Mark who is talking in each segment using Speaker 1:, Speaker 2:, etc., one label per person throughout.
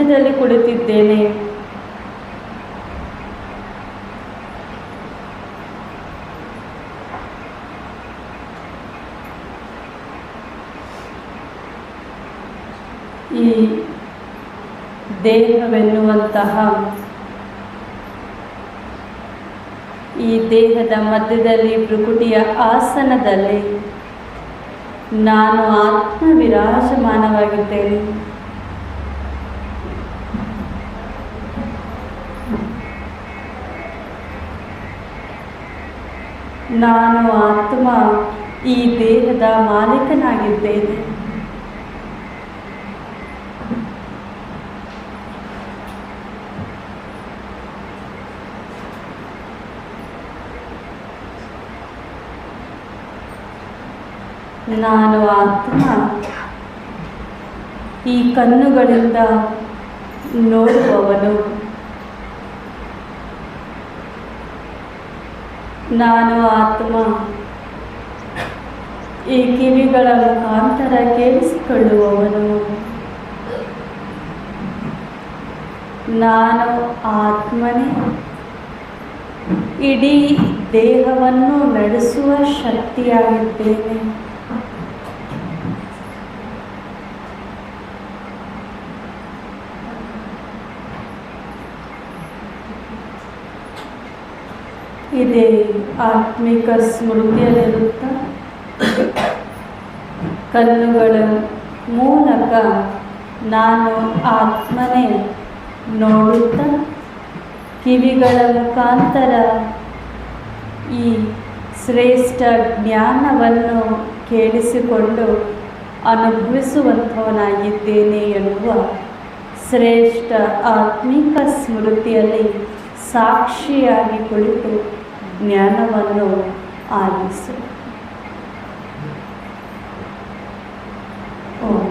Speaker 1: ಮಧ್ಯದಲ್ಲಿ ಕುಳಿತಿದ್ದೇನೆ. ಈ ದೇಹವೆನ್ನುವಂತಹ ಈ ದೇಹದ ಮಧ್ಯದಲ್ಲಿ ಭೃಕುಟಿಯ ಆಸನದಲ್ಲಿ ನಾನು ಆತ್ಮ ವಿರಾಜಮಾನವಾಗಿದ್ದೇನೆ. ನಾನು ಆತ್ಮ ಈ ದೇಹದ ಮಾಲೀಕನಾಗಿದ್ದೇನೆ. ನಾನು ಆತ್ಮ ಈ ಕಣ್ಣುಗಳಿಂದ ನೋಡುವವನು. ನಾನು ಆತ್ಮ ಈ ಕಿವಿಗಳ ಮುಖಾಂತರ ಕೇಳಿಸಿಕೊಳ್ಳುವವನು. ನಾನು ಆತ್ಮನೇ ಇಡೀ ದೇಹವನ್ನು ನಡೆಸುವ ಶಕ್ತಿಯಾಗಿದ್ದೇನೆ. ಇದೇ ಆತ್ಮಿಕ ಸ್ಮೃತಿಯಲ್ಲಿರುತ್ತಾ ಕಣ್ಣುಗಳ ಮೂಲಕ ನಾನು ಆತ್ಮನೇ ನೋಡುತ್ತಾ ಕಿವಿಗಳ ಮುಖಾಂತರ ಈ ಶ್ರೇಷ್ಠ ಜ್ಞಾನವನ್ನು ಕೇಳಿಸಿಕೊಂಡು ಅನುಭವಿಸುವಂಥವನಾಗಿದ್ದೇನೆ ಎನ್ನುವ ಶ್ರೇಷ್ಠ ಆತ್ಮಿಕ ಸ್ಮೃತಿಯಲ್ಲಿ ಸಾಕ್ಷಿಯಾಗಿ ಕುಳಿತು ಜ್ಞಾನವನ್ನು ಆಲಿಸು. ಓಂ.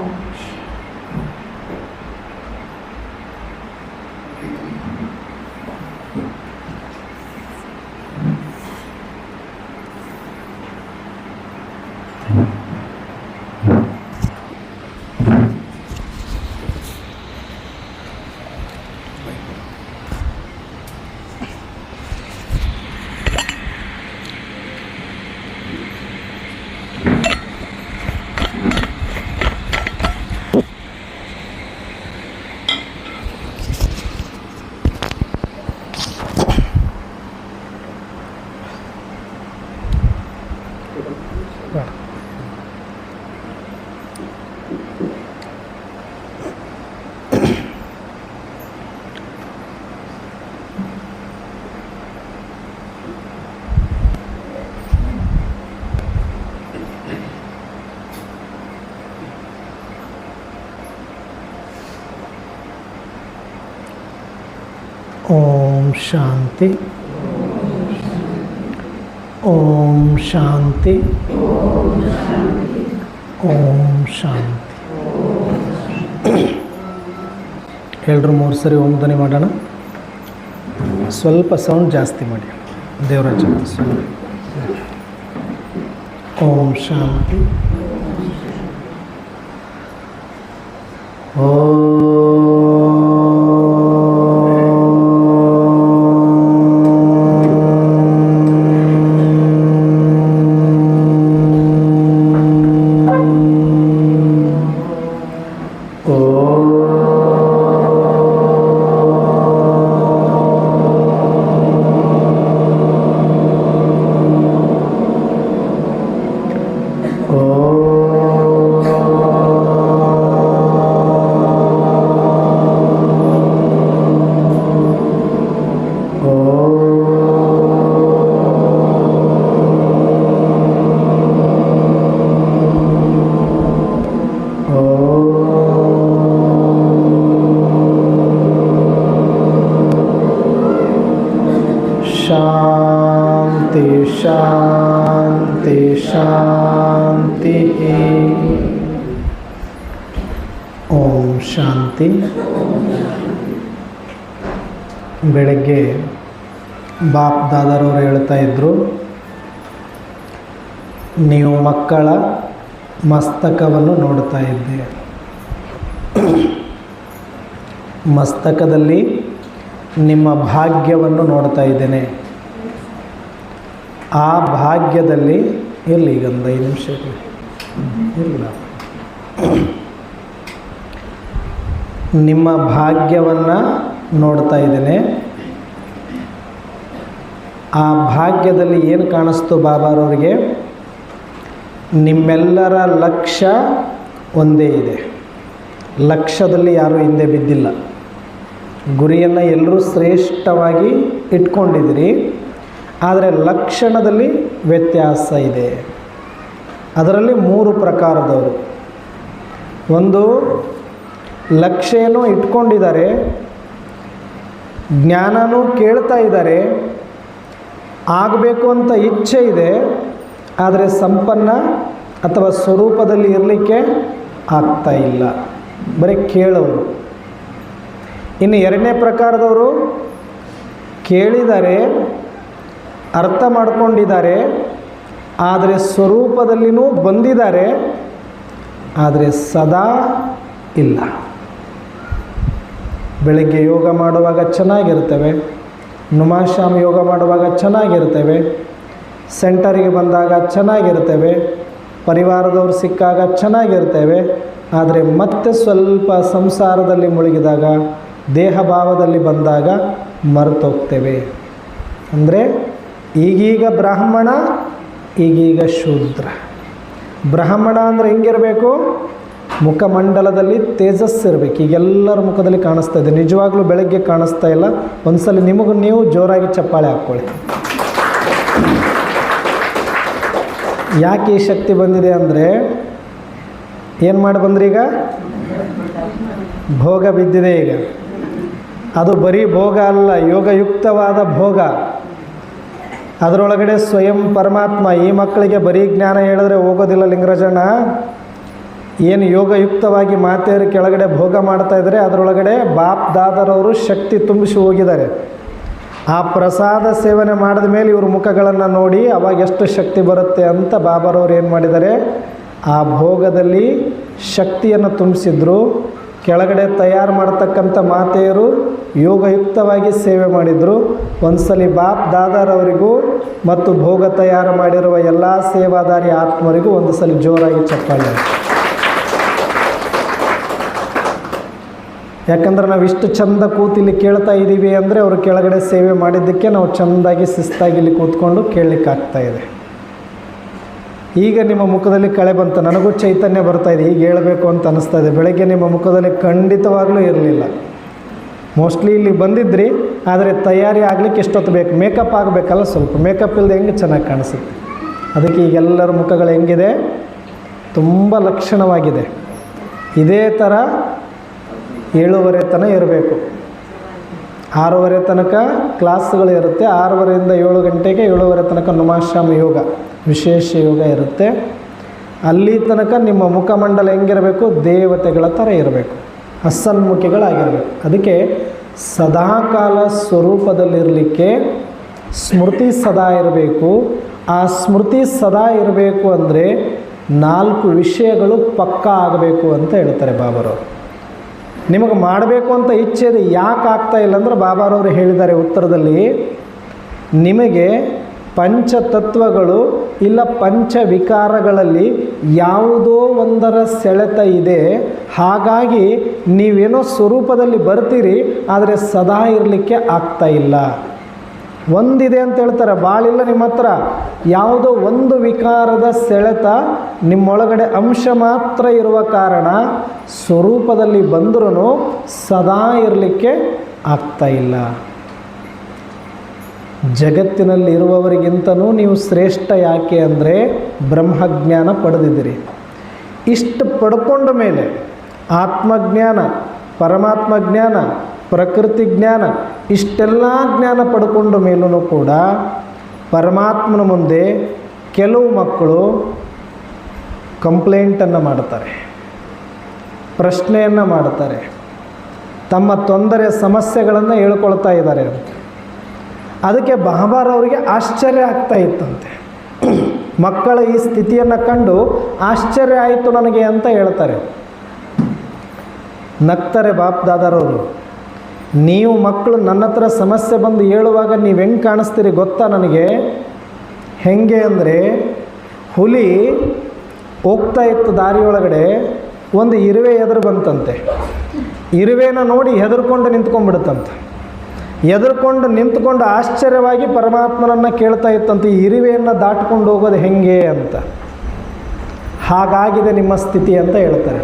Speaker 2: ಓಂ ಶಾಂತಿ. ಓಂ ಶಾಂತಿ. ಓಂ ಶಾಂತಿ. ಎಲ್ಲರೂ 3 ಸರಿ ಓಂ ಧ್ವನಿ ಮಾಡೋಣ. ಸ್ವಲ್ಪ ಸೌಂಡ್ ಜಾಸ್ತಿ ಮಾಡಿ ದೇವರಾಜ. ಓಂ ಶಾಂತಿ. शांति शांति शांति. ಓಂ ಶಾಂತಿ. ಬೆಳಗ್ಗೆ ಬಾಪ್ ದಾದಾರವರು ಹೇಳ್ತಾ ಇದ್ದರು, ನೀವು ಮಕ್ಕಳ ಮಸ್ತಕವನ್ನು ನೋಡ್ತಾ ಇದ್ದೆ. ಮಸ್ತಕದಲ್ಲಿ ನಿಮ್ಮ ಭಾಗ್ಯವನ್ನು ನೋಡ್ತಾ ಇದ್ದೇನೆ. ಆ ಭಾಗ್ಯದಲ್ಲಿ ಇರಲಿ, ಈಗ ಒಂದು 5 ನಿಮಿಷ ಇರಲಿಲ್ಲ. ನಿಮ್ಮ ಭಾಗ್ಯವನ್ನು ನೋಡ್ತಾ ಇದ್ದೇನೆ. ಆ ಭಾಗ್ಯದಲ್ಲಿ ಏನು ಕಾಣಿಸ್ತು ಬಾಬಾರವರಿಗೆ? ನಿಮ್ಮೆಲ್ಲರ ಲಕ್ಷ್ಯ ಒಂದೇ ಇದೆ. ಲಕ್ಷ್ಯದಲ್ಲಿ ಯಾರೂ ಹಿಂದೆ ಬಿದ್ದಿಲ್ಲ. ಗುರಿಯನ್ನು ಎಲ್ಲರೂ ಶ್ರೇಷ್ಠವಾಗಿ ಇಟ್ಕೊಂಡಿದ್ದೀರಿ, ಆದರೆ ಲಕ್ಷಣದಲ್ಲಿ ವ್ಯತ್ಯಾಸ ಇದೆ. ಅದರಲ್ಲಿ 3 ಪ್ರಕಾರದವರು. ಒಂದು, ಲಕ್ಷ್ಯ ಏನೋ ಇಟ್ಕೊಂಡಿದ್ದಾರೆ, ಜ್ಞಾನನೂ ಕೇಳ್ತಾ ಇದ್ದಾರೆ, ಆಗಬೇಕು ಅಂತ ಇಚ್ಛೆ ಇದೆ, ಆದರೆ ಸಂಪನ್ನ ಅಥವಾ ಸ್ವರೂಪದಲ್ಲಿ ಇರಲಿಕ್ಕೆ ಆಗ್ತಾ ಇಲ್ಲ, ಬರೀ ಕೇಳೋರು. ಇನ್ನು 2ನೇ ಪ್ರಕಾರದವರು ಕೇಳಿದ್ದಾರೆ, ಅರ್ಥ ಮಾಡ್ಕೊಂಡಿದ್ದಾರೆ, ಆದರೆ ಸ್ವರೂಪದಲ್ಲಿನೂ ಬಂದಿದ್ದಾರೆ, ಆದರೆ ಸದಾ ಇಲ್ಲ. ಬೆಳಗ್ಗೆ ಯೋಗ ಮಾಡುವಾಗ ಚೆನ್ನಾಗಿರ್ತೇವೆ, ನುಮಾಶ್ಯಾಮ್ ಯೋಗ ಮಾಡುವಾಗ ಚೆನ್ನಾಗಿರ್ತೇವೆ, ಸೆಂಟರಿಗೆ ಬಂದಾಗ ಚೆನ್ನಾಗಿರ್ತೇವೆ, ಪರಿವಾರದವ್ರು ಸಿಕ್ಕಾಗ ಚೆನ್ನಾಗಿರ್ತೇವೆ, ಆದರೆ ಮತ್ತೆ ಸ್ವಲ್ಪ ಸಂಸಾರದಲ್ಲಿ ಮುಳುಗಿದಾಗ, ದೇಹ ಭಾವದಲ್ಲಿ ಬಂದಾಗ ಮರೆತೋಗ್ತೇವೆ. ಅಂದರೆ ಈಗೀಗ ಬ್ರಾಹ್ಮಣ, ಈಗೀಗ ಶೂದ್ರ. ಬ್ರಾಹ್ಮಣ ಅಂದರೆ ಹೆಂಗಿರಬೇಕು? ಮುಖಮಂಡಲದಲ್ಲಿ ತೇಜಸ್ಸಿರಬೇಕು. ಈಗೆಲ್ಲರ ಮುಖದಲ್ಲಿ ಕಾಣಿಸ್ತಾ ಇದೆ. ನಿಜವಾಗ್ಲೂ ಬೆಳಗ್ಗೆ ಕಾಣಿಸ್ತಾ ಇಲ್ಲ. ಒಂದ್ಸಲ ನಿಮಗೂ ನೀವು ಜೋರಾಗಿ ಚಪ್ಪಾಳೆ ಹಾಕ್ಕೊಳ್ಳಿ. ಯಾಕೆ ಈ ಶಕ್ತಿ ಬಂದಿದೆ ಅಂದರೆ, ಏನು ಮಾಡಿ ಬಂದ್ರಿ? ಈಗ ಭೋಗ ಬಿದ್ದಿದೆ. ಈಗ ಅದು ಬರೀ ಭೋಗ ಅಲ್ಲ, ಯೋಗಯುಕ್ತವಾದ ಭೋಗ. ಅದರೊಳಗಡೆ ಸ್ವಯಂ ಪರಮಾತ್ಮ. ಈ ಮಕ್ಕಳಿಗೆ ಬರೀ ಜ್ಞಾನ ಹೇಳಿದ್ರೆ ಹೋಗೋದಿಲ್ಲ ಲಿಂಗರಾಜಣ್ಣ. ಏನು ಯೋಗಯುಕ್ತವಾಗಿ ಮಾತೆಯರು ಕೆಳಗಡೆ ಭೋಗ ಮಾಡ್ತಾ ಇದ್ದಾರೆ, ಅದರೊಳಗಡೆ ಬಾಪ್ ದಾದರವರು ಶಕ್ತಿ ತುಂಬಿಸಿ ಹೋಗಿದ್ದಾರೆ. ಆ ಪ್ರಸಾದ ಸೇವನೆ ಮಾಡಿದ ಮೇಲೆ ಇವ್ರ ಮುಖಗಳನ್ನು ನೋಡಿ ಅವಾಗ ಎಷ್ಟು ಶಕ್ತಿ ಬರುತ್ತೆ ಅಂತ ಬಾಬಾರವ್ರು ಏನು ಮಾಡಿದ್ದಾರೆ, ಆ ಭೋಗದಲ್ಲಿ ಶಕ್ತಿಯನ್ನು ತುಂಬಿಸಿದ್ರು. ಕೆಳಗಡೆ ತಯಾರು ಮಾಡ್ತಕ್ಕಂಥ ಮಾತೆಯರು ಯೋಗಯುಕ್ತವಾಗಿ ಸೇವೆ ಮಾಡಿದರು. ಒಂದ್ಸಲಿ ಬಾಪ್ ದಾದಾರವರಿಗೂ ಮತ್ತು ಭೋಗ ತಯಾರು ಮಾಡಿರುವ ಎಲ್ಲ ಸೇವಾದಾರಿ ಆತ್ಮರಿಗೂ ಒಂದು ಸಲ ಜೋರಾಗಿ ಚಪ್ಪಾಳೆ. ಯಾಕಂದ್ರೆ ನಾವು ಇಷ್ಟು ಚಂದ ಕೂತಿಲ್ಲಿ ಕೇಳ್ತಾ ಇದ್ದೀವಿ ಅಂದರೆ ಅವರು ಕೆಳಗಡೆ ಸೇವೆ ಮಾಡಿದ್ದಕ್ಕೆ ನಾವು ಚೆಂದಾಗಿ ಶಿಸ್ತಾಗಿ ಇಲ್ಲಿ ಕೂತ್ಕೊಂಡು ಕೇಳಲಿಕ್ಕಾಗ್ತಾ ಇದೆ. ಈಗ ನಿಮ್ಮ ಮುಖದಲ್ಲಿ ಕಳೆ ಬಂತು, ನನಗೂ ಚೈತನ್ಯ ಬರ್ತಾ ಇದೆ, ಈಗ ಹೇಳಬೇಕು ಅಂತ ಅನ್ನಿಸ್ತಾ ಇದೆ. ಬೆಳಗ್ಗೆ ನಿಮ್ಮ ಮುಖದಲ್ಲಿ ಖಂಡಿತವಾಗ್ಲೂ ಇರಲಿಲ್ಲ. ಮೋಸ್ಟ್ಲಿ ಇಲ್ಲಿ ಬಂದಿದ್ರಿ, ಆದರೆ ತಯಾರಿ ಆಗಲಿಕ್ಕೆ ಎಷ್ಟೊತ್ತು ಬೇಕು? ಮೇಕಪ್ ಆಗಬೇಕಲ್ಲ, ಸ್ವಲ್ಪ ಮೇಕಪ್ ಇಲ್ಲದೆ ಹೆಂಗೆ ಚೆನ್ನಾಗಿ ಕಾಣಿಸುತ್ತೆ. ಅದಕ್ಕೆ ಈಗೆಲ್ಲರ ಮುಖಗಳು ಹೆಂಗಿದೆ? ತುಂಬ ಲಕ್ಷಣವಾಗಿದೆ. ಇದೇ ಥರ 7:30 ತನಕ ಇರಬೇಕು. 6:30 ತನಕ ಕ್ಲಾಸ್ಗಳು ಇರುತ್ತೆ. 6:30ಯಿಂದ 7 ಗಂಟೆಗೆ 7:30 ತನಕ ನುಮಾಶ್ಯಾಮ್ ಯೋಗ, ವಿಶೇಷ ಯೋಗ ಇರುತ್ತೆ. ಅಲ್ಲಿ ತನಕ ನಿಮ್ಮ ಮುಖಮಂಡಲ ಹೆಂಗಿರಬೇಕು? ದೇವತೆಗಳ ಥರ ಇರಬೇಕು, ಹಸನ್ಮುಖಿಗಳಾಗಿರಬೇಕು. ಅದಕ್ಕೆ ಸದಾಕಾಲ ಸ್ವರೂಪದಲ್ಲಿರಲಿಕ್ಕೆ ಸ್ಮೃತಿ ಸದಾ ಇರಬೇಕು. ಆ ಸ್ಮೃತಿ ಸದಾ ಇರಬೇಕು ಅಂದರೆ 4 ವಿಷಯಗಳು ಪಕ್ಕಾ ಆಗಬೇಕು ಅಂತ ಹೇಳ್ತಾರೆ ಬಾಬಾರವರು. ನಿಮಗೆ ಮಾಡಬೇಕು ಅಂತ ಇಚ್ಛೆ ಇದೆ, ಯಾಕೆ ಆಗ್ತಾ ಇಲ್ಲ ಅಂದರೆ ಬಾಬಾರವರು ಹೇಳಿದ್ದಾರೆ ಉತ್ತರದಲ್ಲಿ, ನಿಮಗೆ ಪಂಚತತ್ವಗಳು ಇಲ್ಲ ಪಂಚವಿಕಾರಗಳಲ್ಲಿ ಯಾವುದೋ ಒಂದರ ಸೆಳೆತ ಇದೆ. ಹಾಗಾಗಿ ನೀವೇನೋ ಸ್ವರೂಪದಲ್ಲಿ ಬರ್ತೀರಿ, ಆದರೆ ಸದಾ ಇರಲಿಕ್ಕೆ ಆಗ್ತಾ ಇಲ್ಲ. ಒಂದಿದೆ ಅಂತ ಹೇಳ್ತಾರೆ, ಭಾಳಿಲ್ಲ ನಿಮ್ಮ ಹತ್ರ. ಯಾವುದೋ ಒಂದು ವಿಕಾರದ ಸೆಳೆತ ನಿಮ್ಮೊಳಗಡೆ ಅಂಶ ಮಾತ್ರ ಇರುವ ಕಾರಣ ಸ್ವರೂಪದಲ್ಲಿ ಬಂದರೂ ಸದಾ ಇರಲಿಕ್ಕೆ ಆಗ್ತಾ ಇಲ್ಲ. ಜಗತ್ತಿನಲ್ಲಿ ಇರುವವರಿಗಿಂತನೂ ನೀವು ಶ್ರೇಷ್ಠ. ಯಾಕೆ ಅಂದರೆ ಬ್ರಹ್ಮಜ್ಞಾನ ಪಡೆದಿದ್ದೀರಿ. ಇಷ್ಟು ಪಡ್ಕೊಂಡ ಮೇಲೆ ಆತ್ಮಜ್ಞಾನ, ಪರಮಾತ್ಮ ಜ್ಞಾನ, ಪ್ರಕೃತಿ ಜ್ಞಾನ, ಇಷ್ಟೆಲ್ಲ ಜ್ಞಾನ ಪಡ್ಕೊಂಡ ಮೇಲೂ ಕೂಡ ಪರಮಾತ್ಮನ ಮುಂದೆ ಕೆಲವು ಮಕ್ಕಳು ಕಂಪ್ಲೇಂಟನ್ನು ಮಾಡ್ತಾರೆ, ಪ್ರಶ್ನೆಯನ್ನು ಮಾಡ್ತಾರೆ, ತಮ್ಮ ತೊಂದರೆ ಸಮಸ್ಯೆಗಳನ್ನು ಹೇಳ್ಕೊಳ್ತಾ ಇದ್ದಾರೆ. ಅದಕ್ಕೆ ಬಾಬಾರವರಿಗೆ ಆಶ್ಚರ್ಯ ಆಗ್ತಾ ಇತ್ತಂತೆ. ಮಕ್ಕಳ ಈ ಸ್ಥಿತಿಯನ್ನು ಕಂಡು ಆಶ್ಚರ್ಯ ಆಯಿತು ನನಗೆ ಅಂತ ಹೇಳ್ತಾರೆ. ನಗ್ತಾರೆ ಬಾಪ್ ದಾದಾರವರು. ನೀವು ಮಕ್ಕಳು ನನ್ನ ಹತ್ರ ಸಮಸ್ಯೆ ಬಂದು ಹೇಳುವಾಗ ನೀವು ಹೆಂಗೆ ಕಾಣಿಸ್ತೀರಿ ಗೊತ್ತಾ ನನಗೆ? ಹೆಂಗೆ ಅಂದರೆ, ಹುಲಿ ಹೋಗ್ತಾ ಇತ್ತು ದಾರಿಯೊಳಗಡೆ, ಒಂದು ಇರುವೆ ಎದುರು ಬಂತಂತೆ. ಇರುವೆನ ನೋಡಿ ಹೆದರ್ಕೊಂಡು ನಿಂತ್ಕೊಂಡ್ಬಿಡುತ್ತಂತೆ. ಹೆದರ್ಕೊಂಡು ನಿಂತ್ಕೊಂಡು ಆಶ್ಚರ್ಯವಾಗಿ ಪರಮಾತ್ಮನನ್ನು ಕೇಳ್ತಾ ಇತ್ತಂತೆ, ಈ ಇರುವೆಯನ್ನು ದಾಟ್ಕೊಂಡು ಹೋಗೋದು ಹೆಂಗೆ ಅಂತ. ಹಾಗಾಗಿದೆ ನಿಮ್ಮ ಸ್ಥಿತಿ ಅಂತ ಹೇಳ್ತಾರೆ.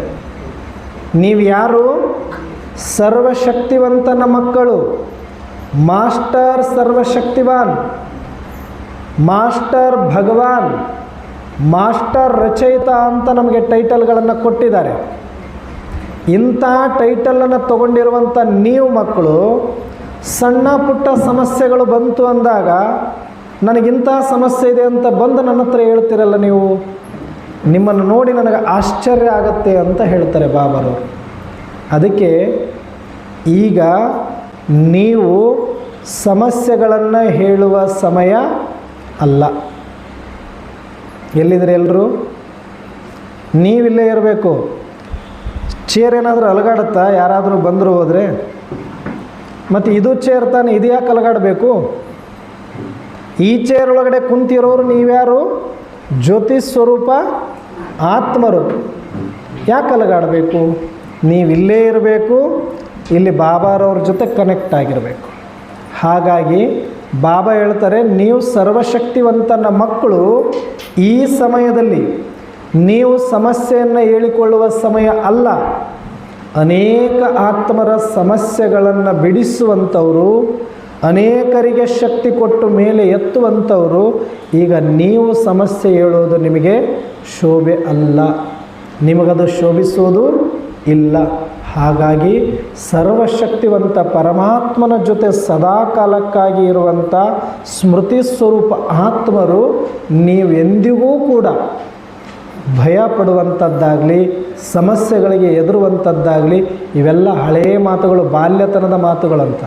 Speaker 2: ನೀವು ಯಾರು? ಸರ್ವಶಕ್ತಿವಂತನ ಮಕ್ಕಳು. ಮಾಸ್ಟರ್ ಸರ್ವಶಕ್ತಿವಾನ್, ಮಾಸ್ಟರ್ ಭಗವಾನ್, ಮಾಸ್ಟರ್ ರಚಯಿತ ಅಂತ ನಮಗೆ ಟೈಟಲ್ಗಳನ್ನು ಕೊಟ್ಟಿದ್ದಾರೆ. ಇಂಥ ಟೈಟಲನ್ನು ತಗೊಂಡಿರುವಂಥ ನೀವು ಮಕ್ಕಳು ಸಣ್ಣ ಪುಟ್ಟ ಸಮಸ್ಯೆಗಳು ಬಂತು ಅಂದಾಗ ನನಗಿಂಥ ಸಮಸ್ಯೆ ಇದೆ ಅಂತ ಬಂದು ನನ್ನ ಹತ್ರ ಹೇಳ್ತಿರಲ್ಲ ನೀವು, ನಿಮ್ಮನ್ನು ನೋಡಿ ನನಗೆ ಆಶ್ಚರ್ಯ ಆಗುತ್ತೆ ಅಂತ ಹೇಳ್ತಾರೆ ಬಾಬಾರು. ಅದಕ್ಕೆ ಈಗ ನೀವು ಸಮಸ್ಯೆಗಳನ್ನು ಹೇಳುವ ಸಮಯ ಅಲ್ಲ. ಎಲ್ಲಿದ್ರೆ ಎಲ್ಲರೂ? ನೀವಿಲ್ಲೇ ಇರಬೇಕು. ಚೇರ್ ಏನಾದರೂ ಅಲಗಾಡುತ್ತಾ? ಯಾರಾದರೂ ಬಂದರೂ ಹೋದರೆ ಮತ್ತು ಇದು ಚೇರ್ ತಾನೆ, ಇದು ಯಾಕೆ ಅಲಗಾಡಬೇಕು? ಈ ಚೇರ್ ಒಳಗಡೆ ಕುಂತಿರೋರು ನೀವ್ಯಾರು? ಜ್ಯೋತಿ ಸ್ವರೂಪ ಆತ್ಮರು. ಯಾಕೆ ಅಲಗಾಡಬೇಕು? ನೀವಿಲ್ಲೇ ಇರಬೇಕು, ಇಲ್ಲಿ ಬಾಬಾರವ್ರ ಜೊತೆ ಕನೆಕ್ಟ್ ಆಗಿರಬೇಕು. ಹಾಗಾಗಿ ಬಾಬಾ ಹೇಳ್ತಾರೆ, ನೀವು ಸರ್ವಶಕ್ತಿವಂತನ ಮಕ್ಕಳು. ಈ ಸಮಯದಲ್ಲಿ ನೀವು ಸಮಸ್ಯೆಯನ್ನು ಹೇಳಿಕೊಳ್ಳುವ ಸಮಯ ಅಲ್ಲ. ಅನೇಕ ಆತ್ಮರ ಸಮಸ್ಯೆಗಳನ್ನು ಬಿಡಿಸುವಂಥವರು, ಅನೇಕರಿಗೆ ಶಕ್ತಿ ಕೊಟ್ಟು ಮೇಲೆ ಎತ್ತುವಂಥವರು. ಈಗ ನೀವು ಸಮಸ್ಯೆ ಹೇಳೋದು ನಿಮಗೆ ಶೋಭೆ ಅಲ್ಲ, ನಿಮಗದು ಶೋಭಿಸೋದು ಇಲ್ಲ. ಹಾಗಾಗಿ ಸರ್ವಶಕ್ತಿವಂತ ಪರಮಾತ್ಮನ ಜೊತೆ ಸದಾಕಾಲಕ್ಕಾಗಿ ಇರುವಂಥ ಸ್ಮೃತಿ ಸ್ವರೂಪ ಆತ್ಮರು ನೀವೆಂದಿಗೂ ಕೂಡ ಭಯ ಪಡುವಂಥದ್ದಾಗಲಿ, ಸಮಸ್ಯೆಗಳಿಗೆ ಎದುರುವಂಥದ್ದಾಗಲಿ, ಇವೆಲ್ಲ ಹಳೆಯ ಮಾತುಗಳು, ಬಾಲ್ಯತನದ ಮಾತುಗಳಂತ.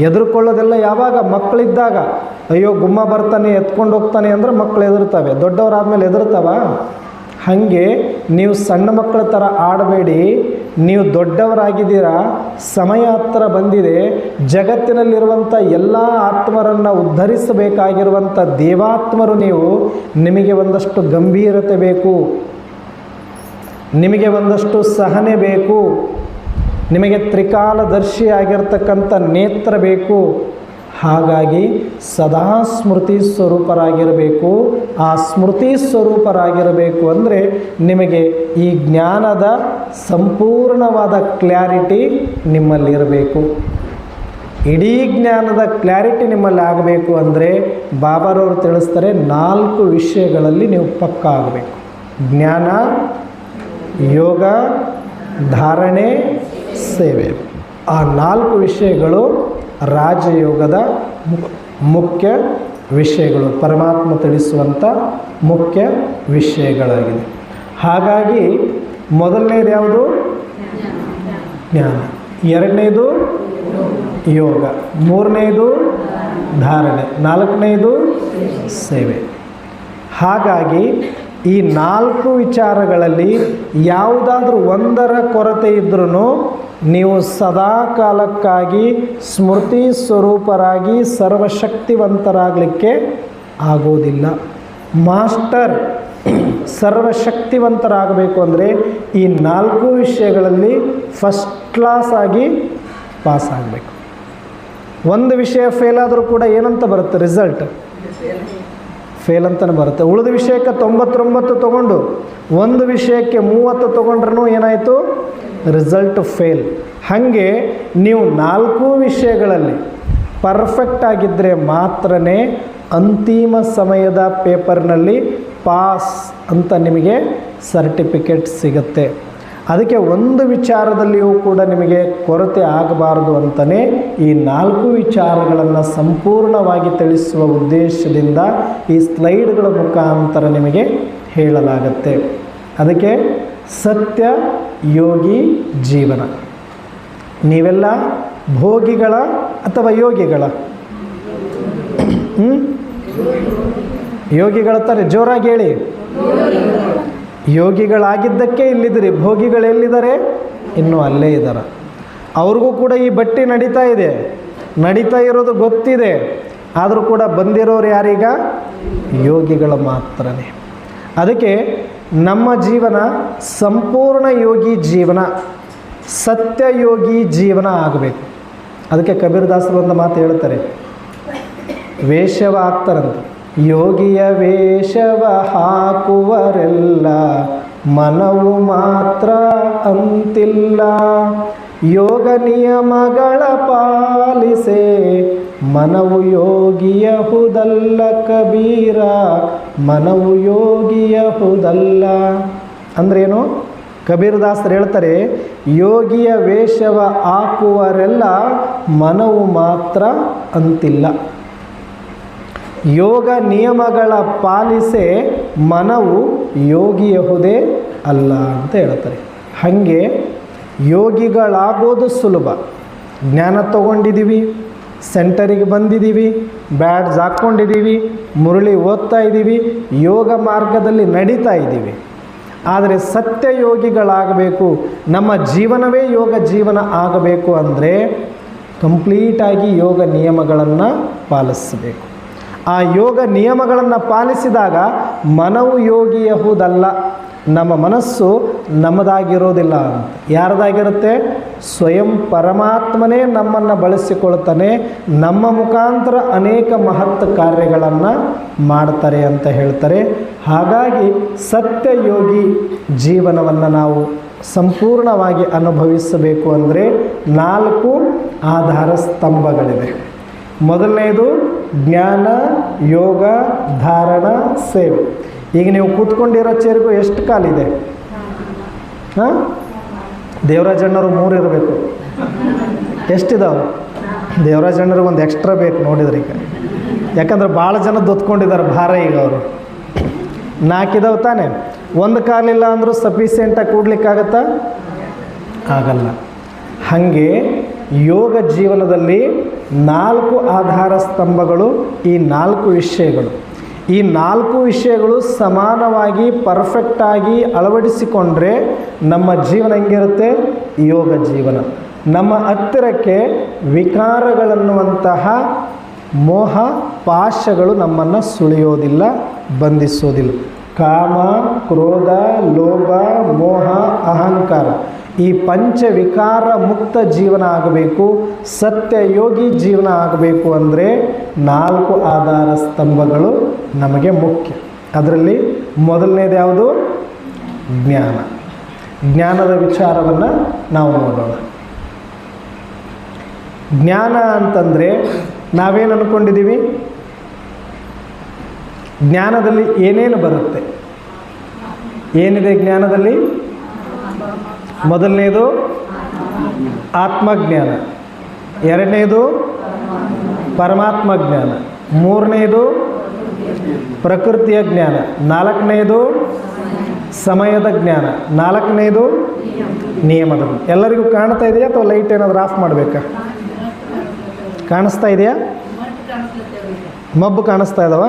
Speaker 2: ಎದುರುಕೊಳ್ಳೋದೆಲ್ಲ ಯಾವಾಗ? ಮಕ್ಕಳಿದ್ದಾಗ. ಅಯ್ಯೋ ಗುಮ್ಮ ಬರ್ತಾನೆ ಎತ್ಕೊಂಡು ಹೋಗ್ತಾನೆ ಅಂದರೆ ಮಕ್ಕಳು ಎದುರ್ತವೆ. ದೊಡ್ಡವರಾದ್ಮೇಲೆ ಎದುರ್ತಾವ? ಹಾಗೆ ನೀವು ಸಣ್ಣ ಮಕ್ಕಳ ಥರ ಆಡಬೇಡಿ. ನೀವು ದೊಡ್ಡವರಾಗಿದ್ದೀರಾ, ಸಮಯ ಹತ್ತಿರ ಬಂದಿದೆ. ಜಗತ್ತಿನಲ್ಲಿರುವಂಥ ಎಲ್ಲ ಆತ್ಮರನ್ನು ಉದ್ಧರಿಸಬೇಕಾಗಿರುವಂಥ ದೇವಾತ್ಮರು ನೀವು. ನಿಮಗೆ ಒಂದಷ್ಟು ಗಂಭೀರತೆ ಬೇಕು, ನಿಮಗೆ ಒಂದಷ್ಟು ಸಹನೆ ಬೇಕು, ನಿಮಗೆ ತ್ರಿಕಾಲದರ್ಶಿ ಆಗಿರ್ತಕ್ಕಂಥ ನೇತ್ರ ಬೇಕು. ಹಾಗಾಗಿ ಸದಾ ಸ್ಮೃತಿ ಸ್ವರೂಪರಾಗಿರಬೇಕು. ಆ ಸ್ಮೃತಿ ಸ್ವರೂಪರಾಗಿರಬೇಕು ಅಂದರೆ ನಿಮಗೆ ಈ ಜ್ಞಾನದ ಸಂಪೂರ್ಣವಾದ ಕ್ಲ್ಯಾರಿಟಿ ನಿಮ್ಮಲ್ಲಿರಬೇಕು. ಇಡೀ ಜ್ಞಾನದ ಕ್ಲ್ಯಾರಿಟಿ ನಿಮ್ಮಲ್ಲಿ ಆಗಬೇಕು ಅಂದರೆ ಬಾಬಾರವರು ತಿಳಿಸ್ತಾರೆ, 4 ವಿಷಯಗಳಲ್ಲಿ ನೀವು ಪಕ್ಕಾ ಆಗಬೇಕು. ಜ್ಞಾನ, ಯೋಗ, ಧಾರಣೆ, ಸೇವೆ. ಆ 4 ವಿಷಯಗಳು ರಾಜಯೋಗದ ಮುಖ್ಯ ವಿಷಯಗಳು, ಪರಮಾತ್ಮ ತಿಳಿಸುವಂಥ ಮುಖ್ಯ ವಿಷಯಗಳಾಗಿದೆ. ಹಾಗಾಗಿ ಮೊದಲನೇದು ಯಾವುದು? ಜ್ಞಾನ. ಎರಡನೇದು ಯೋಗ. ಮೂರನೇದು ಧಾರಣೆ. ನಾಲ್ಕನೇದು ಸೇವೆ. ಹಾಗಾಗಿ ಈ 4 ವಿಚಾರಗಳಲ್ಲಿ ಯಾವುದಾದ್ರೂ ಒಂದರ ಕೊರತೆ ಇದ್ರೂ ನೀವು ಸದಾ ಕಾಲಕ್ಕಾಗಿ ಸ್ಮೃತಿ ಸ್ವರೂಪರಾಗಿ ಸರ್ವಶಕ್ತಿವಂತರಾಗಲಿಕ್ಕೆ ಆಗೋದಿಲ್ಲ. ಮಾಸ್ಟರ್ ಸರ್ವಶಕ್ತಿವಂತರಾಗಬೇಕು ಅಂದರೆ ಈ 4 ವಿಷಯಗಳಲ್ಲಿ ಫಸ್ಟ್ ಕ್ಲಾಸ್ ಆಗಿ ಪಾಸ್ ಆಗಬೇಕು. ಒಂದು ವಿಷಯ ಫೇಲ್ ಆದರೂ ಕೂಡ ಏನಂತ ಬರುತ್ತೆ? ರಿಸಲ್ಟ್ ಫೇಲ್ ಅಂತಲೇ ಬರುತ್ತೆ. ಉಳಿದ ವಿಷಯಕ್ಕೆ 99 ತೊಗೊಂಡು ಒಂದು ವಿಷಯಕ್ಕೆ 30 ತೊಗೊಂಡ್ರೂ ಏನಾಯಿತು? Result fail. ಹಾಗೆ ನೀವು 4 ವಿಷಯಗಳಲ್ಲಿ ಪರ್ಫೆಕ್ಟ್ ಆಗಿದ್ದರೆ ಮಾತ್ರ ಅಂತಿಮ ಸಮಯದ ಪೇಪರ್ನಲ್ಲಿ ಪಾಸ್ ಅಂತ ನಿಮಗೆ ಸರ್ಟಿಫಿಕೇಟ್ ಸಿಗುತ್ತೆ. ಅದಕ್ಕೆ ಒಂದು ವಿಚಾರದಲ್ಲಿಯೂ ಕೂಡ ನಿಮಗೆ ಕೊರತೆ ಆಗಬಾರದು ಅಂತಲೇ ಈ 4 ವಿಚಾರಗಳನ್ನು ಸಂಪೂರ್ಣವಾಗಿ ತಿಳಿಸುವ ಉದ್ದೇಶದಿಂದ ಈ ಸ್ಲೈಡ್ಗಳ ಮುಖಾಂತರ ನಿಮಗೆ ಹೇಳಲಾಗುತ್ತೆ. ಅದಕ್ಕೆ ಸತ್ಯ ಯೋಗಿ ಜೀವನ. ನೀವೆಲ್ಲ ಭೋಗಿಗಳ ಅಥವಾ ಯೋಗಿಗಳ? ಯೋಗಿಗಳ ತಾನೆ, ಜೋರಾಗಿ ಹೇಳಿ. ಯೋಗಿಗಳಾಗಿದ್ದಕ್ಕೆ ಇಲ್ಲಿದ್ದೀರಿ. ಭೋಗಿಗಳು ಎಲ್ಲಿದ್ದಾರೆ? ಇನ್ನೂ ಅಲ್ಲೇ ಇದ್ದಾರೆ. ಅವ್ರಿಗೂ ಕೂಡ ಈ ಬಟ್ಟೆ ನಡೀತಾ ಇರೋದು ಗೊತ್ತಿದೆ. ಆದರೂ ಕೂಡ ಬಂದಿರೋರು ಯಾರೀಗ? ಯೋಗಿಗಳು ಮಾತ್ರನೇ. ಅದಕ್ಕೆ ನಮ್ಮ ಜೀವನ ಸಂಪೂರ್ಣ ಯೋಗಿ ಜೀವನ, ಸತ್ಯಯೋಗಿ ಜೀವನ ಆಗಬೇಕು. ಅದಕ್ಕೆ ಕಬೀರದಾಸರು ಒಂದು ಮಾತು ಹೇಳ್ತಾರೆ, ವೇಷವ ಆಗ್ತಾರಂತೆ. ಯೋಗಿಯ ವೇಷವ ಹಾಕುವರೆಲ್ಲ ಮನವು ಮಾತ್ರ ಅಂತಿಲ್ಲ, ಯೋಗ ನಿಯಮಗಳ ಪಾಲಿಸೆ ಮನವು ಯೋಗಿಯಹುದಲ್ಲ ಕಬೀರ, ಮನವು ಯೋಗಿಯಹುದಲ್ಲ. ಅಂದ್ರೇನು? ಕಬೀರದಾಸರು ಹೇಳ್ತಾರೆ, ಯೋಗಿಯ ವೇಷವ ಹಾಕುವರೆಲ್ಲ ಮನವು ಮಾತ್ರ ಅಂತಿಲ್ಲ, ಯೋಗ ನಿಯಮಗಳ ಪಾಲಿಸೆ ಮನವು ಯೋಗಿಯಹುದೇ ಅಲ್ಲ ಅಂತ ಹೇಳ್ತಾರೆ. ಹಾಗೆ ಯೋಗಿಗಳಾಗೋದು ಸುಲಭ. ಜ್ಞಾನ ತಗೊಂಡಿದ್ದೀವಿ, ಸೆಂಟರಿಗೆ ಬಂದಿದ್ದೀವಿ, ಬ್ಯಾಡ್ಜ್ ಹಾಕ್ಕೊಂಡಿದ್ದೀವಿ, ಮುರಳಿ ಓದ್ತಾ ಇದ್ದೀವಿ, ಯೋಗ ಮಾರ್ಗದಲ್ಲಿ ನಡೀತಾ ಇದ್ದೀವಿ. ಆದರೆ ಸತ್ಯಯೋಗಿಗಳಾಗಬೇಕು, ನಮ್ಮ ಜೀವನವೇ ಯೋಗ ಜೀವನ ಆಗಬೇಕು ಅಂದರೆ ಕಂಪ್ಲೀಟಾಗಿ ಯೋಗ ನಿಯಮಗಳನ್ನು ಪಾಲಿಸಬೇಕು. ಆ ಯೋಗ ನಿಯಮಗಳನ್ನು ಪಾಲಿಸಿದಾಗ ಮನವು ಯೋಗಿಯಹುದಲ್ಲ, ನಮ್ಮ ಮನಸ್ಸು ನಮ್ಮದಾಗಿರೋದಿಲ್ಲ ಅಂತ. ಯಾರದಾಗಿರುತ್ತೆ? ಸ್ವಯಂ ಪರಮಾತ್ಮನೇ ನಮ್ಮನ್ನು ಬಳಸಿಕೊಳ್ತಾನೆ, ನಮ್ಮ ಮುಖಾಂತರ ಅನೇಕ ಮಹತ್ ಕಾರ್ಯಗಳನ್ನು ಮಾಡ್ತಾರೆ ಅಂತ ಹೇಳ್ತಾರೆ. ಹಾಗಾಗಿ ಸತ್ಯಯೋಗಿ ಜೀವನವನ್ನು ನಾವು ಸಂಪೂರ್ಣವಾಗಿ ಅನುಭವಿಸಬೇಕು ಅಂದರೆ 4 ಆಧಾರ ಸ್ತಂಭಗಳಿವೆ. ಮೊದಲನೇದು ಜ್ಞಾನ, ಯೋಗ, ಧಾರಣ, ಸೇವೆ. ಈಗ ನೀವು ಕೂತ್ಕೊಂಡಿರೋ ಚೇರಿಗೂ ಎಷ್ಟು ಕಾಲಿದೆ? ಹಾಂ, ದೇವರಾಜಣ್ಣರು 3 ಇರಬೇಕು. ಎಷ್ಟಿದಾವೆ? ದೇವರಾಜಣ್ಣರಿಗೆ ಒಂದು ಎಕ್ಸ್ಟ್ರಾ ಬೇಕು ನೋಡಿದ್ರೆ ಈಗ, ಯಾಕಂದ್ರೆ ಭಾಳ ಜನ ದೊತ್ಕೊಂಡಿದ್ದಾರೆ ಭಾರ. ಈಗ ಅವರು 4 ಇದಾವೆ ತಾನೆ. ಒಂದು ಕಾಲಿಲ್ಲ ಅಂದರೂ ಸಫಿಷಿಯೆಂಟಾಗಿ ಕೂಡ್ಲಿಕ್ಕಾಗತ್ತಾ? ಆಗಲ್ಲ. ಹಾಗೆ ಯೋಗ ಜೀವನದಲ್ಲಿ 4 ಆಧಾರ ಸ್ತಂಭಗಳು, ಈ 4 ವಿಷಯಗಳು. ಈ 4 ವಿಷಯಗಳು ಸಮಾನವಾಗಿ ಪರ್ಫೆಕ್ಟಾಗಿ ಅಳವಡಿಸಿಕೊಂಡ್ರೆ ನಮ್ಮ ಜೀವನ ಹೆಂಗಿರುತ್ತೆ? ಯೋಗ ಜೀವನ. ನಮ್ಮ ಹತ್ತಿರಕ್ಕೆ ವಿಕಾರಗಳನ್ನುವಂತಹ ಮೋಹ ಪಾಶಗಳು ನಮ್ಮನ್ನು ಸುಳಿಯೋದಿಲ್ಲ, ಬಂಧಿಸೋದಿಲ್ಲ. ಕಾಮ, ಕ್ರೋಧ, ಲೋಭ, ಮೋಹ, ಅಹಂಕಾರ, ಈ ಪಂಚವಿಕಾರ ಮುಕ್ತ ಜೀವನ ಆಗಬೇಕು, ಸತ್ಯಯೋಗಿ ಜೀವನ ಆಗಬೇಕು ಅಂದರೆ 4 ಆಧಾರ ಸ್ತಂಭಗಳು ನಮಗೆ ಮುಖ್ಯ. ಅದರಲ್ಲಿ ಮೊದಲನೇದು ಯಾವುದು? ಜ್ಞಾನ. ಜ್ಞಾನದ ವಿಚಾರವನ್ನು ನಾವು ನೋಡೋಣ. ಜ್ಞಾನ ಅಂತಂದರೆ ನಾವೇನು ಅಂದ್ಕೊಂಡಿದ್ದೀವಿ? ಜ್ಞಾನದಲ್ಲಿ ಏನೇನು ಬರುತ್ತೆ? ಏನಿದೆ ಜ್ಞಾನದಲ್ಲಿ? ಮೊದಲನೇದು ಆತ್ಮಜ್ಞಾನ, ಎರಡನೇದು ಪರಮಾತ್ಮ ಜ್ಞಾನ, ಮೂರನೇದು ಪ್ರಕೃತಿಯ ಜ್ಞಾನ, ನಾಲ್ಕನೇದು ಸಮಯದ ಜ್ಞಾನ, ನಾಲ್ಕನೇದು ನಿಯಮದ. ಎಲ್ಲರಿಗೂ ಕಾಣ್ತಾ ಇದೆಯಾ ಅಥವಾ ಲೈಟ್ ಏನಾದರೂ ಆಫ್ ಮಾಡಬೇಕಾ? ಕಾಣಿಸ್ತಾ ಇದೆಯಾ? ಮಬ್ಬು ಕಾಣಿಸ್ತಾ ಇದ್ದಾವ?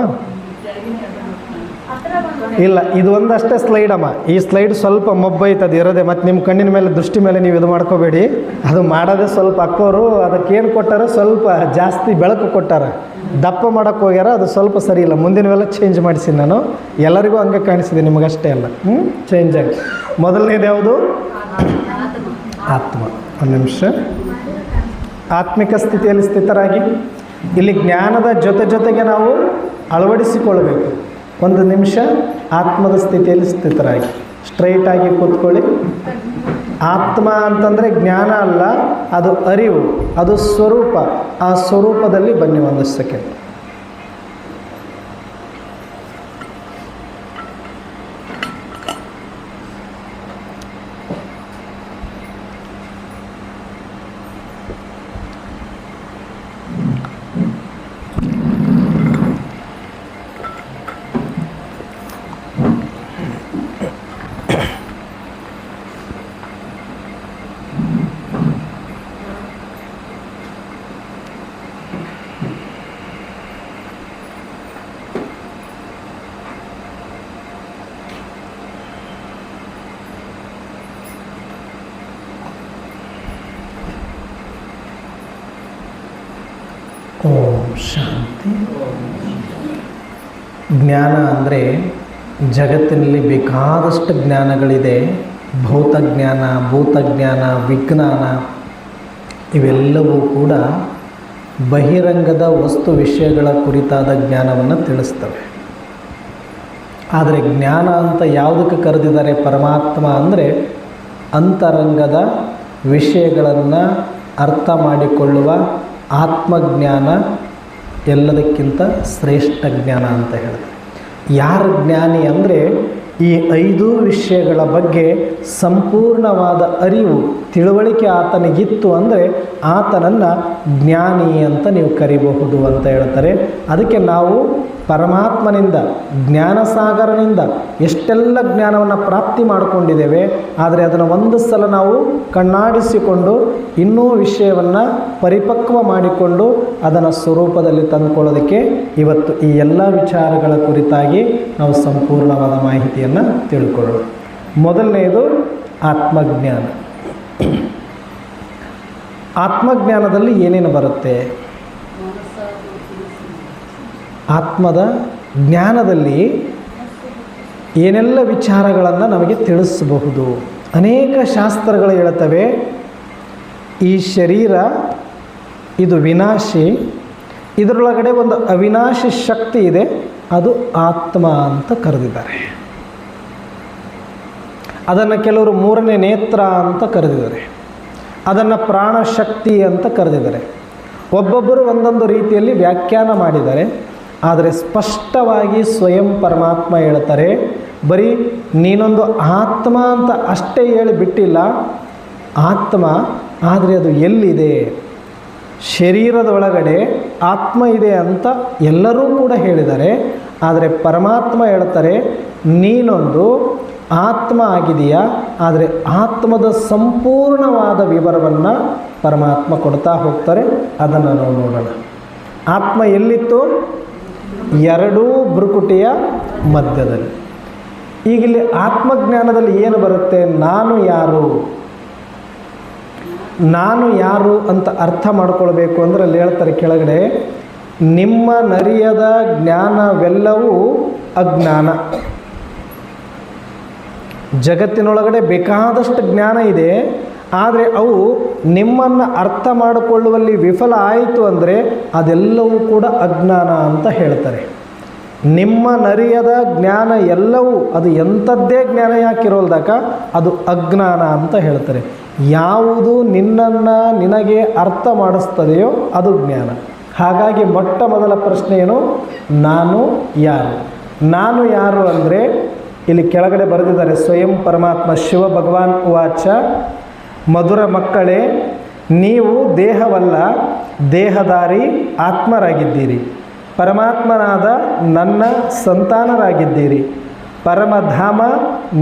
Speaker 2: ಇಲ್ಲ, ಇದು ಒಂದಷ್ಟೇ ಸ್ಲೈಡ್ ಅಮ್ಮ. ಈ ಸ್ಲೈಡ್ ಸ್ವಲ್ಪ ಮೊಬ್ಬೈತದು ಇರೋದೆ. ಮತ್ತು ನಿಮ್ಮ ಕಣ್ಣಿನ ಮೇಲೆ ದೃಷ್ಟಿ ಮೇಲೆ ನೀವು ಇದು ಮಾಡ್ಕೋಬೇಡಿ. ಅದು ಮಾಡೋದೇ ಸ್ವಲ್ಪ ಅಕ್ಕೋರು ಅದಕ್ಕೇನು ಕೊಟ್ಟಾರ, ಸ್ವಲ್ಪ ಜಾಸ್ತಿ ಬೆಳಕು ಕೊಟ್ಟಾರ, ದಪ್ಪ ಮಾಡೋಕ್ಕೆ ಹೋಗ್ಯಾರ. ಅದು ಸ್ವಲ್ಪ ಸರಿ ಇಲ್ಲ. ಮುಂದಿನವೆಲ್ಲ ಚೇಂಜ್ ಮಾಡಿಸಿ ನಾನು. ಎಲ್ಲರಿಗೂ ಹಂಗೆ ಕಾಣಿಸಿದೆ, ನಿಮಗಷ್ಟೇ ಅಲ್ಲ. ಚೇಂಜ್ ಆಗಿ ಮೊದಲನೇದು ಯಾವುದು? ಆತ್ಮ. ಒಂದು ನಿಮಿಷ. ಆತ್ಮಿಕ ಸ್ಥಿತಿಯಲ್ಲಿ ಸ್ಥಿತರಾಗಿ ಇಲ್ಲಿ ಜ್ಞಾನದ ಜೊತೆಗೆ ನಾವು ಅಳವಡಿಸಿಕೊಳ್ಳಬೇಕು. ಒಂದು ನಿಮಿಷ ಆತ್ಮದ ಸ್ಥಿತಿಯಲ್ಲಿ ಸ್ಥಿತರಾಗಿ ಸ್ಟ್ರೈಟಾಗಿ ಕೂತ್ಕೊಳ್ಳಿ. ಆತ್ಮ ಅಂತಂದರೆ ಜ್ಞಾನ ಅಲ್ಲ, ಅದು ಅರಿವು, ಅದು ಸ್ವರೂಪ. ಆ ಸ್ವರೂಪದಲ್ಲಿ ಬನ್ನಿ ಒಂದು ಸೆಕೆಂಡ್. ಓಂ ಶಾಂತಿ. ಜ್ಞಾನ ಅಂದರೆ ಜಗತ್ತಿನಲ್ಲಿ ಬೇಕಾದಷ್ಟು ಜ್ಞಾನಗಳಿದೆ. ಭೌತಜ್ಞಾನ, ಭೂತಜ್ಞಾನ, ವಿಜ್ಞಾನ ಇವೆಲ್ಲವೂ ಕೂಡ ಬಹಿರಂಗದ ವಸ್ತು ವಿಷಯಗಳ ಕುರಿತಾದ ಜ್ಞಾನವನ್ನು ತಿಳಿಸ್ತವೆ. ಆದರೆ ಜ್ಞಾನ ಅಂತ ಯಾವುದಕ್ಕೆ ಕರೆದಿದ್ದಾರೆ ಪರಮಾತ್ಮ ಅಂದರೆ ಅಂತರಂಗದ ವಿಷಯಗಳನ್ನು ಅರ್ಥ ಮಾಡಿಕೊಳ್ಳುವ ಆತ್ಮಜ್ಞಾನ ಎಲ್ಲದಕ್ಕಿಂತ ಶ್ರೇಷ್ಠ ಜ್ಞಾನ ಅಂತ ಹೇಳಿದೆ. ಯಾರು ಜ್ಞಾನಿ ಅಂದರೆ ಈ 5 ವಿಷಯಗಳ ಬಗ್ಗೆ ಸಂಪೂರ್ಣವಾದ ಅರಿವು, ತಿಳುವಳಿಕೆ ಆತನಿಗಿತ್ತು ಅಂದರೆ ಆತನನ್ನು ಜ್ಞಾನಿ ಅಂತ ನೀವು ಕರಿಬಹುದು ಅಂತ ಹೇಳ್ತಾರೆ. ಅದಕ್ಕೆ ನಾವು ಪರಮಾತ್ಮನಿಂದ, ಜ್ಞಾನಸಾಗರನಿಂದ ಎಷ್ಟೆಲ್ಲ ಜ್ಞಾನವನ್ನು ಪ್ರಾಪ್ತಿ ಮಾಡಿಕೊಂಡಿದ್ದೇವೆ. ಆದರೆ ಅದನ್ನು ಒಂದು ಸಲ ನಾವು ಕಣ್ಣಾಡಿಸಿಕೊಂಡು ಇನ್ನೂ ವಿಷಯವನ್ನು ಪರಿಪಕ್ವ ಮಾಡಿಕೊಂಡು ಅದನ್ನು ಸ್ವರೂಪದಲ್ಲಿ ತಂದುಕೊಳ್ಳೋದಕ್ಕೆ ಇವತ್ತು ಈ ಎಲ್ಲ ವಿಚಾರಗಳ ಕುರಿತಾಗಿ ನಾವು ಸಂಪೂರ್ಣವಾದ ಮಾಹಿತಿಯನ್ನು ತಿಳ್ಕೊಳ್ಳೋಣ. ಮೊದಲನೆಯದು ಆತ್ಮಜ್ಞಾನ. ಆತ್ಮಜ್ಞಾನದಲ್ಲಿ ಏನೇನು ಬರುತ್ತೆ? ಆತ್ಮದ ಜ್ಞಾನದಲ್ಲಿ ಏನೆಲ್ಲ ವಿಚಾರಗಳನ್ನು ನಮಗೆ ತಿಳಿಸಬಹುದು? ಅನೇಕ ಶಾಸ್ತ್ರಗಳು ಹೇಳ್ತವೆ ಈ ಶರೀರ ಇದು ವಿನಾಶಿ, ಇದರೊಳಗಡೆ ಒಂದು ಅವಿನಾಶಿ ಶಕ್ತಿ ಇದೆ, ಅದು ಆತ್ಮ ಅಂತ ಕರೆದಿದ್ದಾರೆ. ಅದನ್ನು ಕೆಲವರು 3ನೇ ನೇತ್ರ ಅಂತ ಕರೆದಿದ್ದಾರೆ, ಅದನ್ನು ಪ್ರಾಣಶಕ್ತಿ ಅಂತ ಕರೆದಿದ್ದಾರೆ. ಒಬ್ಬೊಬ್ಬರು ಒಂದೊಂದು ರೀತಿಯಲ್ಲಿ ವ್ಯಾಖ್ಯಾನ ಮಾಡಿದ್ದಾರೆ. ಆದರೆ ಸ್ಪಷ್ಟವಾಗಿ ಸ್ವಯಂ ಪರಮಾತ್ಮ ಹೇಳ್ತಾರೆ, ಬರೀ ನೀನೊಂದು ಆತ್ಮ ಅಂತ ಅಷ್ಟೇ ಹೇಳಿಬಿಟ್ಟಿಲ್ಲ. ಆತ್ಮ ಆದರೆ ಅದು ಎಲ್ಲಿದೆ? ಶರೀರದೊಳಗಡೆ ಆತ್ಮ ಇದೆ ಅಂತ ಎಲ್ಲರೂ ಕೂಡ ಹೇಳಿದ್ದಾರೆ. ಆದರೆ ಪರಮಾತ್ಮ ಹೇಳ್ತಾರೆ, ನೀನೊಂದು ಆತ್ಮ ಆಗಿದೆಯಾ, ಆದರೆ ಆತ್ಮದ ಸಂಪೂರ್ಣವಾದ ವಿವರವನ್ನು ಪರಮಾತ್ಮ ಕೊಡ್ತಾ ಹೋಗ್ತಾರೆ. ಅದನ್ನು ನಾವು ನೋಡೋಣ. ಆತ್ಮ ಎಲ್ಲಿತ್ತು? 2 ಭ್ರುಕುಟಿಯ ಮಧ್ಯದಲ್ಲಿ. ಈಗಿಲ್ಲಿ ಆತ್ಮಜ್ಞಾನದಲ್ಲಿ ಏನು ಬರುತ್ತೆ? ನಾನು ಯಾರು, ನಾನು ಯಾರು ಅಂತ ಅರ್ಥ ಮಾಡ್ಕೊಳ್ಬೇಕು ಅಂದರೆ ಅಲ್ಲಿ ಹೇಳ್ತಾರೆ ಕೆಳಗಡೆ, ನಿಮ್ಮ ನರಿಯದ ಜ್ಞಾನವೆಲ್ಲವೂ ಅಜ್ಞಾನ. ಜಗತ್ತಿನೊಳಗಡೆ ಬೇಕಾದಷ್ಟು ಜ್ಞಾನ ಇದೆ, ಆದರೆ ಅವು ನಿಮ್ಮನ್ನು ಅರ್ಥ ಮಾಡಿಕೊಳ್ಳುವಲ್ಲಿ ವಿಫಲ ಆಯಿತು ಅಂದರೆ ಅದೆಲ್ಲವೂ ಕೂಡ ಅಜ್ಞಾನ ಅಂತ ಹೇಳ್ತಾರೆ. ನಿಮ್ಮ ನರಿಯದ ಜ್ಞಾನ ಎಲ್ಲವೂ ಅದು ಎಂಥದ್ದೇ ಜ್ಞಾನ ಯಾಕಿರೋಲ್ದಾಕ ಅದು ಅಜ್ಞಾನ ಅಂತ ಹೇಳ್ತಾರೆ. ಯಾವುದು ನಿನ್ನನ್ನು ನಿನಗೆ ಅರ್ಥ ಮಾಡಿಸ್ತದೆಯೋ ಅದು ಜ್ಞಾನ. ಹಾಗಾಗಿ ಮೊಟ್ಟ ಮೊದಲ ಪ್ರಶ್ನೆ ಏನು? ನಾನು ಯಾರು? ನಾನು ಯಾರು ಅಂದರೆ ಇಲ್ಲಿ ಕೆಳಗಡೆ ಬರೆದಿದ್ದಾರೆ ಸ್ವಯಂ ಪರಮಾತ್ಮ ಶಿವ ಭಗವಾನ್ ವಾಚ, ಮಧುರ ಮಕ್ಕಳೇ, ನೀವು ದೇಹವಲ್ಲ, ದೇಹಧಾರಿ ಆತ್ಮರಾಗಿದ್ದೀರಿ. ಪರಮಾತ್ಮನಾದ ನನ್ನ ಸಂತಾನರಾಗಿದ್ದೀರಿ. ಪರಮಧಾಮ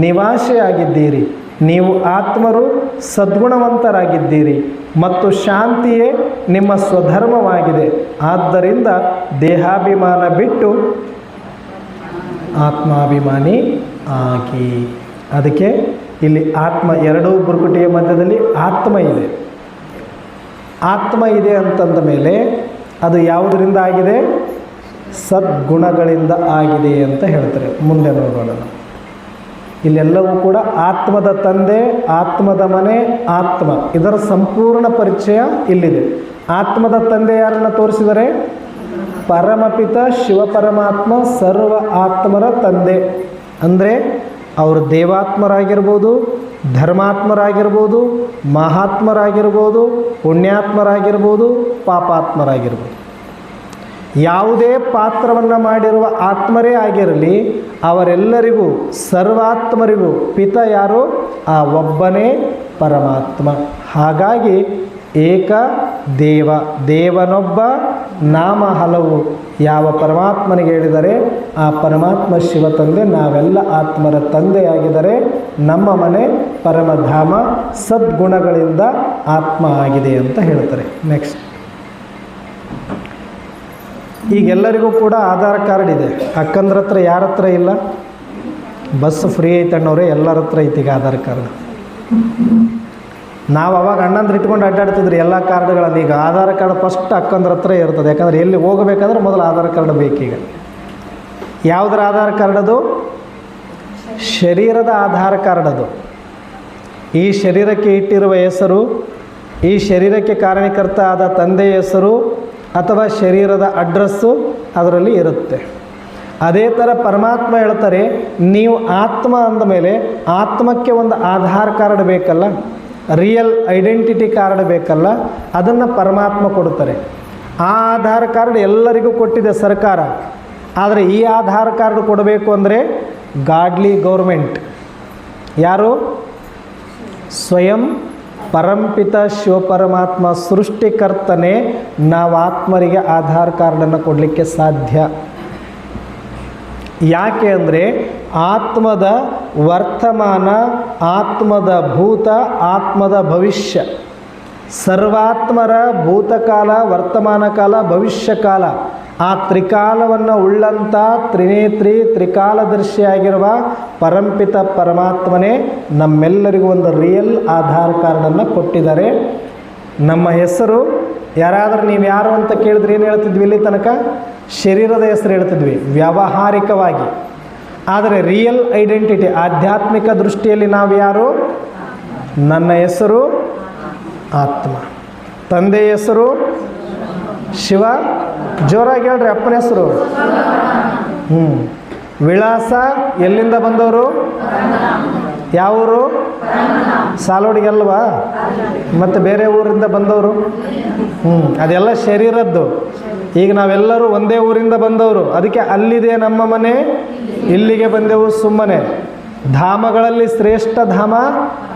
Speaker 2: ನಿವಾಸಿಯಾಗಿದ್ದೀರಿ. ನೀವು ಆತ್ಮರು ಸದ್ಗುಣವಂತರಾಗಿದ್ದೀರಿ ಮತ್ತು ಶಾಂತಿಯೇ ನಿಮ್ಮ ಸ್ವಧರ್ಮವಾಗಿದೆ. ಆದ್ದರಿಂದ ದೇಹಾಭಿಮಾನ ಬಿಟ್ಟು ಆತ್ಮಾಭಿಮಾನಿ ಆಗಿ. ಅದಕ್ಕೆ ಇಲ್ಲಿ ಆತ್ಮ 2 ಭ್ರುಕುಟಿಯ ಮಧ್ಯದಲ್ಲಿ ಆತ್ಮ ಇದೆ. ಆತ್ಮ ಇದೆ ಅಂತಂದ ಮೇಲೆ ಅದು ಯಾವುದರಿಂದ ಆಗಿದೆ? ಸದ್ಗುಣಗಳಿಂದ ಆಗಿದೆ ಅಂತ ಹೇಳ್ತಾರೆ. ಮುಂದೆ ನೋಡೋಣ. ಇಲ್ಲೆಲ್ಲವೂ ಕೂಡ ಆತ್ಮದ ತಂದೆ, ಆತ್ಮದ ಮನೆ, ಆತ್ಮ, ಇದರ ಸಂಪೂರ್ಣ ಪರಿಚಯ ಇಲ್ಲಿದೆ. ಆತ್ಮದ ತಂದೆ ಯಾರನ್ನು ತೋರಿಸಿದರೆ? ಪರಮಪಿತ ಶಿವಪರಮಾತ್ಮ ಸರ್ವ ಆತ್ಮರ ತಂದೆ. ಅಂದರೆ ಅವರು ದೇವಾತ್ಮರಾಗಿರ್ಬೋದು, ಧರ್ಮಾತ್ಮರಾಗಿರ್ಬೋದು, ಮಹಾತ್ಮರಾಗಿರ್ಬೋದು, ಪುಣ್ಯಾತ್ಮರಾಗಿರ್ಬೋದು, ಪಾಪಾತ್ಮರಾಗಿರ್ಬೋದು. ಯಾವುದೇ ಪಾತ್ರವನ್ನು ಮಾಡಿರುವ ಆತ್ಮರೇ ಆಗಿರಲಿ, ಅವರೆಲ್ಲರಿಗೂ ಸರ್ವಾತ್ಮರಿಗೂ ಪಿತ ಯಾರು? ಆ ಒಬ್ಬನೇ ಪರಮಾತ್ಮ. ಹಾಗಾಗಿ ಏಕ ದೇವ, ದೇವನೊಬ್ಬ, ನಾಮ ಹಲವು. ಯಾವ ಪರಮಾತ್ಮನಿಗೆ ಹೇಳಿದರೆ ಆ ಪರಮಾತ್ಮ ಶಿವ ತಂದೆ, ನಾವೆಲ್ಲ ಆತ್ಮರ ತಂದೆಯಾಗಿದ್ದಾರೆ. ನಮ್ಮ ಮನೆ ಪರಮಧಾಮ, ಸದ್ಗುಣಗಳಿಂದ ಆತ್ಮ ಆಗಿದೆ ಅಂತ ಹೇಳ್ತಾರೆ. ನೆಕ್ಸ್ಟ್, ಈಗೆಲ್ಲರಿಗೂ ಕೂಡ ಆಧಾರ್ ಕಾರ್ಡ್ ಇದೆ. ಅಕ್ಕಂದ್ರ ಹತ್ರ ಯಾರ ಹತ್ರ ಇಲ್ಲ? ಬಸ್ ಫ್ರೀ ಐತಣ್ಣವ್ರೆ, ಎಲ್ಲರ ಹತ್ರ ಐತಿಗ ಆಧಾರ್ ಕಾರ್ಡ್. ನಾವು ಅವಾಗ ಅಣ್ಣಂದ್ರೆ ಇಟ್ಕೊಂಡು ಅಡ್ಡಾಡ್ತಿದ್ರಿ ಎಲ್ಲ ಕಾರ್ಡ್ಗಳಲ್ಲಿ. ಈಗ ಆಧಾರ್ ಕಾರ್ಡ್ ಫಸ್ಟ್ ಅಕ್ಕಂದ್ರ ಹತ್ರ ಇರ್ತದೆ, ಯಾಕಂದರೆ ಎಲ್ಲಿ ಹೋಗಬೇಕಾದ್ರೆ ಮೊದಲು ಆಧಾರ್ ಕಾರ್ಡ್ ಬೇಕೀಗ. ಯಾವುದರ ಆಧಾರ್ ಕಾರ್ಡ್ ಅದು? ಶರೀರದ ಆಧಾರ್ ಕಾರ್ಡ್ ಅದು. ಈ ಶರೀರಕ್ಕೆ ಇಟ್ಟಿರುವ ಹೆಸರು, ಈ ಶರೀರಕ್ಕೆ ಕಾರಣೀಕರ್ತ ಆದ ತಂದೆಯ ಹೆಸರು ಅಥವಾ ಶರೀರದ ಅಡ್ರೆಸ್ಸು ಅದರಲ್ಲಿ ಇರುತ್ತೆ. ಅದೇ ಥರ ಪರಮಾತ್ಮ ಹೇಳ್ತಾರೆ, ನೀವು ಆತ್ಮ ಅಂದಮೇಲೆ ಆತ್ಮಕ್ಕೆ ಒಂದು ಆಧಾರ್ ಕಾರ್ಡ್ ಬೇಕಲ್ಲ, ರಿಯಲ್ ಐಡೆಂಟಿಟಿ ಕಾರ್ಡ್ ಬೇಕಲ್ಲ, ಅದನ್ನು ಪರಮಾತ್ಮ ಕೊಡ್ತಾರೆ. ಆ ಆಧಾರ್ ಕಾರ್ಡ್ ಎಲ್ಲರಿಗೂ ಕೊಟ್ಟಿದೆ ಸರ್ಕಾರ. ಆದರೆ ಈ ಆಧಾರ್ ಕಾರ್ಡ್ ಕೊಡಬೇಕು ಅಂದರೆ ಗಾಡ್ಲಿ ಗೌರ್ಮೆಂಟ್. ಯಾರು? ಸ್ವಯಂ ಪರಂಪಿತ ಶಿವಪರಮಾತ್ಮ ಸೃಷ್ಟಿಕರ್ತನೇ ನಾವು ಆತ್ಮರಿಗೆ ಆಧಾರ್ ಕಾರ್ಡನ್ನು ಕೊಡಲಿಕ್ಕೆ ಸಾಧ್ಯ. ಯಾಕೆ ಅಂದರೆ ಆತ್ಮದ ವರ್ತಮಾನ, ಆತ್ಮದ ಭೂತ, ಆತ್ಮದ ಭವಿಷ್ಯ, ಸರ್ವಾತ್ಮರ ಭೂತಕಾಲ, ವರ್ತಮಾನ ಕಾಲ, ಭವಿಷ್ಯ ಕಾಲ, ಆ ತ್ರಿಕಾಲವನ್ನು ಉಳ್ಳಂಥ ತ್ರಿನೇತ್ರಿ ತ್ರಿಕಾಲದರ್ಶಿಯಾಗಿರುವ ಪರಂಪಿತ ಪರಮಾತ್ಮನೇ ನಮ್ಮೆಲ್ಲರಿಗೂ ಒಂದು ರಿಯಲ್ ಆಧಾರ್ ಕಾರ್ಡನ್ನು ಕೊಟ್ಟಿದ್ದಾರೆ. ನಮ್ಮ ಹೆಸರು ಯಾರಾದರೂ ನೀವು ಯಾರು ಅಂತ ಕೇಳಿದ್ರೆ ಏನು ಹೇಳ್ತಿದ್ವಿ? ಇಲ್ಲಿ ತನಕ ಶರೀರದ ಹೆಸರು ಹೇಳ್ತಿದ್ವಿ ವ್ಯಾವಹಾರಿಕವಾಗಿ. ಆದರೆ ರಿಯಲ್ ಐಡೆಂಟಿಟಿ ಆಧ್ಯಾತ್ಮಿಕ ದೃಷ್ಟಿಯಲ್ಲಿ ನಾವು ಯಾರು? ನನ್ನ ಹೆಸರು ಆತ್ಮ, ತಂದೆಯ ಹೆಸರು ಶಿವ, ಜೋರಾಗಿ ಹೇಳ್ರಿ ಅಪ್ಪನ ಹೆಸರು. ವಿಳಾಸ ಎಲ್ಲಿಂದ ಬಂದವರು? ಯಾವೂರು? ಸಾಲೋಡಿಗಲ್ವಾ? ಮತ್ತು ಬೇರೆ ಊರಿಂದ ಬಂದವರು? ಅದೆಲ್ಲ ಶರೀರದ್ದು. ಈಗ ನಾವೆಲ್ಲರೂ ಒಂದೇ ಊರಿಂದ ಬಂದವರು, ಅದಕ್ಕೆ ಅಲ್ಲಿದೆ ನಮ್ಮ ಮನೆ, ಇಲ್ಲಿಗೆ ಬಂದೆವು ಸುಮ್ಮನೆ. ಧಾಮಗಳಲ್ಲಿ ಶ್ರೇಷ್ಠ ಧಾಮ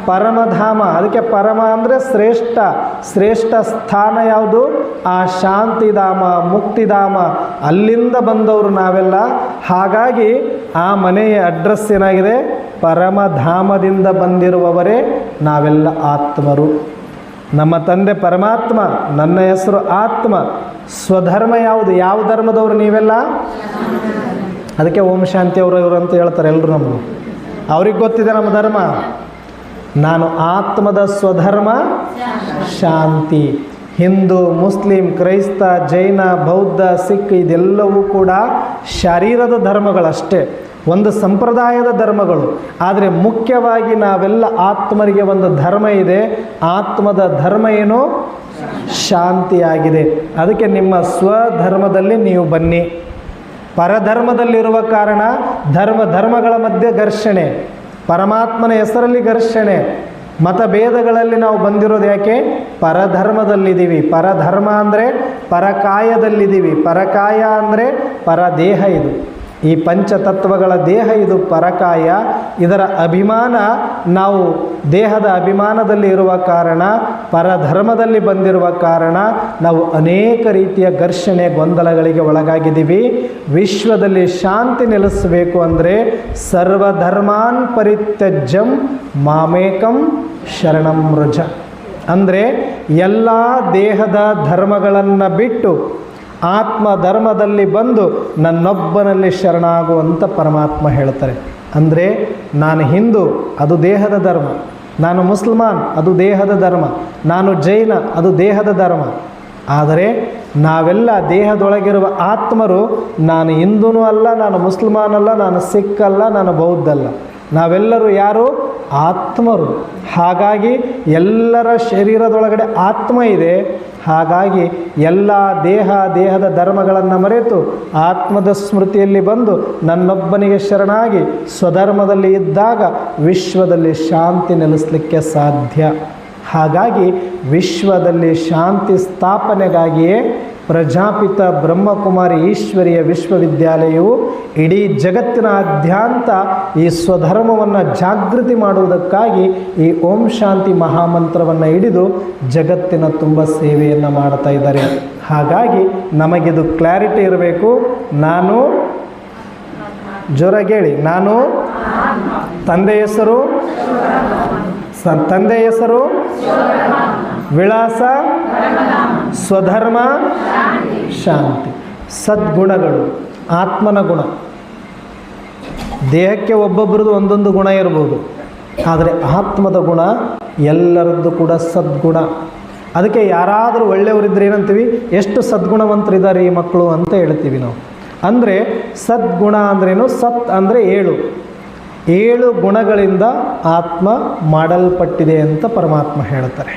Speaker 2: ಪರಮಧಾಮ. ಅದಕ್ಕೆ ಪರಮ ಅಂದರೆ ಶ್ರೇಷ್ಠ, ಶ್ರೇಷ್ಠ ಸ್ಥಾನ ಯಾವುದು? ಆ ಶಾಂತಿಧಾಮ, ಮುಕ್ತಿಧಾಮ, ಅಲ್ಲಿಂದ ಬಂದವರು ನಾವೆಲ್ಲ. ಹಾಗಾಗಿ ಆ ಮನೆಯ ಅಡ್ರೆಸ್ ಏನಾಗಿದೆ? ಪರಮಧಾಮದಿಂದ ಬಂದಿರುವವರೇ ನಾವೆಲ್ಲ ಆತ್ಮರು. ನಮ್ಮ ತಂದೆ ಪರಮಾತ್ಮ, ನನ್ನ ಹೆಸರು ಆತ್ಮ. ಸ್ವಧರ್ಮ ಯಾವುದು? ಯಾವ ಧರ್ಮದವರು ನೀವೆಲ್ಲ? ಅದಕ್ಕೆ ಓಂ ಶಾಂತಿ ಅವರು ಇವರು ಅಂತ ಹೇಳ್ತಾರೆ ಎಲ್ಲರೂ. ನಮ್ಮನ್ನು ಅವ್ರಿಗೆ ಗೊತ್ತಿದೆ ನಮ್ಮ ಧರ್ಮ. ನಾನು ಆತ್ಮದ ಸ್ವಧರ್ಮ ಶಾಂತಿ. ಹಿಂದೂ, ಮುಸ್ಲಿಂ, ಕ್ರೈಸ್ತ, ಜೈನ, ಬೌದ್ಧ, ಸಿಖ್ ಇದೆಲ್ಲವೂ ಕೂಡ ಶರೀರದ ಧರ್ಮಗಳಷ್ಟೇ, ಒಂದು ಸಂಪ್ರದಾಯದ ಧರ್ಮಗಳು. ಆದರೆ ಮುಖ್ಯವಾಗಿ ನಾವೆಲ್ಲ ಆತ್ಮರಿಗೆ ಒಂದು ಧರ್ಮ ಇದೆ. ಆತ್ಮದ ಧರ್ಮ ಏನು? ಶಾಂತಿಯಾಗಿದೆ. ಅದಕ್ಕೆ ನಿಮ್ಮ ಸ್ವಧರ್ಮದಲ್ಲಿ ನೀವು ಬನ್ನಿ. ಪರಧರ್ಮದಲ್ಲಿರುವ ಕಾರಣ ಧರ್ಮಗಳ ಮಧ್ಯೆ ಘರ್ಷಣೆ, ಪರಮಾತ್ಮನ ಹೆಸರಲ್ಲಿ ಘರ್ಷಣೆ. ಮತಭೇದಗಳಲ್ಲಿ ನಾವು ಬಂದಿರೋದು ಯಾಕೆ? ಪರಧರ್ಮದಲ್ಲಿದ್ದೀವಿ. ಪರಧರ್ಮ ಅಂದರೆ ಪರಕಾಯದಲ್ಲಿದ್ದೀವಿ. ಪರಕಾಯ ಅಂದರೆ ಪರದೇಹ. ಇದು ಈ ಪಂಚತತ್ವಗಳ ದೇಹ, ಇದು ಪರಕಾಯ. ಇದರ ಅಭಿಮಾನ, ನಾವು ದೇಹದ ಅಭಿಮಾನದಲ್ಲಿ ಇರುವ ಕಾರಣ, ಪರಧರ್ಮದಲ್ಲಿ ಬಂದಿರುವ ಕಾರಣ ನಾವು ಅನೇಕ ರೀತಿಯ ಘರ್ಷಣೆ, ಗೊಂದಲಗಳಿಗೆ ಒಳಗಾಗಿದ್ದೀವಿ. ವಿಶ್ವದಲ್ಲಿ ಶಾಂತಿ ನೆಲೆಸಬೇಕು ಅಂದರೆ ಸರ್ವಧರ್ಮಾನ್ ಪರಿತ್ಯಜ್ಯಂ ಮಾಮೇಕಂ ಶರಣಂ ವ್ರಜ. ಅಂದರೆ ಎಲ್ಲ ದೇಹದ ಧರ್ಮಗಳನ್ನು ಬಿಟ್ಟು ಆತ್ಮ ಧರ್ಮದಲ್ಲಿ ಬಂದು ನನ್ನೊಬ್ಬನಲ್ಲಿ ಶರಣಾಗುವಂಥ ಪರಮಾತ್ಮ ಹೇಳ್ತಾರೆ. ಅಂದರೆ ನಾನು ಹಿಂದೂ, ಅದು ದೇಹದ ಧರ್ಮ. ನಾನು ಮುಸಲ್ಮಾನ್, ಅದು ದೇಹದ ಧರ್ಮ. ನಾನು ಜೈನ, ಅದು ದೇಹದ ಧರ್ಮ. ಆದರೆ ನಾವೆಲ್ಲ ದೇಹದೊಳಗಿರುವ ಆತ್ಮರು. ನಾನು ಹಿಂದೂನೂ ಅಲ್ಲ, ನಾನು ಮುಸಲ್ಮಾನ್ ಅಲ್ಲ, ನಾನು ಸಿಖ್ ಅಲ್ಲ, ನಾನು ಬೌದ್ಧ ಅಲ್ಲ. ನಾವೆಲ್ಲರೂ ಯಾರು? ಆತ್ಮರು. ಹಾಗಾಗಿ ಎಲ್ಲರ ಶರೀರದೊಳಗಡೆ ಆತ್ಮ ಇದೆ. ಹಾಗಾಗಿ ಎಲ್ಲ ದೇಹದ ಧರ್ಮಗಳನ್ನು ಮರೆತು ಆತ್ಮದ ಸ್ಮೃತಿಯಲ್ಲಿ ಬಂದು ನನ್ನೊಬ್ಬನಿಗೆ ಶರಣಾಗಿ ಸ್ವಧರ್ಮದಲ್ಲಿ ಇದ್ದಾಗ ವಿಶ್ವದಲ್ಲಿ ಶಾಂತಿ ನೆಲೆಸಲಿಕ್ಕೆ ಸಾಧ್ಯ. ಹಾಗಾಗಿ ವಿಶ್ವದಲ್ಲಿ ಶಾಂತಿ ಸ್ಥಾಪನೆಗಾಗಿಯೇ ಪ್ರಜಾಪಿತ ಬ್ರಹ್ಮಕುಮಾರಿ ಈಶ್ವರಿಯ ವಿಶ್ವವಿದ್ಯಾಲಯವು ಇಡೀ ಜಗತ್ತಿನಾದ್ಯಂತ ಈ ಸ್ವಧರ್ಮವನ್ನು ಜಾಗೃತಿ ಮಾಡುವುದಕ್ಕಾಗಿ ಈ ಓಂ ಶಾಂತಿ ಮಹಾಮಂತ್ರವನ್ನು ಹಿಡಿದು ಜಗತ್ತಿನ ತುಂಬ ಸೇವೆಯನ್ನು ಮಾಡ್ತಾ ಇದ್ದಾರೆ. ಹಾಗಾಗಿ ನಮಗಿದು ಕ್ಲಾರಿಟಿ ಇರಬೇಕು. ನಾನು ಜೋರಾಗಿ ಹೇಳಿ, ನಾನು ತಂದೆ ಹೆಸರು ವಿಳಾಸ ಸ್ವಧರ್ಮ ಶಾಂತಿ. ಸದ್ಗುಣಗಳು ಆತ್ಮನ ಗುಣ. ದೇಹಕ್ಕೆ ಒಬ್ಬೊಬ್ಬರದು ಒಂದೊಂದು ಗುಣ ಇರ್ಬೋದು, ಆದರೆ ಆತ್ಮದ ಗುಣ ಎಲ್ಲರದ್ದು ಕೂಡ ಸದ್ಗುಣ. ಅದಕ್ಕೆ ಯಾರಾದರೂ ಒಳ್ಳೆಯವರಿದ್ದರೆ ಏನಂತೀವಿ, ಎಷ್ಟು ಸದ್ಗುಣವಂತರಿದ್ದಾರೆ ಈ ಮಕ್ಕಳು ಅಂತ ಹೇಳ್ತೀವಿ ನಾವು. ಅಂದರೆ ಸದ್ಗುಣ ಅಂದ್ರೇನು? ಸತ್ ಅಂದರೆ 7 ಗುಣಗಳಿಂದ ಆತ್ಮ ಮಾಡಲ್ಪಟ್ಟಿದೆ ಅಂತ ಪರಮಾತ್ಮ ಹೇಳ್ತಾರೆ.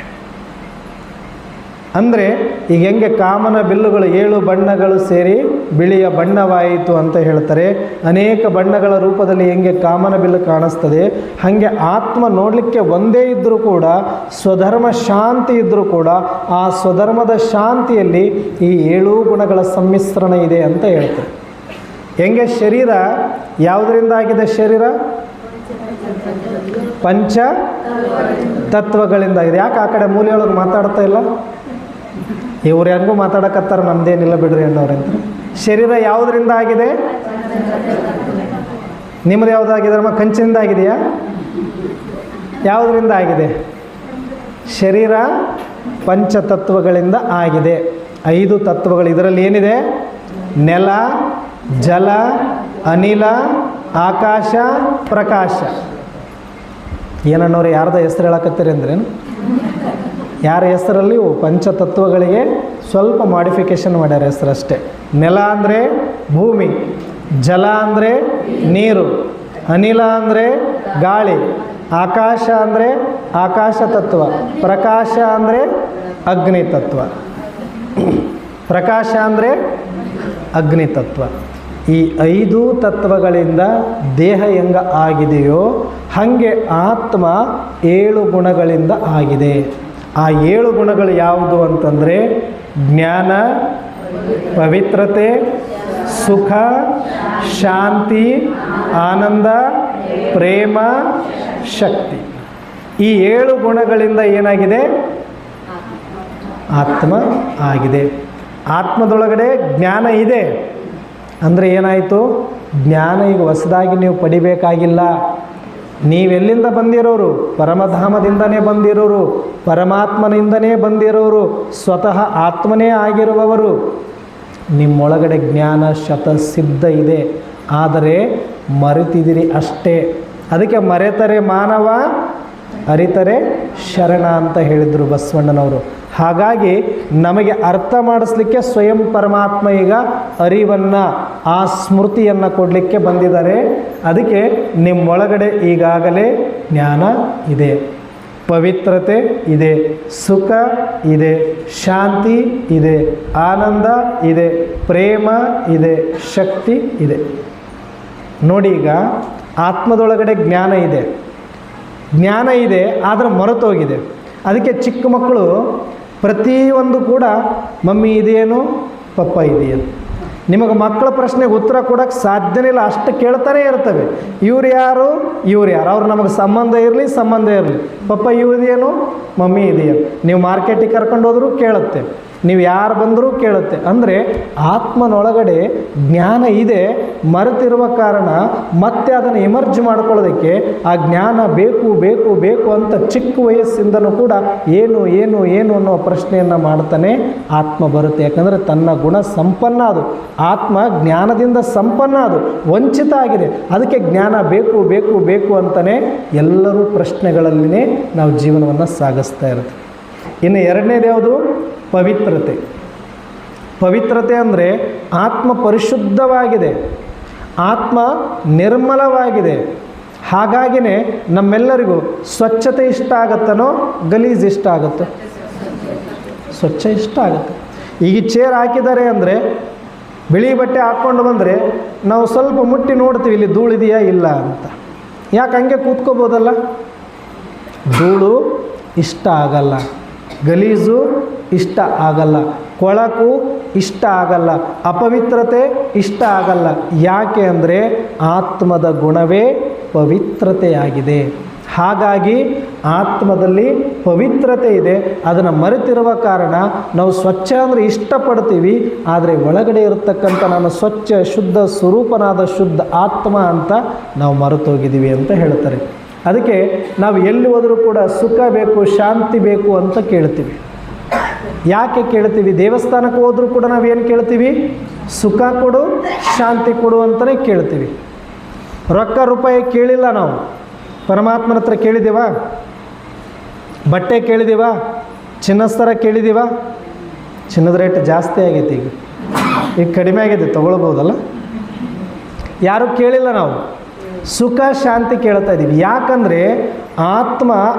Speaker 2: ಅಂದರೆ ಈಗ ಹೆಂಗೆ ಕಾಮನ ಬಿಲ್ಲುಗಳು 7 ಬಣ್ಣಗಳು ಸೇರಿ ಬಿಳಿಯ ಬಣ್ಣವಾಯಿತು ಅಂತ ಹೇಳ್ತಾರೆ, ಅನೇಕ ಬಣ್ಣಗಳ ರೂಪದಲ್ಲಿ ಹೆಂಗೆ ಕಾಮನ ಬಿಲ್ಲು ಕಾಣಿಸ್ತದೆ, ಹಾಗೆ ಆತ್ಮ ನೋಡಲಿಕ್ಕೆ ಒಂದೇ ಇದ್ದರೂ ಕೂಡ, ಸ್ವಧರ್ಮ ಶಾಂತಿ ಇದ್ದರೂ ಕೂಡ, ಆ ಸ್ವಧರ್ಮದ ಶಾಂತಿಯಲ್ಲಿ ಈ 7 ಗುಣಗಳ ಸಮ್ಮಿಶ್ರಣ ಇದೆ ಅಂತ ಹೇಳ್ತಾರೆ. ಹೆಂಗೆ ಶರೀರ ಯಾವುದರಿಂದ ಆಗಿದೆ? ಶರೀರ ಪಂಚ ತತ್ವಗಳಿಂದ ಆಗಿದೆ. ಯಾಕೆ ಆ ಕಡೆ ಮೂಲೆಯೊಳಗೆ ಮಾತಾಡ್ತಾ ಇಲ್ಲ? ಇವ್ರು ಹೆಂಗೂ ಮಾತಾಡಕತ್ತಾರ, ನಮ್ದೇನಿಲ್ಲ ಬಿಡ್ರಿ ಅಣ್ಣವ್ರೆ ಅಂತ. ಶರೀರ ಯಾವುದರಿಂದ ಆಗಿದೆ? ನಿಮ್ಮದು ಯಾವುದಾಗಿದೆ? ಕಂಚಿನಿಂದ ಆಗಿದೆಯಾ? ಯಾವುದರಿಂದ ಆಗಿದೆ? ಶರೀರ ಪಂಚತತ್ವಗಳಿಂದ ಆಗಿದೆ. 5 ತತ್ವಗಳು. ಇದರಲ್ಲಿ ಏನಿದೆ? ನೆಲ, ಜಲ, ಅನಿಲ, ಆಕಾಶ, ಪ್ರಕಾಶ. ಏನನ್ನೋರು ಯಾರ್ದ ಹೆಸರು ಹೇಳಕತ್ತೀರಿ ಅಂದ್ರೇನು? ಯಾರ ಹೆಸರಲ್ಲಿ ಪಂಚತತ್ವಗಳಿಗೆ ಸ್ವಲ್ಪ ಮಾಡಿಫಿಕೇಷನ್ ಮಾಡ್ಯಾರ ಹೆಸರಷ್ಟೇ. ನೆಲ ಅಂದರೆ ಭೂಮಿ, ಜಲ ಅಂದರೆ ನೀರು, ಅನಿಲ ಅಂದರೆ ಗಾಳಿ, ಆಕಾಶ ಅಂದರೆ ಆಕಾಶ ತತ್ವ, ಪ್ರಕಾಶ ಅಂದರೆ ಅಗ್ನಿ ತತ್ವ. ಪ್ರಕಾಶ ಅಂದರೆ ಅಗ್ನಿ ತತ್ವ. ಈ 5 ತತ್ವಗಳಿಂದ ದೇಹ ಹೆಂಗ ಆಗಿದೆಯೋ ಹಾಗೆ ಆತ್ಮ 7 ಗುಣಗಳಿಂದ ಆಗಿದೆ. ಆ 7 ಗುಣಗಳು ಯಾವುದು ಅಂತಂದರೆ ಜ್ಞಾನ, ಪವಿತ್ರತೆ, ಸುಖ, ಶಾಂತಿ, ಆನಂದ, ಪ್ರೇಮ, ಶಕ್ತಿ. ಈ 7 ಗುಣಗಳಿಂದ ಏನಾಗಿದೆ? ಆತ್ಮ ಆಗಿದೆ. ಆತ್ಮದೊಳಗಡೆ ಜ್ಞಾನ ಇದೆ ಅಂದರೆ ಏನಾಯಿತು? ಜ್ಞಾನ ಈಗ ಹೊಸದಾಗಿ ನೀವು ಪಡಿಬೇಕಾಗಿಲ್ಲ. ನೀವೆಲ್ಲಿಂದ ಬಂದಿರೋರು? ಪರಮಧಾಮದಿಂದನೇ ಬಂದಿರೋರು, ಪರಮಾತ್ಮನಿಂದನೇ ಬಂದಿರೋರು, ಸ್ವತಃ ಆತ್ಮನೇ ಆಗಿರುವವರು. ನಿಮ್ಮೊಳಗಡೆ ಜ್ಞಾನ ಶತಸಿದ್ಧ ಇದೆ, ಆದರೆ ಮರೆತಿದ್ದೀರಿ ಅಷ್ಟೇ. ಅದಕ್ಕೆ ಮರೆತರೆ ಮಾನವ, ಅರಿತರೆ ಶರಣ ಅಂತ ಹೇಳಿದರು ಬಸವಣ್ಣನವರು. ಹಾಗಾಗಿ ನಮಗೆ ಅರ್ಥ ಮಾಡಿಸ್ಲಿಕ್ಕೆ ಸ್ವಯಂ ಪರಮಾತ್ಮ ಈಗ ಅರಿವನ್ನು, ಆ ಸ್ಮೃತಿಯನ್ನು ಕೊಡಲಿಕ್ಕೆ ಬಂದಿದ್ದಾರೆ. ಅದಕ್ಕೆ ನಿಮ್ಮೊಳಗಡೆ ಈಗಾಗಲೇ ಜ್ಞಾನ ಇದೆ, ಪವಿತ್ರತೆ ಇದೆ, ಸುಖ ಇದೆ, ಶಾಂತಿ ಇದೆ, ಆನಂದ ಇದೆ, ಪ್ರೇಮ ಇದೆ, ಶಕ್ತಿ ಇದೆ. ನೋಡಿ, ಈಗ ಆತ್ಮದೊಳಗಡೆ ಜ್ಞಾನ ಇದೆ, ಜ್ಞಾನ ಇದೆ, ಆದರೆ ಮರೆತೋಗಿದೆ. ಅದಕ್ಕೆ ಚಿಕ್ಕ ಮಕ್ಕಳು ಪ್ರತಿಯೊಂದು ಕೂಡ ಮಮ್ಮಿ ಇದೆಯೇನು, ಪಪ್ಪ ಇದೆಯೇನು. ನಿಮಗೆ ಮಕ್ಕಳ ಪ್ರಶ್ನೆಗೆ ಉತ್ತರ ಕೊಡೋಕ್ಕೆ ಸಾಧ್ಯನೇ ಇಲ್ಲ, ಅಷ್ಟು ಕೇಳ್ತಾನೆ ಇರ್ತವೆ. ಇವ್ರು ಯಾರು, ಅವ್ರು ನಮಗೆ ಸಂಬಂಧ ಇರಲಿ, ಪಪ್ಪ ಇವ್ರದೇನು, ಮಮ್ಮಿ ಇದೆಯೇನು. ನೀವು ಮಾರ್ಕೆಟಿಗೆ ಕರ್ಕೊಂಡು ಹೋದರೂ ಕೇಳುತ್ತೆ, ನೀವು ಯಾರು ಬಂದರೂ ಕೇಳುತ್ತೆ. ಅಂದರೆ ಆತ್ಮನೊಳಗಡೆ ಜ್ಞಾನ ಇದೆ, ಮರೆತಿರುವ ಕಾರಣ ಮತ್ತೆ ಅದನ್ನು ಎಮರ್ಜ್ ಮಾಡ್ಕೊಳ್ಳೋದಕ್ಕೆ ಆ ಜ್ಞಾನ ಬೇಕು ಬೇಕು ಬೇಕು ಅಂತ ಚಿಕ್ಕ ವಯಸ್ಸಿಂದನೂ ಕೂಡ ಏನು ಏನು ಏನು ಅನ್ನೋ ಪ್ರಶ್ನೆಯನ್ನು ಮಾಡ್ತಾನೆ ಆತ್ಮ ಬರುತ್ತೆ. ಯಾಕಂದರೆ ತನ್ನ ಗುಣ ಸಂಪನ್ನ ಅದು, ಆತ್ಮ ಜ್ಞಾನದಿಂದ ಸಂಪನ್ನ, ಅದು ವಂಚಿತ ಆಗಿದೆ. ಅದಕ್ಕೆ ಜ್ಞಾನ ಬೇಕು ಬೇಕು ಬೇಕು ಅಂತಲೇ ಎಲ್ಲರೂ ಪ್ರಶ್ನೆಗಳಲ್ಲಿನೇ ನಾವು ಜೀವನವನ್ನು ಸಾಗಿಸ್ತಾ ಇರುತ್ತೆ. ಇನ್ನು ಎರಡನೇದು ಯಾವುದು? ಪವಿತ್ರತೆ. ಪವಿತ್ರತೆ ಅಂದರೆ ಆತ್ಮ ಪರಿಶುದ್ಧವಾಗಿದೆ, ಆತ್ಮ ನಿರ್ಮಲವಾಗಿದೆ. ಹಾಗಾಗಿನೇ ನಮ್ಮೆಲ್ಲರಿಗೂ ಸ್ವಚ್ಛತೆ ಇಷ್ಟ ಆಗತ್ತನೋ ಗಲೀಜು ಇಷ್ಟ ಆಗುತ್ತೆ? ಸ್ವಚ್ಛ ಇಷ್ಟ ಆಗುತ್ತೆ. ಈಗ ಚೇರ್ ಹಾಕಿದ್ದಾರೆ ಅಂದರೆ ಬಿಳಿ ಬಟ್ಟೆ ಹಾಕ್ಕೊಂಡು ಬಂದರೆ ನಾವು ಸ್ವಲ್ಪ ಮುಟ್ಟಿ ನೋಡ್ತೀವಿ ಇಲ್ಲಿ ಧೂಳಿದೆಯಾ ಇಲ್ಲ ಅಂತ. ಯಾಕೆ ಹಂಗೆ ಕೂತ್ಕೋಬೋದಲ್ಲ? ಧೂಳು ಇಷ್ಟ ಆಗಲ್ಲ, ಗಲೀಜು ಇಷ್ಟ ಆಗಲ್ಲ, ಕೊಳಕು ಇಷ್ಟ ಆಗಲ್ಲ, ಅಪವಿತ್ರತೆ ಇಷ್ಟ ಆಗಲ್ಲ. ಯಾಕೆ ಅಂದರೆ ಆತ್ಮದ ಗುಣವೇ ಪವಿತ್ರತೆಯಾಗಿದೆ. ಹಾಗಾಗಿ ಆತ್ಮದಲ್ಲಿ ಪವಿತ್ರತೆ ಇದೆ, ಅದನ್ನು ಮರೆತಿರುವ ಕಾರಣ ನಾವು ಸ್ವಚ್ಛ ಅಂದರೆ ಇಷ್ಟಪಡ್ತೀವಿ, ಆದರೆ ಒಳಗಡೆ ಇರತಕ್ಕಂಥ ನಾನು ಸ್ವಚ್ಛ ಶುದ್ಧ ಸ್ವರೂಪನಾದ ಶುದ್ಧ ಆತ್ಮ ಅಂತ ನಾವು ಮರೆತೋಗಿದ್ದೀವಿ ಅಂತ ಹೇಳ್ತಾರೆ. ಅದಕ್ಕೆ ನಾವು ಎಲ್ಲಿ ಹೋದರೂ ಕೂಡ ಸುಖ ಬೇಕು, ಶಾಂತಿ ಬೇಕು ಅಂತ ಕೇಳ್ತೀವಿ. ಯಾಕೆ ಕೇಳ್ತೀವಿ? ದೇವಸ್ಥಾನಕ್ಕೆ ಹೋದರೂ ಕೂಡ ನಾವೇನು ಕೇಳ್ತೀವಿ? ಸುಖ ಕೊಡು, ಶಾಂತಿ ಕೊಡು ಅಂತಲೇ ಕೇಳ್ತೀವಿ. ರೊಕ್ಕ ರೂಪಾಯಿ ಕೇಳಿಲ್ಲ, ನಾವು ಪರಮಾತ್ಮನ ಹತ್ರ ಕೇಳಿದ್ದೇವಾ? ಬಟ್ಟೆ ಕೇಳಿದೀವ, ಚಿನ್ನಸ್ತರ ಕೇಳಿದೀವ? ಚಿನ್ನದ ರೇಟ್ ಜಾಸ್ತಿ ಆಗೈತಿ, ಈಗ ಕಡಿಮೆ ಆಗಿದೆ, ತೊಗೊಳ್ಬೋದಲ್ಲ. ಯಾರೂ ಕೇಳಿಲ್ಲ. ನಾವು ಸುಖ ಶಾಂತಿ ಕೇಳ್ತಾ ಇದ್ದೀವಿ. ಯಾಕಂದರೆ ಆತ್ಮ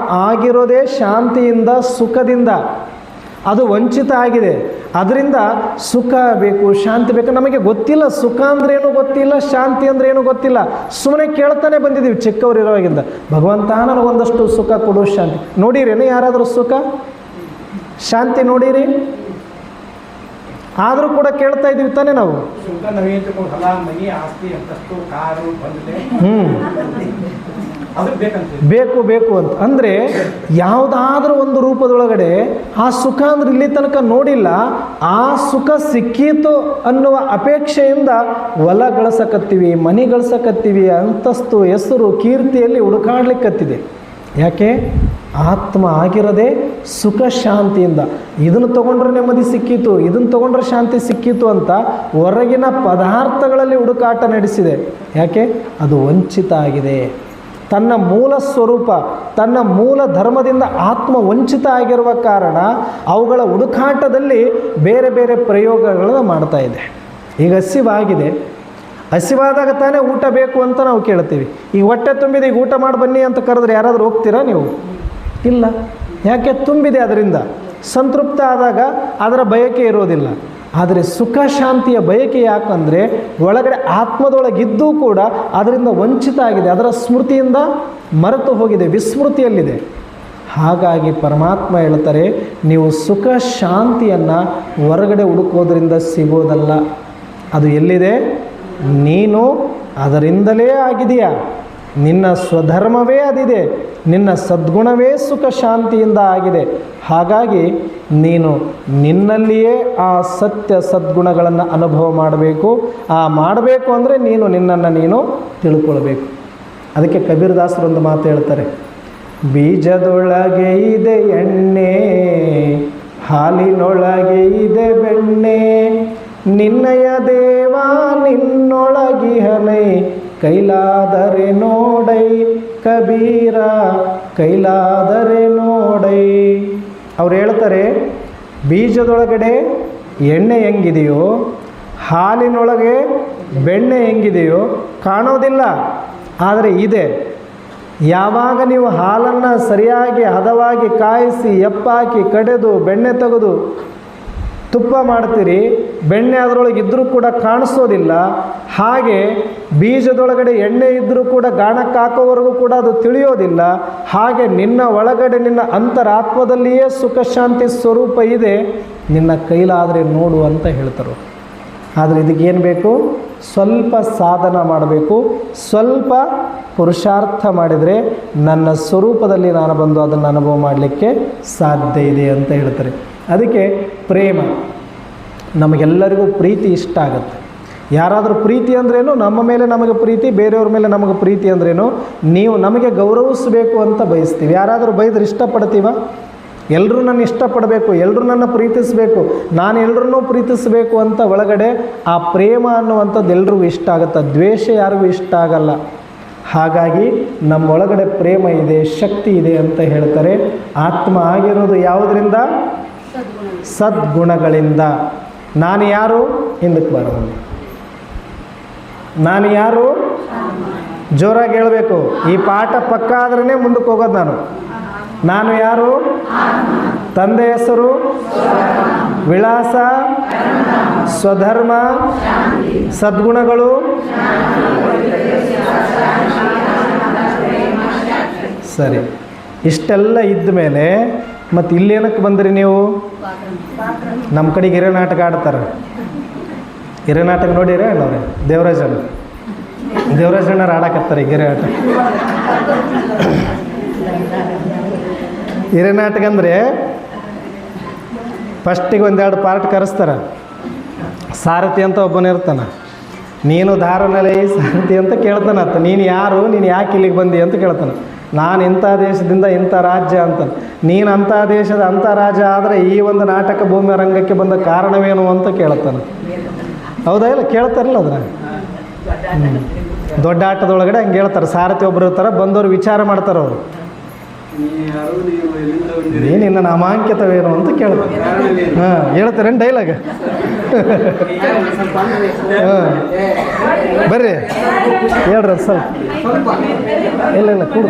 Speaker 2: ಆಗಿರೋದೇ ಶಾಂತಿಯಿಂದ, ಸುಖದಿಂದ. ಅದು ವಂಚಿತ ಆಗಿದೆ. ಅದರಿಂದ ಸುಖ ಬೇಕು, ಶಾಂತಿ ಬೇಕು. ನಮಗೆ ಗೊತ್ತಿಲ್ಲ ಸುಖ ಅಂದ್ರೇನು ಗೊತ್ತಿಲ್ಲ, ಶಾಂತಿ ಅಂದ್ರೇನು ಗೊತ್ತಿಲ್ಲ. ಸುಮ್ಮನೆ ಕೇಳ್ತಾನೆ ಬಂದಿದ್ದೀವಿ ಚಿಕ್ಕವರಿರೋವಾಗಿಂದ. ಭಗವಂತ ನನಗೊಂದಷ್ಟು ಸುಖ ಕೊಡು, ಶಾಂತಿ. ನೋಡಿರೇನು ಯಾರಾದರೂ ಸುಖ ಶಾಂತಿ ನೋಡಿರಿ? ಆದರೂ ಕೂಡ ಕೇಳ್ತಾ ಇದ್ದೀವಿ ತಾನೇ ನಾವು. ಬೇಕು ಬೇಕು ಅಂತ ಅಂದರೆ ಯಾವುದಾದ್ರೂ ಒಂದು ರೂಪದೊಳಗಡೆ ಆ ಸುಖ ಅಂದ್ರೆ ಇಲ್ಲಿ ತನಕ ನೋಡಿಲ್ಲ, ಆ ಸುಖ ಸಿಕ್ಕೀತು ಅನ್ನುವ ಅಪೇಕ್ಷೆಯಿಂದ ಹೊಲ ಗಳಿಸಕತ್ತೀವಿ, ಮನೆ ಗಳಿಸಕತ್ತೀವಿ, ಅಂತಸ್ತು, ಹೆಸರು, ಕೀರ್ತಿಯಲ್ಲಿ ಹುಡುಕಾಡ್ಲಿಕ್ಕತ್ತಿದೆ. ಯಾಕೆ? ಆತ್ಮ ಆಗಿರೋದೇ ಸುಖ ಶಾಂತಿಯಿಂದ. ಇದನ್ನು ತೊಗೊಂಡ್ರೆ ನೆಮ್ಮದಿ ಸಿಕ್ಕಿತು, ಇದನ್ನು ತೊಗೊಂಡ್ರೆ ಶಾಂತಿ ಸಿಕ್ಕಿತು ಅಂತ ಹೊರಗಿನ ಪದಾರ್ಥಗಳಲ್ಲಿ ಹುಡುಕಾಟ ನಡೆಸಿದೆ. ಯಾಕೆ? ಅದು ವಂಚಿತ ಆಗಿದೆ. ತನ್ನ ಮೂಲ ಸ್ವರೂಪ, ತನ್ನ ಮೂಲ ಧರ್ಮದಿಂದ ಆತ್ಮ ವಂಚಿತ ಆಗಿರುವ ಕಾರಣ ಅವುಗಳ ಹುಡುಕಾಟದಲ್ಲಿ ಬೇರೆ ಬೇರೆ ಪ್ರಯೋಗಗಳನ್ನು ಮಾಡ್ತಾ ಇದೆ. ಈಗ ಹಸಿವಾಗಿದೆ, ಹಸಿವಾದಾಗ ತಾನೇ ಊಟ ಬೇಕು ಅಂತ ನಾವು ಕೇಳ್ತೀವಿ. ಈಗ ಹೊಟ್ಟೆ ತುಂಬಿದೆ, ಈಗ ಊಟ ಮಾಡಿ ಬನ್ನಿ ಅಂತ ಕರೆದ್ರೆ ಯಾರಾದರೂ ಹೋಗ್ತೀರಾ ನೀವು? ಇಲ್ಲ. ಯಾಕೆ? ತುಂಬಿದೆ. ಅದರಿಂದ ಸಂತೃಪ್ತ ಆದಾಗ ಅದರ ಬಯಕೆ ಇರೋದಿಲ್ಲ. ಆದರೆ ಸುಖ ಶಾಂತಿಯ ಬಯಕೆ ಯಾಕಂದರೆ ಒಳಗಡೆ ಆತ್ಮದೊಳಗಿದ್ದೂ ಕೂಡ ಅದರಿಂದ ವಂಚಿತ ಆಗಿದೆ, ಅದರ ಸ್ಮೃತಿಯಿಂದ ಮರೆತು ಹೋಗಿದೆ, ವಿಸ್ಮೃತಿಯಲ್ಲಿದೆ. ಹಾಗಾಗಿ ಪರಮಾತ್ಮ ಹೇಳ್ತಾರೆ, ನೀವು ಸುಖ ಶಾಂತಿಯನ್ನು ಹೊರಗಡೆ ಹುಡುಕೋದ್ರಿಂದ ಸಿಗೋದಲ್ಲ. ಅದು ಎಲ್ಲಿದೆ? ನೀನು ಅದರಿಂದಲೇ ಆಗಿದೆಯಾ. ನಿನ್ನ ಸ್ವಧರ್ಮವೇ ಅದಿದೆ, ನಿನ್ನ ಸದ್ಗುಣವೇ ಸುಖ ಶಾಂತಿಯಿಂದ ಆಗಿದೆ. ಹಾಗಾಗಿ ನೀನು ನಿನ್ನಲ್ಲಿಯೇ ಆ ಸತ್ಯ ಸದ್ಗುಣಗಳನ್ನು ಅನುಭವ ಮಾಡಬೇಕು. ಮಾಡಬೇಕು ಅಂದರೆ ನೀನು ನಿನ್ನನ್ನು ನೀನು ತಿಳ್ಕೊಳ್ಬೇಕು. ಅದಕ್ಕೆ ಕಬೀರದಾಸರೊಂದು ಮಾತು ಹೇಳ್ತಾರೆ, ಬೀಜದೊಳಗೆ ಇದೆ ಎಣ್ಣೆ, ಹಾಲಿನೊಳಗೆ ಇದೆ ಬೆಣ್ಣೆ, ನಿನ್ನಯ ದೇವ ನಿನ್ನೊಳಗಿಹನೈ, ಕೈಲಾದರೆ ನೋಡೈ ಕಬೀರ, ಕೈಲಾದರೆ ನೋಡೈ. ಅವ್ರು ಹೇಳ್ತಾರೆ, ಬೀಜದೊಳಗಡೆ ಎಣ್ಣೆ ಹೆಂಗಿದೆಯೋ, ಹಾಲಿನೊಳಗೆ ಬೆಣ್ಣೆ ಹೆಂಗಿದೆಯೋ ಕಾಣೋದಿಲ್ಲ, ಆದರೆ ಇದೆ. ಯಾವಾಗ ನೀವು ಹಾಲನ್ನು ಸರಿಯಾಗಿ ಹದವಾಗಿ ಕಾಯಿಸಿ ಎಪ್ಪಾಕಿ ಕಡೆದು ಬೆಣ್ಣೆ ತೆಗೆದು ತುಪ್ಪ ಮಾಡ್ತೀರಿ, ಬೆಣ್ಣೆ ಅದರೊಳಗೆ ಇದ್ದರೂ ಕೂಡ ಕಾಣಿಸೋದಿಲ್ಲ. ಹಾಗೆ ಬೀಜದೊಳಗಡೆ ಎಣ್ಣೆ ಇದ್ದರೂ ಕೂಡ ಗಾಣಕ್ಕೆ ಹಾಕೋವರೆಗೂ ಕೂಡ ಅದು ತಿಳಿಯೋದಿಲ್ಲ. ಹಾಗೆ ನಿನ್ನ ಒಳಗಡೆ ನಿನ್ನ ಅಂತರಾತ್ಮದಲ್ಲಿಯೇ ಸುಖ ಶಾಂತಿ ಸ್ವರೂಪ ಇದೆ, ನಿನ್ನ ಕೈಲಾದರೆ ನೋಡು ಅಂತ ಹೇಳ್ತಾರೆ. ಆದರೆ ಇದಕ್ಕೇನು ಬೇಕು? ಸ್ವಲ್ಪ ಸಾಧನ ಮಾಡಬೇಕು, ಸ್ವಲ್ಪ ಪುರುಷಾರ್ಥ ಮಾಡಿದರೆ ನನ್ನ ಸ್ವರೂಪದಲ್ಲಿ ನಾನು ಬಂದು ಅದನ್ನು ಅನುಭವ ಮಾಡಲಿಕ್ಕೆ ಸಾಧ್ಯ ಇದೆ ಅಂತ ಹೇಳ್ತಾರೆ. ಅದಕ್ಕೆ ಪ್ರೇಮ, ನಮಗೆಲ್ಲರಿಗೂ ಪ್ರೀತಿ ಇಷ್ಟ ಆಗುತ್ತೆ. ಯಾರಾದರೂ ಪ್ರೀತಿ ಅಂದ್ರೇನು? ನಮ್ಮ ಮೇಲೆ ನಮಗೆ ಪ್ರೀತಿ, ಬೇರೆಯವ್ರ ಮೇಲೆ ನಮಗೆ ಪ್ರೀತಿ ಅಂದ್ರೇನು? ನೀವು ನಮಗೆ ಗೌರವಿಸಬೇಕು ಅಂತ ಬಯಸ್ತೀವಿ. ಯಾರಾದರೂ ಬೈದ್ರೆ ಇಷ್ಟಪಡ್ತೀವ? ಎಲ್ಲರೂ ನನ್ನ ಇಷ್ಟಪಡಬೇಕು, ಎಲ್ಲರೂ ನನ್ನ ಪ್ರೀತಿಸಬೇಕು, ನಾನು ಎಲ್ಲರನ್ನೂ ಪ್ರೀತಿಸಬೇಕು ಅಂತ ಒಳಗಡೆ ಆ ಪ್ರೇಮ ಅನ್ನುವಂಥದ್ದು ಎಲ್ರಿಗೂ ಇಷ್ಟ ಆಗುತ್ತೆ. ದ್ವೇಷ ಯಾರಿಗೂ ಇಷ್ಟ ಆಗಲ್ಲ. ಹಾಗಾಗಿ ನಮ್ಮೊಳಗಡೆ ಪ್ರೇಮ ಇದೆ, ಶಕ್ತಿ ಇದೆ ಅಂತ ಹೇಳ್ತಾರೆ. ಆತ್ಮ ಆಗಿರೋದು ಯಾವುದರಿಂದ? ಸದ್ಗುಣಗಳಿಂದ. ನಾನು ಯಾರು? ಹಿಂದಕ್ಕೆ ಬರೋದು. ನಾನು ಯಾರು? ಜೋರಾಗಿ ಹೇಳಬೇಕು. ಈ ಪಾಠ ಪಕ್ಕ ಆದ್ರೇ ಮುಂದಕ್ಕೆ ಹೋಗೋದು. ನಾನು ಯಾರು? ತಂದೆ ಹೆಸರು, ವಿಳಾಸ, ಸ್ವಧರ್ಮ, ಸದ್ಗುಣಗಳು, ಸರಿ. ಇಷ್ಟೆಲ್ಲ ಇದ್ದ ಮೇಲೆ ಮತ್ತು ಇಲ್ಲೇನಕ್ಕೆ ಬಂದ್ರಿ ನೀವು? ನಮ್ಮ ಕಡೆಗೆ ಹಿರೇ ನಾಟಕ ಆಡ್ತಾರೆ. ಹಿರೇ ನಾಟಕ ನೋಡಿರೇ ಅಣ್ಣವ್ರೆ? ದೇವರಾಜಣ್ಣರು ಆಡಕತ್ತಾರೆ ಈಗ ಹಿರೇ ಆಟ. ಹಿರೇ ನಾಟಕ ಅಂದರೆ ಫಸ್ಟಿಗೆ ಒಂದೆರಡು ಪಾರ್ಟ್ ಕರೆಸ್ತಾರೆ. ಸಾರಥಿ ಅಂತ ಒಬ್ಬನೇ ಇರ್ತಾನೆ. ನೀನು ಧಾರನಲೈ ಸಾರಥಿ ಅಂತ ಕೇಳ್ತಾನತ್ತ. ನೀನು ಯಾರು? ನೀನು ಯಾಕೆ ಇಲ್ಲಿಗೆ ಬಂದಿ ಅಂತ ಕೇಳ್ತಾನೆ. ನಾನು ಇಂಥ ದೇಶದಿಂದ ಇಂಥ ರಾಜ್ಯ ಅಂತ. ನೀನು ಅಂಥ ದೇಶದ ಅಂಥ ರಾಜ್ಯ ಆದರೆ ಈ ಒಂದು ನಾಟಕ ಭೂಮಿ ರಂಗಕ್ಕೆ ಬಂದ ಕಾರಣವೇನು ಅಂತ ಕೇಳ್ತಾನೆ. ಹೌದಾ? ಇಲ್ಲ ಕೇಳ್ತಾರಲ್ಲ ಅದನ್ನ. ದೊಡ್ಡ ಆಟದೊಳಗಡೆ ಹಂಗೆ ಹೇಳ್ತಾರೆ. ಸಾರಥಿ ಒಬ್ಬರು ಇರ್ತಾರೆ, ಬಂದವರು ವಿಚಾರ ಮಾಡ್ತಾರೆ. ಅವರು ನೀನಿನ್ನ ನಾಮಾಂಕಿತವೇನು ಅಂತ ಕೇಳ್ತಾರೆ. ಹಾಂ, ಹೇಳ್ತಾರೇನು ಡೈಲಾಗ್? ಹಾಂ, ಬರ್ರಿ ಹೇಳ್ರಿ ಸ್ವಲ್ಪ. ಇಲ್ಲ ಕೂಡು.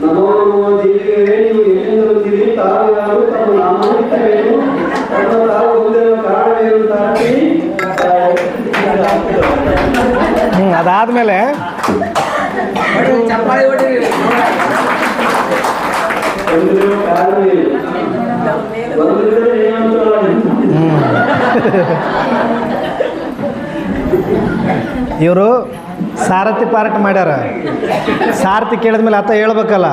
Speaker 3: ನಮೋ ನಮೋ ದೇವಿಗೆ ನೀವು ಎಲ್ಲಿಂದ ಬಂದಿರಿ, ತಾವು ಯಾರು, ತಮ್ಮ ನಾಮಾಂಕಿತವೇನು, ತಾವು ಬಂದಿರುವ ಕಾರಣವೇನು
Speaker 2: ಅದಾದ್ಮೇಲೆ
Speaker 3: ಬಂದಿರುವ ಕಾರಣವೇನು ಬಂದಿದ್ರೆ ಏನಂತ
Speaker 2: ಇವರು ಸಾರಥಿ ಪಾರ್ಟ್ ಮಾಡ್ಯಾರ. ಸಾರಥಿ ಕೇಳಿದ್ಮೇಲೆ ಆತ ಹೇಳ್ಬೇಕಲ್ಲ,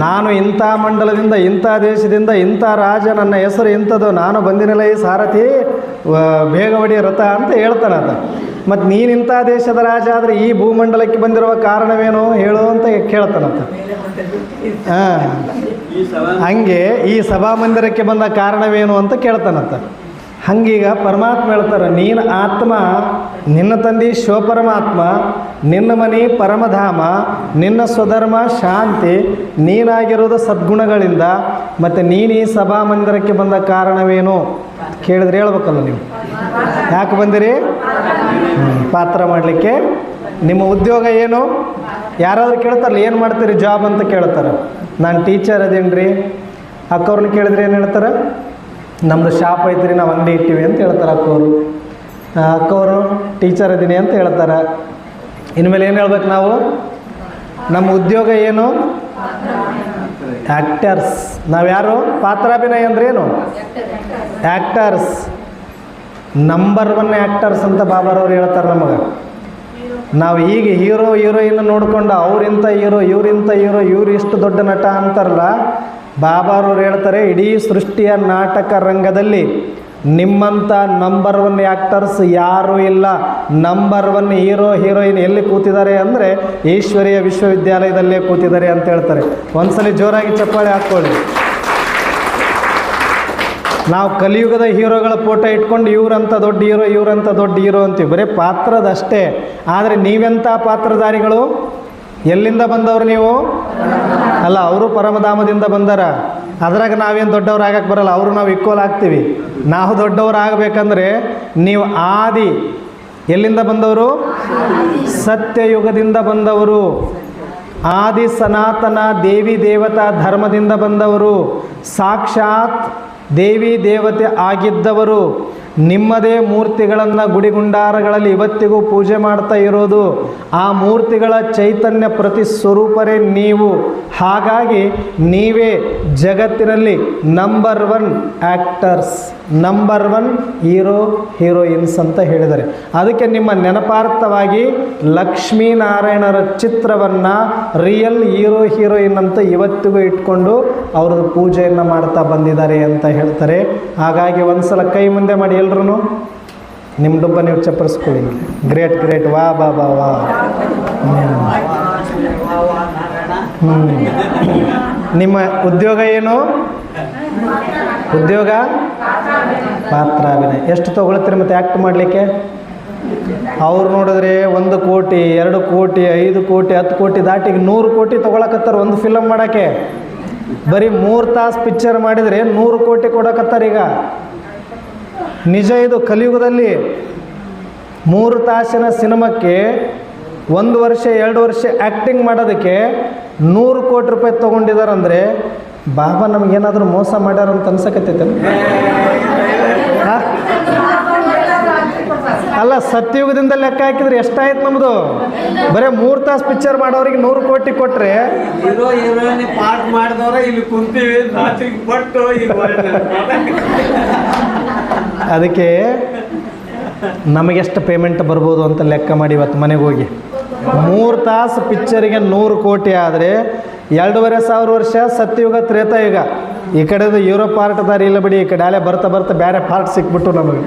Speaker 2: ನಾನು ಇಂಥ ಮಂಡಲದಿಂದ, ಇಂಥ ದೇಶದಿಂದ, ಇಂಥ ರಾಜ, ನನ್ನ ಹೆಸರು ಇಂಥದ್ದು, ನಾನು ಬಂದಿನಲ್ಲ ಈ ಸಾರಥಿ ಬೇಗ ಹೊಡಿ ರಥ ಅಂತ ಹೇಳ್ತಾನೆ ಆತ. ಮತ್ತು ನೀನು ಇಂಥ ದೇಶದ ರಾಜ ಆದರೆ ಈ ಭೂಮಂಡಲಕ್ಕೆ ಬಂದಿರುವ ಕಾರಣವೇನು ಹೇಳು ಅಂತ ಕೇಳ್ತಾನಂತ. ಹಾಂ, ಹಂಗೆ ಈ ಸಭಾಮಂದಿರಕ್ಕೆ ಬಂದ ಕಾರಣವೇನು ಅಂತ ಕೇಳ್ತಾನಂತ. ಹಂಗೀಗ ಪರಮಾತ್ಮ ಹೇಳ್ತಾರೆ, ನೀನು ಆತ್ಮ, ನಿನ್ನ ತಂದೆ ಶಿವಪರಮಾತ್ಮ, ನಿನ್ನ ಮನೆ ಪರಮಧಾಮ, ನಿನ್ನ ಸ್ವಧರ್ಮ ಶಾಂತಿ, ನೀನಾಗಿರೋದು ಸದ್ಗುಣಗಳಿಂದ, ಮತ್ತು ನೀನು ಈ ಸಭಾಮಂದಿರಕ್ಕೆ ಬಂದ ಕಾರಣವೇನು ಕೇಳಿದ್ರೆ ಹೇಳ್ಬೇಕಲ್ಲ ನೀವು. ಯಾಕೆ ಬಂದಿರಿ? ಪಾತ್ರ ಮಾಡಲಿಕ್ಕೆ. ನಿಮ್ಮ ಉದ್ಯೋಗ ಏನು? ಯಾರಾದರೂ ಕೇಳ್ತಾರಲ್ಲ, ಏನು ಮಾಡ್ತೀರಿ ಜಾಬ್ ಅಂತ ಕೇಳ್ತಾರೆ. ನಾನು ಟೀಚರ್ ಅದೇನ್ರಿ. ಅಕ್ಕವ್ರನ್ನ ಕೇಳಿದ್ರೆ ಏನು ಹೇಳ್ತಾರೆ? ನಮ್ಮದು ಶಾಪ್ ಐತ್ರಿ, ನಾವು ಅಂಗಡಿ ಇಟ್ಟಿವಿ ಅಂತ ಹೇಳ್ತಾರೆ ಅಕ್ಕವರು. ಅಕ್ಕವರು ಟೀಚರ್ ಇದ್ದೀನಿ ಅಂತ ಹೇಳ್ತಾರೆ. ಇನ್ಮೇಲೆ ಏನು ಹೇಳ್ಬೇಕು ನಾವು? ನಮ್ಮ ಉದ್ಯೋಗ ಏನು? ಆ್ಯಕ್ಟರ್ಸ್. ನಾವ್ಯಾರು? ಪಾತ್ರಾಭಿನಯ ಅಂದ್ರೇನು? ಆ್ಯಕ್ಟರ್ಸ್. ನಂಬರ್ 1 ಆ್ಯಕ್ಟರ್ಸ್ ಅಂತ ಬಾಬಾರವ್ರು ಹೇಳ್ತಾರೆ ನಮಗೆ. ನಾವು ಈಗ ಹೀರೋಯಿನ್ ನೋಡಿಕೊಂಡು ಅವ್ರಿಂಥ ಹೀರೋ, ಇವ್ರಿಂಥ ಹೀರೋ, ಇವ್ರು ಇಷ್ಟು ದೊಡ್ಡ ನಟ ಅಂತಾರಲ್ಲ, ಬಾಬಾರವ್ರು ಹೇಳ್ತಾರೆ, ಇಡೀ ಸೃಷ್ಟಿಯ ನಾಟಕ ರಂಗದಲ್ಲಿ ನಿಮ್ಮಂಥ ನಂಬರ್ 1 ಆ್ಯಕ್ಟರ್ಸ್ ಯಾರೂ ಇಲ್ಲ. ನಂಬರ್ 1 ಹೀರೋಯಿನ್ ಎಲ್ಲಿ ಕೂತಿದ್ದಾರೆ ಅಂದರೆ ಈಶ್ವರೀಯ ವಿಶ್ವವಿದ್ಯಾಲಯದಲ್ಲೇ ಕೂತಿದ್ದಾರೆ ಅಂತ ಹೇಳ್ತಾರೆ. ಒಂದ್ಸಲಿ ಜೋರಾಗಿ ಚಪ್ಪಾಳೆ ಹಾಕ್ಕೊಳ್ಳಿ. ನಾವು ಕಲಿಯುಗದ ಹೀರೋಗಳ ಫೋಟೋ ಇಟ್ಕೊಂಡು ಇವ್ರಂಥ ದೊಡ್ಡ ಹೀರೋ, ಇವ್ರಂಥ ದೊಡ್ಡ ಹೀರೋ ಅಂತೀವಿ. ಬರೀ ಪಾತ್ರದಷ್ಟೇ. ಆದರೆ ನೀವೆಂಥ ಪಾತ್ರಧಾರಿಗಳು? ಎಲ್ಲಿಂದ ಬಂದವರು ನೀವು? ಅಲ್ಲ, ಅವರು ಪರಮಧಾಮದಿಂದ ಬಂದಾರ. ಅದ್ರಾಗ ನಾವೇನು ದೊಡ್ಡವ್ರು ಆಗಕ್ಕೆ ಬರಲ್ಲ, ಅವರು ನಾವು ಈಕ್ವಲ್ ಆಗ್ತೀವಿ. ನಾವು ದೊಡ್ಡವ್ರು ಆಗಬೇಕಂದ್ರೆ ನೀವು ಆದಿ ಎಲ್ಲಿಂದ ಬಂದವರು? ಸತ್ಯಯುಗದಿಂದ ಬಂದವರು. ಆದಿ ಸನಾತನ ದೇವಿ ದೇವತಾ ಧರ್ಮದಿಂದ ಬಂದವರು. ಸಾಕ್ಷಾತ್ ದೇವಿ ದೇವತೆ ಆಗಿದ್ದವರು. ನಿಮ್ಮದೇ ಮೂರ್ತಿಗಳನ್ನು ಗುಡಿಗುಂಡಾರಗಳಲ್ಲಿ ಇವತ್ತಿಗೂ ಪೂಜೆ ಮಾಡ್ತಾ ಇರೋದು. ಆ ಮೂರ್ತಿಗಳ ಚೈತನ್ಯ ಪ್ರತಿ ಸ್ವರೂಪರೇ ನೀವು. ಹಾಗಾಗಿ ನೀವೇ ಜಗತ್ತಿನಲ್ಲಿ ನಂಬರ್ 1 ಆ್ಯಕ್ಟರ್ಸ್, ನಂಬರ್ 1 ಹೀರೋಯಿನ್ಸ್ ಅಂತ ಹೇಳಿದ್ದಾರೆ. ಅದಕ್ಕೆ ನಿಮ್ಮ ನೆನಪಾರ್ಥವಾಗಿ ಲಕ್ಷ್ಮೀನಾರಾಯಣರ ಚಿತ್ರವನ್ನು ರಿಯಲ್ ಹೀರೋಯಿನ್ ಅಂತ ಇವತ್ತಿಗೂ ಇಟ್ಕೊಂಡು ಅವ್ರದ್ದು ಪೂಜೆಯನ್ನು ಮಾಡ್ತಾ ಬಂದಿದ್ದಾರೆ ಅಂತ ಹೇಳ್ತಾರೆ. ಹಾಗಾಗಿ ಒಂದ್ಸಲ ಕೈ ಮುಂದೆ ಮಾಡಿ ಎಲ್ರೂ ನಿಮ್ಮ ಡುಬ್ಬ ನೀವು ಚಪ್ಪರಿಸ್ಕೊಳ್ಳಿ. ಗ್ರೇಟ್ ವಾ ಬಾ ಬಾ ವಾ. ನಿಮ್ಮ ಉದ್ಯೋಗ ಏನು? ಉದ್ಯೋಗ ಪಾತ್ರಾಭಿನಯ. ಎಷ್ಟು ತೊಗೊಳ್ತೀರಿ ಮತ್ತು ಆ್ಯಕ್ಟ್ ಮಾಡಲಿಕ್ಕೆ? ಅವ್ರು ನೋಡಿದ್ರೆ 1 ಕೋಟಿ, 2 ಕೋಟಿ, 5 ಕೋಟಿ, 10 ಕೋಟಿ ದಾಟಿಗೆ 100 ಕೋಟಿ ತೊಗೊಳಕತ್ತಾರೆ ಒಂದು ಫಿಲಮ್ ಮಾಡೋಕ್ಕೆ. ಬರೀ 3 ತಾಸು ಪಿಕ್ಚರ್ ಮಾಡಿದರೆ 100 ಕೋಟಿ ಕೊಡಕತ್ತಾರೆ ಈಗ. ನಿಜ ಇದು. ಕಲಿಯುಗದಲ್ಲಿ 3 ತಾಸಿನ ಸಿನಿಮಾಕ್ಕೆ 1 ವರ್ಷ 2 ವರ್ಷ ಆ್ಯಕ್ಟಿಂಗ್ ಮಾಡೋದಕ್ಕೆ 100 ಕೋಟಿ ರೂಪಾಯಿ ತೊಗೊಂಡಿದ್ದಾರಂದರೆ ಬಾಬಾ ನಮಗೇನಾದರೂ ಮೋಸ ಮಾಡ್ಯಾರ ಅಂತ ಅನ್ಸಕತ್ತೈತೆ. ಅಲ್ಲ, ಸತ್ಯಯುಗದಿಂದ ಲೆಕ್ಕ ಹಾಕಿದ್ರೆ ಎಷ್ಟಾಯ್ತು ನಮ್ಮದು? ಬರೀ 3 ತಾಸು ಪಿಕ್ಚರ್ ಮಾಡೋರಿಗೆ 100 ಕೋಟಿ ಕೊಟ್ಟರೆ
Speaker 4: ಹೀರೋಯಿನ್ ಪಾಠ ಮಾಡಿದವ್ರೆ ಇಲ್ಲಿ ಕುಂತೀವಿ ಪಟ್ಟು.
Speaker 2: ಅದಕ್ಕೆ ನಮಗೆಷ್ಟು ಪೇಮೆಂಟ್ ಬರ್ಬೋದು ಅಂತ ಲೆಕ್ಕ ಮಾಡಿ ಇವತ್ತು ಮನೆಗೆ ಹೋಗಿ. 3 ತಾಸು ಪಿಕ್ಚರಿಗೆ 100 ಕೋಟಿ ಆದರೆ 2,500 ವರ್ಷ ಸತ್ಯಯುಗ ತ್ರೇತಾಯುಗ. ಈ ಕಡೆದು ಯುರೋಪ್ ಪಾರ್ಟ್ ಅದಾರ ಇಲ್ಲ ಬಿಡಿ, ಈ ಕಡೆ ಅಲ್ಲೇ ಬರ್ತಾ ಬರ್ತಾ ಬೇರೆ ಪಾರ್ಟ್ ಸಿಕ್ಬಿಟ್ಟು ನಮಗೆ.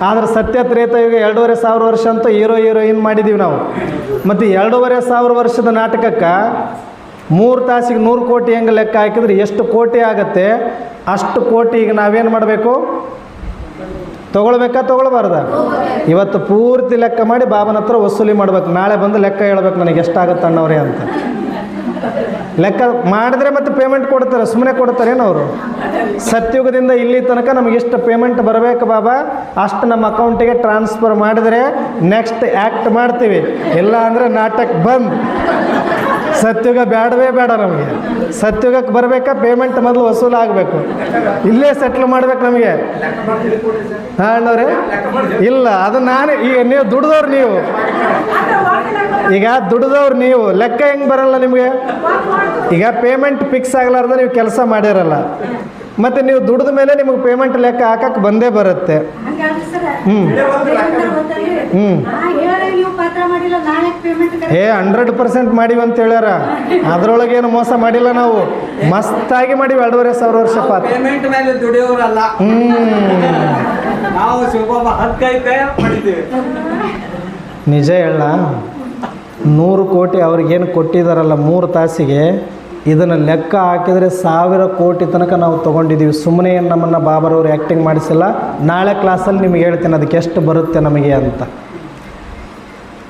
Speaker 2: ಆದ್ರೆ ಸತ್ಯ ತ್ರೇತಾಯುಗ 2500 ವರ್ಷ ಅಂತೂ ಹೀರೋಯಿನ್ ಮಾಡಿದ್ದೀವಿ ನಾವು. ಮತ್ತು 2500 ವರ್ಷದ ನಾಟಕಕ್ಕೆ 3 ತಾಸಿಗೆ 100 ಕೋಟಿ ಹೆಂಗೆ ಲೆಕ್ಕ ಹಾಕಿದ್ರೆ ಎಷ್ಟು ಕೋಟಿ ಆಗುತ್ತೆ? ಅಷ್ಟು ಕೋಟಿ ಈಗ ನಾವೇನು ಮಾಡಬೇಕು? ತೊಗೊಳ್ಬೇಕಾ ತೊಗೊಳ್ಬಾರ್ದ? ಇವತ್ತು ಪೂರ್ತಿ ಲೆಕ್ಕ ಮಾಡಿ ಬಾಬನ ಹತ್ರ ವಸೂಲಿ ಮಾಡ್ಬೇಕು. ನಾಳೆ ಬಂದು ಲೆಕ್ಕ ಹೇಳ್ಬೇಕು ನನಗೆ ಎಷ್ಟಾಗುತ್ತೆ ಅಣ್ಣವ್ರೆ ಅಂತ. ಲೆಕ್ಕ ಮಾಡಿದ್ರೆ ಮತ್ತೆ ಪೇಮೆಂಟ್ ಕೊಡ್ತಾರೆ, ಸುಮ್ಮನೆ ಕೊಡ್ತಾರೇನು ಅವರು? ಸತ್ಯುಗದಿಂದ ಇಲ್ಲಿ ತನಕ ನಮಗೆ ಎಷ್ಟು ಪೇಮೆಂಟ್ ಬರಬೇಕು ಬಾಬಾ, ಅಷ್ಟು ನಮ್ಮ ಅಕೌಂಟಿಗೆ ಟ್ರಾನ್ಸ್ಫರ್ ಮಾಡಿದರೆ ನೆಕ್ಸ್ಟ್ ಆ್ಯಕ್ಟ್ ಮಾಡ್ತೀವಿ, ಇಲ್ಲ ಅಂದರೆ ನಾಟಕ ಬಂದ್. ಸತ್ಯುಗ ಬೇಡವೇ ಬೇಡ ನಮಗೆ. ಸತ್ಯುಗಕ್ಕೆ ಬರಬೇಕಾ ಪೇಮೆಂಟ್ ಮೊದಲು ವಸೂಲು ಆಗಬೇಕು, ಇಲ್ಲೇ ಸೆಟ್ಲ್ ಮಾಡ್ಬೇಕು ನಮಗೆ. ಹಾಂ ಅಣ್ಣವ್ರೆ, ಇಲ್ಲ ಅದು ನಾನೇ. ಈಗ ನೀವು ದುಡ್ದವ್ರು, ಈಗ ದುಡ್ದವ್ರು ನೀವು, ಲೆಕ್ಕ ಹೆಂಗೆ ಬರಲ್ಲ ನಿಮಗೆ? ಈಗ ಪೇಮೆಂಟ್ ಫಿಕ್ಸ್ ಆಗಲಾರ್ದ ನೀವು ಕೆಲಸ ಮಾಡಿರಲ್ಲ, ಮತ್ತು ನೀವು ದುಡ್ದ ಮೇಲೆ ನಿಮಗೆ ಪೇಮೆಂಟ್ ಲೆಕ್ಕ ಹಾಕಕ್ಕೆ ಬಂದೇ ಬರುತ್ತೆ. ಹ್ಞೂ 100% ಮಾಡಿವಿ ಅಂತ ಹೇಳ್ಯಾರ. ಅದರೊಳಗೇನು ಮೋಸ ಮಾಡಿಲ್ಲ ನಾವು, ಮಸ್ತಾಗಿ ಮಾಡಿವಿ 2500 ವರ್ಷ ಪಾತ್ರ.
Speaker 4: ಪೇಮೆಂಟ್ ಮೇಲೆ ದುಡಿಯೋರಲ್ಲ ನಾವು, ಶಿವಬಾಬಾ 15 ಮಾಡಿದ್ದೇವೆ.
Speaker 2: ನಿಜ ಹೇಳ, 100 ಕೋಟಿ ಅವ್ರಿಗೇನು ಕೊಟ್ಟಿದ್ದಾರಲ್ಲ 3 ತಾಸಿಗೆ, ಇದನ್ನು ಲೆಕ್ಕ ಹಾಕಿದರೆ 1000 ಕೋಟಿ ತನಕ ನಾವು ತೊಗೊಂಡಿದ್ದೀವಿ. ಸುಮ್ಮನೆ ಏನು ನಮ್ಮನ್ನು ಬಾಬರವರು ಆ್ಯಕ್ಟಿಂಗ್ ಮಾಡಿಸಿಲ್ಲ. ನಾಳೆ ಕ್ಲಾಸಲ್ಲಿ ನಿಮಗೆ ಹೇಳ್ತೀನಿ ಅದಕ್ಕೆ ಎಷ್ಟು ಬರುತ್ತೆ ನಮಗೆ ಅಂತ.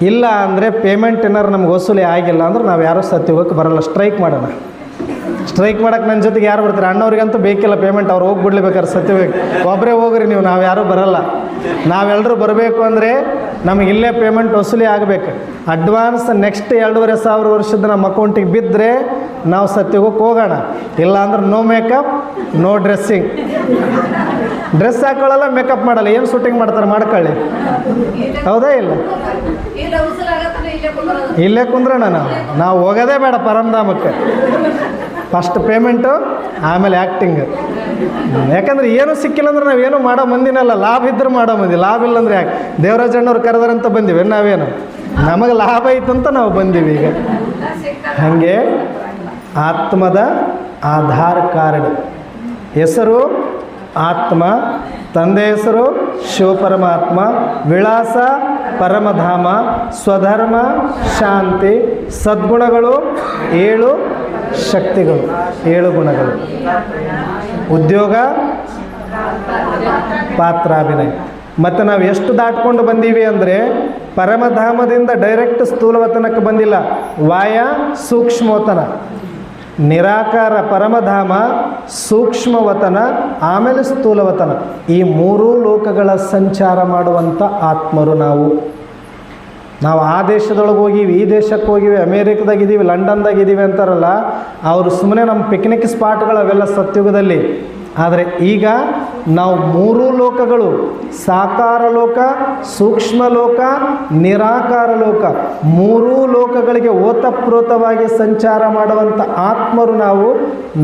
Speaker 2: ಇಲ್ಲ ಅಂದರೆ ಪೇಮೆಂಟ್ ಏನಾರು ನಮ್ಗೆ ವಸೂಲಿ ಆಗಿಲ್ಲ ಅಂದ್ರೆ ನಾವು ಯಾರೂ ಸತ್ಯುಗಕ್ಕೆ ಬರೋಲ್ಲ. ಸ್ಟ್ರೈಕ್ ಮಾಡೋಣ. ಸ್ಟ್ರೈಕ್ ಮಾಡೋಕ್ಕೆ ನನ್ನ ಜೊತೆಗೆ ಯಾರು ಬರ್ತಾರೆ? ಅಣ್ಣವ್ರಿಗಂತೂ ಬೇಕಿಲ್ಲ ಪೇಮೆಂಟ್, ಅವ್ರು ಹೋಗ್ಬಿಡ್ಲೇಬೇಕಾದ್ರೆ ಸತ್ಯವಾಗಿ. ಒಬ್ಬರೇ ಹೋಗ್ರಿ ನೀವು, ನಾವು ಯಾರೂ ಬರೋಲ್ಲ. ನಾವೆಲ್ಲರೂ ಬರಬೇಕು ಅಂದರೆ ನಮಗೆ ಇಲ್ಲೇ ಪೇಮೆಂಟ್ ವಸೂಲಿ ಆಗಬೇಕು. ಅಡ್ವಾನ್ಸ್ ನೆಕ್ಸ್ಟ್ 2500 ವರ್ಷದ ನಮ್ಮ ಅಕೌಂಟಿಗೆ ಬಿದ್ದರೆ ನಾವು ಸತ್ಯುಗಕ್ಕೆ ಹೋಗೋಣ. ಇಲ್ಲ ಅಂದ್ರೆ no makeup, no dressing. Dress ಹಾಕೊಳ್ಳಲ್ಲ, ಮೇಕಪ್ ಮಾಡಲ್ಲ, ಏನು ಶೂಟಿಂಗ್ ಮಾಡ್ತಾರೆ ಮಾಡ್ಕೊಳ್ಳಿ. ಹೌದಾ ಇಲ್ಲ? ಇಲ್ಲೇ ಕುಂದ್ರೋಣ. ನಾವು ಹೋಗೋದೇ ಬೇಡ ಪರಂಧಾಮಕ್ಕೆ. ಫಸ್ಟ್ ಪೇಮೆಂಟು, ಆಮೇಲೆ ಆ್ಯಕ್ಟಿಂಗ್. ಯಾಕಂದ್ರೆ ಏನೂ ಸಿಕ್ಕಿಲ್ಲ ಅಂದ್ರೆ ನಾವೇನು ಮಾಡೋ ಮಂದಿನಲ್ಲ. ಲಾಭ ಇದ್ರೆ ಮಾಡೋ ಮಂದಿ, ಲಾಭ ಇಲ್ಲ ಅಂದರೆ ಯಾಕೆ? ದೇವರಾಜಣ್ಣವ್ರು ಕರೆದಾರಂತ ಬಂದೀವಿ ನಾವೇನು? ನಮಗೆ ಲಾಭ ಐತಂತ ನಾವು ಬಂದೀವಿ. ಈಗ ಹಾಗೆ ಆತ್ಮದ ಆಧಾರ್ ಕಾರ್ಡ್ ಹೆಸರು ಆತ್ಮ, ತಂದೆ ಹೆಸರು ಶಿವಪರಮಾತ್ಮ, ವಿಳಾಸ ಪರಮಧಾಮ, ಸ್ವಧರ್ಮ ಶಾಂತಿ, ಸದ್ಗುಣಗಳು 7 ಶಕ್ತಿಗಳು 7 ಗುಣಗಳು, ಉದ್ಯೋಗ ಪಾತ್ರಾಭಿನಯ. ಮತ್ತು ನಾವು ಎಷ್ಟು ದಾಟ್ಕೊಂಡು ಬಂದೀವಿ ಅಂದರೆ ಪರಮಧಾಮದಿಂದ ಡೈರೆಕ್ಟ್ ಸ್ಥೂಲವತನಕ್ಕೆ ಬಂದಿಲ್ಲ, ವಾಯ ಸೂಕ್ಷ್ಮವತನ. ನಿರಾಕಾರ ಪರಮಧಾಮ, ಸೂಕ್ಷ್ಮವತನ, ಆಮೇಲೆ ಸ್ಥೂಲವತನ. ಈ 3 ಲೋಕಗಳ ಸಂಚಾರ ಮಾಡುವಂಥ ಆತ್ಮರು ನಾವು ಆ ದೇಶದೊಳಗೆ ಹೋಗಿವಿ, ಈ ದೇಶಕ್ಕೆ ಹೋಗಿವಿ, ಅಮೇರಿಕದಾಗಿದ್ದೀವಿ, ಲಂಡನ್ದಾಗಿದ್ದೀವಿ ಅಂತಾರಲ್ಲ, ಅವರು ಸುಮ್ಮನೆ ನಮ್ಮ ಪಿಕ್ನಿಕ್ ಸ್ಪಾಟ್ಗಳು ಅವೆಲ್ಲ ಸತ್ಯುಗದಲ್ಲಿ. ಆದರೆ ಈಗ ನಾವು 3 ಲೋಕಗಳು, ಸಾಕಾರ ಲೋಕ, ಸೂಕ್ಷ್ಮ ಲೋಕ, ನಿರಾಕಾರ ಲೋಕ, 3 ಲೋಕಗಳಿಗೆ ಓತಪ್ರೋತವಾಗಿ ಸಂಚಾರ ಮಾಡುವಂಥ ಆತ್ಮರು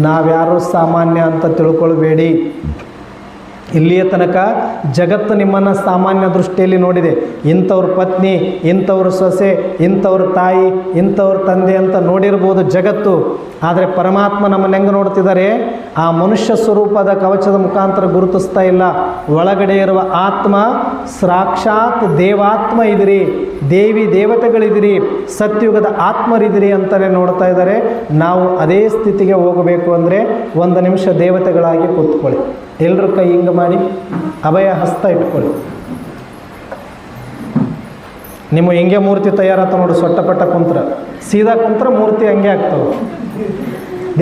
Speaker 2: ನಾವ್ಯಾರೂ ಸಾಮಾನ್ಯ ಅಂತ ತಿಳ್ಕೊಳ್ಬೇಡಿ. ಇಲ್ಲಿಯ ತನಕ ಜಗತ್ತು ನಿಮ್ಮನ್ನು ಸಾಮಾನ್ಯ ದೃಷ್ಟಿಯಲ್ಲಿ ನೋಡಿದೆ. ಇಂಥವ್ರ ಪತ್ನಿ, ಇಂಥವ್ರ ಸೊಸೆ, ಇಂಥವ್ರ ತಾಯಿ, ಇಂಥವ್ರ ತಂದೆ ಅಂತ ನೋಡಿರ್ಬೋದು ಜಗತ್ತು. ಆದರೆ ಪರಮಾತ್ಮ ನಮ್ಮನ್ನು ಹೆಂಗೆ ನೋಡ್ತಿದ್ದಾರೆ? ಆ ಮನುಷ್ಯ ಸ್ವರೂಪದ ಕವಚದ ಮುಖಾಂತರ ಗುರುತಿಸ್ತಾ ಇಲ್ಲ. ಒಳಗಡೆ ಇರುವ ಆತ್ಮ ಸಾಕ್ಷಾತ್ ದೇವಾತ್ಮ ಇದಿರಿ, ದೇವಿ ದೇವತೆಗಳಿದಿರಿ, ಸತ್ಯುಗದ ಆತ್ಮರಿದಿರಿ ಅಂತಲೇ ನೋಡ್ತಾ ಇದ್ದಾರೆ. ನಾವು ಅದೇ ಸ್ಥಿತಿಗೆ ಹೋಗಬೇಕು ಅಂದರೆ 1 ನಿಮಿಷ ದೇವತೆಗಳಾಗಿ ಕೂತ್ಕೊಳ್ಳಿ. ಎಲ್ಲರೂ ಕೈ ಹಿಂಗೆ ಮಾಡಿ ಅಭಯ ಹಸ್ತ ಇಟ್ಕೊಳ್ಳಿ. ನಿಮ್ಮ ಹಿಂಗೆ ಮೂರ್ತಿ ತಯಾರಾತ ನೋಡಿ. ಸೊಟ್ಟಪಟ್ಟ ಕುಂತ್ರ, ಸೀದಾ ಕುಂತ್ರ ಮೂರ್ತಿ ಹಂಗೆ ಆಗ್ತವೆ.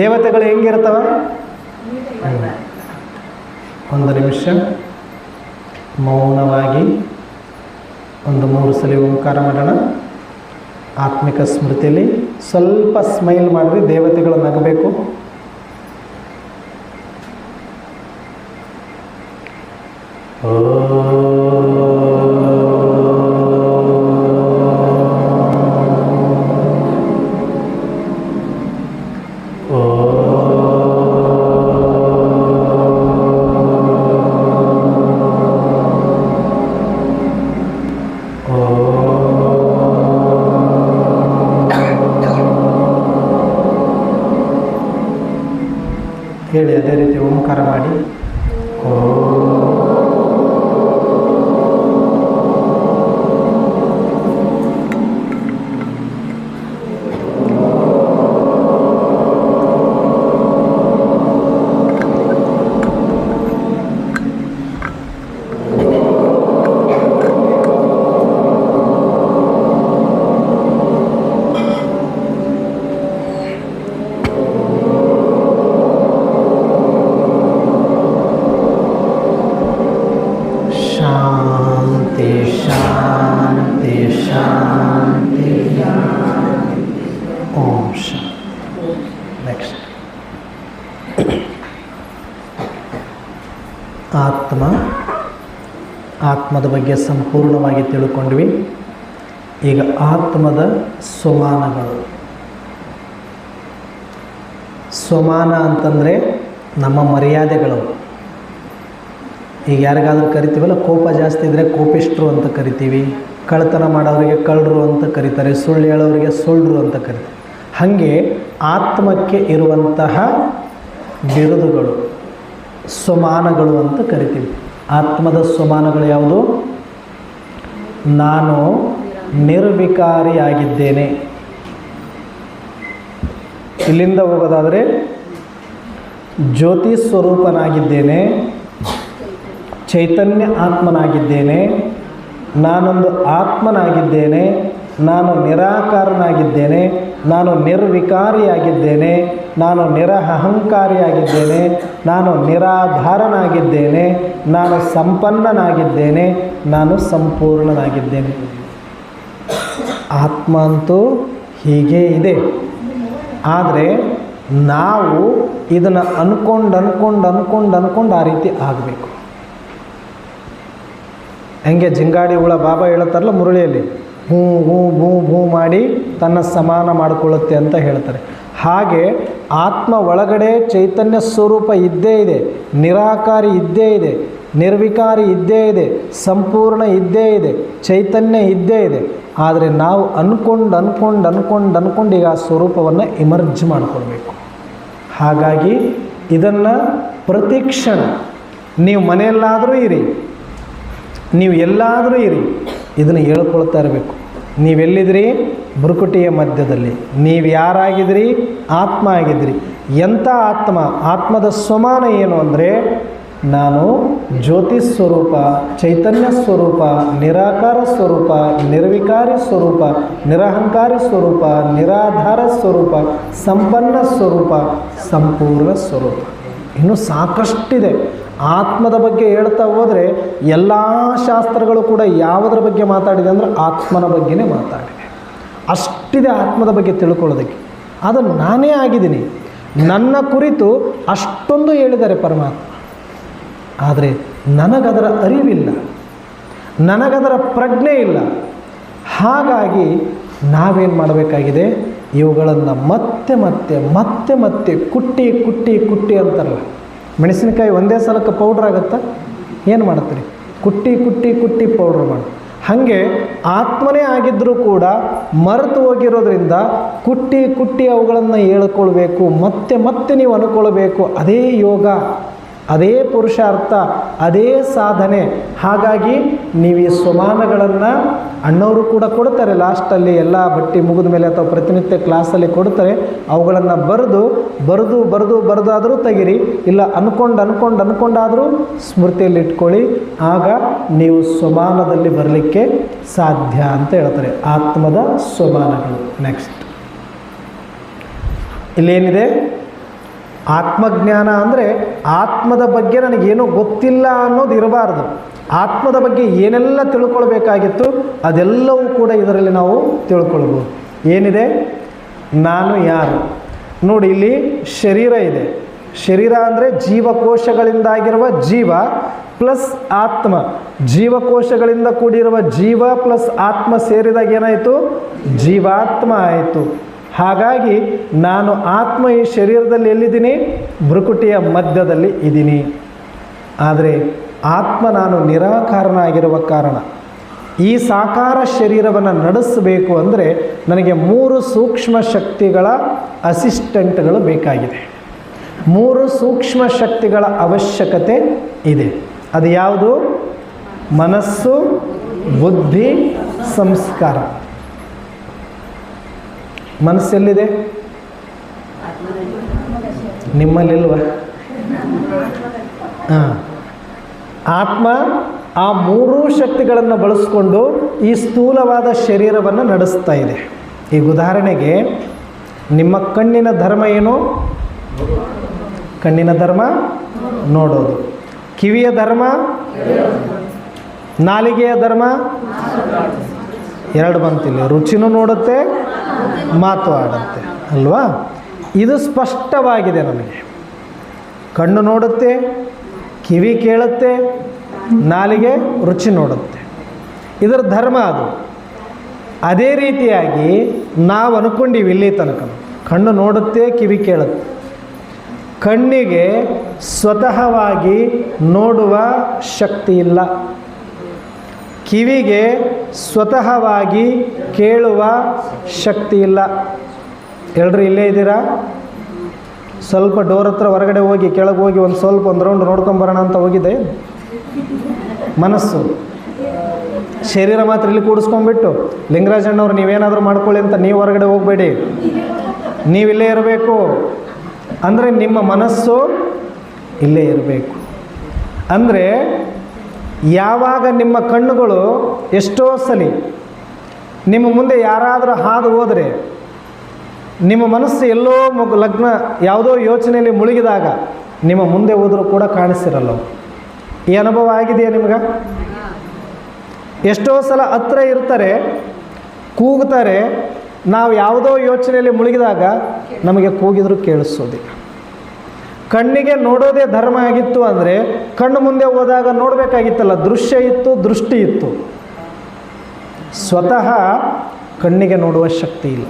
Speaker 2: ದೇವತೆಗಳು ಹೆಂಗಿರ್ತವ? 1 ನಿಮಿಷ ಮೌನವಾಗಿ 3 ಸಲ ಓಂಕಾರ ಮಾಡೋಣ. ಆತ್ಮಿಕ ಸ್ಮೃತಿಯಲ್ಲಿ ಸ್ವಲ್ಪ ಸ್ಮೈಲ್ ಮಾಡಿರಿ. ದೇವತೆಗಳು ನಗಬೇಕು. ಹೇಳಿ ಅದೇ ರೀತಿ ಓಂ ನಮಸ್ಕಾರ ಮಾಡಿ. ಆತ್ಮದ ಬಗ್ಗೆ ಸಂಪೂರ್ಣವಾಗಿ ತಿಳ್ಕೊಂಡ್ವಿ. ಈಗ ಆತ್ಮದ ಸ್ವಮಾನಗಳು. ಸ್ವಮಾನ ಅಂತಂದರೆ ನಮ್ಮ ಮರ್ಯಾದೆಗಳು. ಈಗ ಯಾರಿಗಾದ್ರೂ ಕರಿತೀವಲ್ಲ, ಕೋಪ ಜಾಸ್ತಿ ಇದ್ದರೆ ಕೋಪಿಷ್ಟ್ರು ಅಂತ ಕರಿತೀವಿ, ಕಳ್ಳತನ ಮಾಡೋರಿಗೆ ಕಳ್ಳರು ಅಂತ ಕರೀತಾರೆ, ಸುಳ್ಳು ಹೇಳೋರಿಗೆ ಸುಳ್ಳರು ಅಂತ ಕರೀತಾರೆ. ಹಾಗೆ ಆತ್ಮಕ್ಕೆ ಇರುವಂತಹ ಬಿರುದುಗಳು ಸ್ವಮಾನಗಳು ಅಂತ ಕರಿತೀವಿ. ಆತ್ಮದ ಸ್ವಮಾನಗಳು ಯಾವುದು? ನಾನು ನಿರ್ವಿಕಾರಿಯಾಗಿದ್ದೇನೆ. ಇಲ್ಲಿಂದ ಹೋಗೋದಾದರೆ ಜ್ಯೋತಿ ಸ್ವರೂಪನಾಗಿದ್ದೇನೆ, ಚೈತನ್ಯ ಆತ್ಮನಾಗಿದ್ದೇನೆ, ನಾನೊಂದು ಆತ್ಮನಾಗಿದ್ದೇನೆ, ನಾನು ನಿರಾಕಾರನಾಗಿದ್ದೇನೆ, ನಾನು ನಿರ್ವಿಕಾರಿಯಾಗಿದ್ದೇನೆ, ನಾನು ನಿರಹಂಕಾರಿಯಾಗಿದ್ದೇನೆ, ನಾನು ನಿರಾಧಾರನಾಗಿದ್ದೇನೆ, ನಾನು ಸಂಪನ್ನನಾಗಿದ್ದೇನೆ, ನಾನು ಸಂಪೂರ್ಣನಾಗಿದ್ದೇನೆ. ಆತ್ಮ ಅಂತೂ ಹೀಗೆ ಇದೆ. ಆದರೆ ನಾವು ಇದನ್ನು ಅನ್ಕೊಂಡು ಆ ರೀತಿ ಆಗಬೇಕು. ಹೆಂಗೆ ಜಿಂಗಾಡಿ ಹುಳ ಬಾಬಾ ಹೇಳ್ತಾರಲ್ಲ ಮುರಳಿಯಲ್ಲಿ, ಹೂ ಹೂ ಭೂ ಭೂ ಮಾಡಿ ತನ್ನ ಸಮಾನ ಮಾಡಿಕೊಳ್ಳುತ್ತೆ ಅಂತ ಹೇಳ್ತಾರೆ. ಹಾಗೆ ಆತ್ಮ ಒಳಗಡೆ ಚೈತನ್ಯ ಸ್ವರೂಪ ಇದ್ದೇ ಇದೆ, ನಿರಾಕಾರಿ ಇದ್ದೇ ಇದೆ, ನಿರ್ವಿಕಾರಿ ಇದ್ದೇ ಇದೆ, ಸಂಪೂರ್ಣ ಇದ್ದೇ ಇದೆ, ಚೈತನ್ಯ ಇದ್ದೇ ಇದೆ. ಆದರೆ ನಾವು ಅನ್ಕೊಂಡು ಈಗ ಆ ಸ್ವರೂಪವನ್ನು ಇಮರ್ಜ್ ಮಾಡಿಕೊಳ್ಬೇಕು. ಹಾಗಾಗಿ ಇದನ್ನು ಪ್ರತಿಕ್ಷಣ ನೀವು ಮನೆಯಲ್ಲಾದರೂ ಇರಿ, ನೀವು ಎಲ್ಲಾದರೂ ಇರಿ, ಇದನ್ನು ಹೇಳ್ಕೊಳ್ತಾ ಇರಬೇಕು. ನೀವೆಲ್ಲಿದ್ರಿ? ಭ್ರುಕುಟಿಯ ಮಧ್ಯದಲ್ಲಿ. ನೀವು ಯಾರಾಗಿದ್ರಿ? ಆತ್ಮ ಆಗಿದ್ರಿ. ಎಂಥ ಆತ್ಮ? ಆತ್ಮದ ಸ್ವಮಾನ ಏನು ಅಂದರೆ, ನಾನು ಜ್ಯೋತಿ ಸ್ವರೂಪ, ಚೈತನ್ಯ ಸ್ವರೂಪ, ನಿರಾಕಾರ ಸ್ವರೂಪ, ನಿರ್ವಿಕಾರಿ ಸ್ವರೂಪ, ನಿರಹಂಕಾರಿ ಸ್ವರೂಪ, ನಿರಾಧಾರ ಸ್ವರೂಪ, ಸಂಪನ್ನ ಸ್ವರೂಪ, ಸಂಪೂರ್ಣ ಸ್ವರೂಪ. ಇನ್ನೂ ಸಾಕಷ್ಟಿದೆ. ಆತ್ಮದ ಬಗ್ಗೆ ಹೇಳ್ತಾ ಹೋದರೆ ಎಲ್ಲ ಶಾಸ್ತ್ರಗಳು ಕೂಡ ಯಾವುದರ ಬಗ್ಗೆ ಮಾತಾಡಿದೆ ಅಂದರೆ ಆತ್ಮನ ಬಗ್ಗೆನೇ ಮಾತಾಡಿದೆ. ಅಷ್ಟಿದೆ ಆತ್ಮದ ಬಗ್ಗೆ ತಿಳ್ಕೊಳ್ಳೋದಕ್ಕೆ. ಅದು ನಾನೇ ಆಗಿದ್ದೀನಿ. ನನ್ನ ಕುರಿತು ಅಷ್ಟೊಂದು ಹೇಳಿದ್ದಾರೆ ಪರಮಾತ್ಮ. ಆದರೆ ನನಗದರ ಅರಿವಿಲ್ಲ, ನನಗದರ ಪ್ರಜ್ಞೆ ಇಲ್ಲ. ಹಾಗಾಗಿ ನಾವೇನು ಮಾಡಬೇಕಾಗಿದೆ? ಇವುಗಳನ್ನು ಮತ್ತೆ ಮತ್ತೆ ಮತ್ತೆ ಮತ್ತೆ ಕುಟ್ಟಿ ಕುಟ್ಟಿ ಕುಟ್ಟಿ ಅಂತಾರಲ್ಲ, ಮೆಣಸಿನಕಾಯಿ ಒಂದೇ ಸಲಕ್ಕೆ ಪೌಡ್ರ್ ಆಗುತ್ತಾ? ಏನು ಮಾಡ್ತೀರಿ? ಕುಟ್ಟಿ ಕುಟ್ಟಿ ಕುಟ್ಟಿ ಪೌಡ್ರ್ ಮಾಡಿ. ಹಾಗೆ ಆತ್ಮನೇ ಆಗಿದ್ದರೂ ಕೂಡ ಮರೆತು ಹೋಗಿರೋದ್ರಿಂದ ಕುಟ್ಟಿ ಕುಟ್ಟಿ ಅವುಗಳನ್ನು ಹೇಳ್ಕೊಳ್ಬೇಕು, ಮತ್ತೆ ಮತ್ತೆ ನೀವು ಅನ್ಕೊಳ್ಬೇಕು. ಅದೇ ಯೋಗ, ಅದೇ ಪುರುಷಾರ್ಥ, ಅದೇ ಸಾಧನೆ. ಹಾಗಾಗಿ ನೀವು ಈ ಸ್ವಮಾನಗಳನ್ನು ಅಣ್ಣವರು ಕೂಡ ಕೊಡ್ತಾರೆ. ಲಾಸ್ಟಲ್ಲಿ ಎಲ್ಲ ಬಟ್ಟಿ ಮುಗಿದ ಮೇಲೆ ಅಥವಾ ಪ್ರತಿನಿತ್ಯ ಕ್ಲಾಸಲ್ಲಿ ಕೊಡ್ತಾರೆ. ಅವುಗಳನ್ನು ಬರೆದಾದರೂ ತೆಗಿರಿ, ಇಲ್ಲ ಅನ್ಕೊಂಡಾದರೂ ಸ್ಮೃತಿಯಲ್ಲಿ ಇಟ್ಕೊಳ್ಳಿ. ಆಗ ನೀವು ಸ್ವಮಾನದಲ್ಲಿ ಬರಲಿಕ್ಕೆ ಸಾಧ್ಯ ಅಂತ ಹೇಳ್ತಾರೆ. ಆತ್ಮದ ಸ್ವಮಾನಗಳು. ನೆಕ್ಸ್ಟ್ ಇಲ್ಲೇನಿದೆ? ಆತ್ಮಜ್ಞಾನ ಅಂದರೆ ಆತ್ಮದ ಬಗ್ಗೆ ನನಗೇನೂ ಗೊತ್ತಿಲ್ಲ ಅನ್ನೋದು ಇರಬಾರ್ದು. ಆತ್ಮದ ಬಗ್ಗೆ ಏನೆಲ್ಲ ತಿಳ್ಕೊಳ್ಬೇಕಾಗಿತ್ತು ಅದೆಲ್ಲವೂ ಕೂಡ ಇದರಲ್ಲಿ ನಾವು ತಿಳ್ಕೊಳ್ಬೋದು. ಏನಿದೆ? ನಾನು ಯಾರು? ನೋಡಿ, ಇಲ್ಲಿ ಶರೀರ ಇದೆ. ಶರೀರ ಅಂದರೆ ಜೀವಕೋಶಗಳಿಂದಾಗಿರುವ ಜೀವ ಪ್ಲಸ್ ಆತ್ಮ. ಜೀವಕೋಶಗಳಿಂದ ಕೂಡಿರುವ ಜೀವ ಪ್ಲಸ್ ಆತ್ಮ ಸೇರಿದಾಗ ಏನಾಯಿತು? ಜೀವಾತ್ಮ ಆಯಿತು. ಹಾಗಾಗಿ ನಾನು ಆತ್ಮ ಈ ಶರೀರದಲ್ಲಿ ಎಲ್ಲಿದ್ದೀನಿ? ಭ್ರುಕುಟಿಯ ಮಧ್ಯದಲ್ಲಿ ಇದ್ದೀನಿ. ಆದರೆ ಆತ್ಮ ನಾನು ನಿರಾಕಾರನಾಗಿರುವ ಕಾರಣ ಈ ಸಾಕಾರ ಶರೀರವನ್ನು ನಡೆಸಬೇಕು ಅಂದರೆ ನನಗೆ 3 ಸೂಕ್ಷ್ಮ ಶಕ್ತಿಗಳ ಅಸಿಸ್ಟೆಂಟ್ಗಳು ಬೇಕಾಗಿದೆ. 3 ಸೂಕ್ಷ್ಮ ಶಕ್ತಿಗಳ ಅವಶ್ಯಕತೆ ಇದೆ. ಅದು ಯಾವುದು? ಮನಸ್ಸು, ಬುದ್ಧಿ, ಸಂಸ್ಕಾರ. ಮನಸ್ಸೆಲ್ಲಿದೆ? ನಿಮ್ಮಲ್ಲಿಲ್ವ? ಆತ್ಮ ಆ 3 ಶಕ್ತಿಗಳನ್ನು ಬಳಸಿಕೊಂಡು ಈ ಸ್ಥೂಲವಾದ ಶರೀರವನ್ನು ನಡೆಸ್ತಾ ಇದೆ. ಈಗ ಉದಾಹರಣೆಗೆ ನಿಮ್ಮ ಕಣ್ಣಿನ ಧರ್ಮ ಏನು? ಕಣ್ಣಿನ ಧರ್ಮ ನೋಡೋದು. ಕಿವಿಯ ಧರ್ಮ, ನಾಲಿಗೆಯ ಧರ್ಮ 2 ಬಂತಿಲ್ಲ. ರುಚಿನೂ ನೋಡುತ್ತೆ, ಮಾತು ಆಡುತ್ತೆ ಅಲ್ವಾ? ಇದು ಸ್ಪಷ್ಟವಾಗಿದೆ ನಮಗೆ. ಕಣ್ಣು ನೋಡುತ್ತೆ, ಕಿವಿ ಕೇಳುತ್ತೆ, ನಾಲಿಗೆ ರುಚಿ ನೋಡುತ್ತೆ. ಇದರ ಧರ್ಮ ಅದು. ಅದೇ ರೀತಿಯಾಗಿ ನಾವು ಅಂದ್ಕೊಂಡೀವಿ ಇಲ್ಲಿ ತನಕ, ಕಣ್ಣು ನೋಡುತ್ತೆ, ಕಿವಿ ಕೇಳುತ್ತೆ. ಕಣ್ಣಿಗೆ ಸ್ವತಃವಾಗಿ ನೋಡುವ ಶಕ್ತಿ ಇಲ್ಲ, ಕಿವಿಗೆ ಸ್ವತಃವಾಗಿ ಕೇಳುವ ಶಕ್ತಿ ಇಲ್ಲ. ಎಲ್ಲರೂ ಇಲ್ಲೇ ಇದ್ದೀರಾ? ಸ್ವಲ್ಪ ಡೋರ್ ಹತ್ರ ಹೊರಗಡೆ ಹೋಗಿ ಕೆಳಗೆ ಹೋಗಿ ಒಂದು ರೌಂಡ್ ನೋಡ್ಕೊಂಬರೋಣ ಅಂತ ಹೋಗಿದೆ ಮನಸ್ಸು. ಶರೀರ ಮಾತ್ರ ಇಲ್ಲಿ ಕೂಡಿಸ್ಕೊಂಡ್ಬಿಟ್ಟು ಲಿಂಗರಾಜಣ್ಣವ್ರು ನೀವೇನಾದರೂ ಮಾಡ್ಕೊಳ್ಳಿ ಅಂತ ನೀವು ಹೊರಗಡೆ ಹೋಗಬೇಡಿ, ನೀವಿಲ್ಲೇ ಇರಬೇಕು. ಅಂದರೆ ನಿಮ್ಮ ಮನಸ್ಸು ಇಲ್ಲೇ ಇರಬೇಕು. ಅಂದರೆ ಯಾವಾಗ ನಿಮ್ಮ ಕಣ್ಣುಗಳು ಎಷ್ಟೋ ಸಲ ನಿಮ್ಮ ಮುಂದೆ ಯಾರಾದರೂ ಹಾದು ಹೋದರೆ ನಿಮ್ಮ ಮನಸ್ಸು ಎಲ್ಲೋ ಲಗ್ನ ಯಾವುದೋ ಯೋಚನೆಯಲ್ಲಿ ಮುಳುಗಿದಾಗ ನಿಮ್ಮ ಮುಂದೆ ಹೋದರೂ ಕೂಡ ಕಾಣಿಸಿರಲ್ಲ. ಈ ಅನುಭವ ಆಗಿದೆಯಾ ನಿಮ್ಗೆ? ಎಷ್ಟೋ ಸಲ ಹತ್ರ ಇರ್ತಾರೆ, ಕೂಗ್ತಾರೆ, ನಾವು ಯಾವುದೋ ಯೋಚನೆಯಲ್ಲಿ ಮುಳುಗಿದಾಗ ನಮಗೆ ಕೂಗಿದರೂ ಕೇಳಿಸೋದಿಲ್ಲ. ಕಣ್ಣಿಗೆ ನೋಡೋದೇ ಧರ್ಮ ಆಗಿತ್ತು ಅಂದರೆ ಕಣ್ಣು ಮುಂದೆ ಹೋದಾಗ ನೋಡಬೇಕಾಗಿತ್ತಲ್ಲ, ದೃಶ್ಯ ಇತ್ತು, ದೃಷ್ಟಿ ಇತ್ತು. ಸ್ವತಃ ಕಣ್ಣಿಗೆ ನೋಡುವ ಶಕ್ತಿ ಇಲ್ಲ,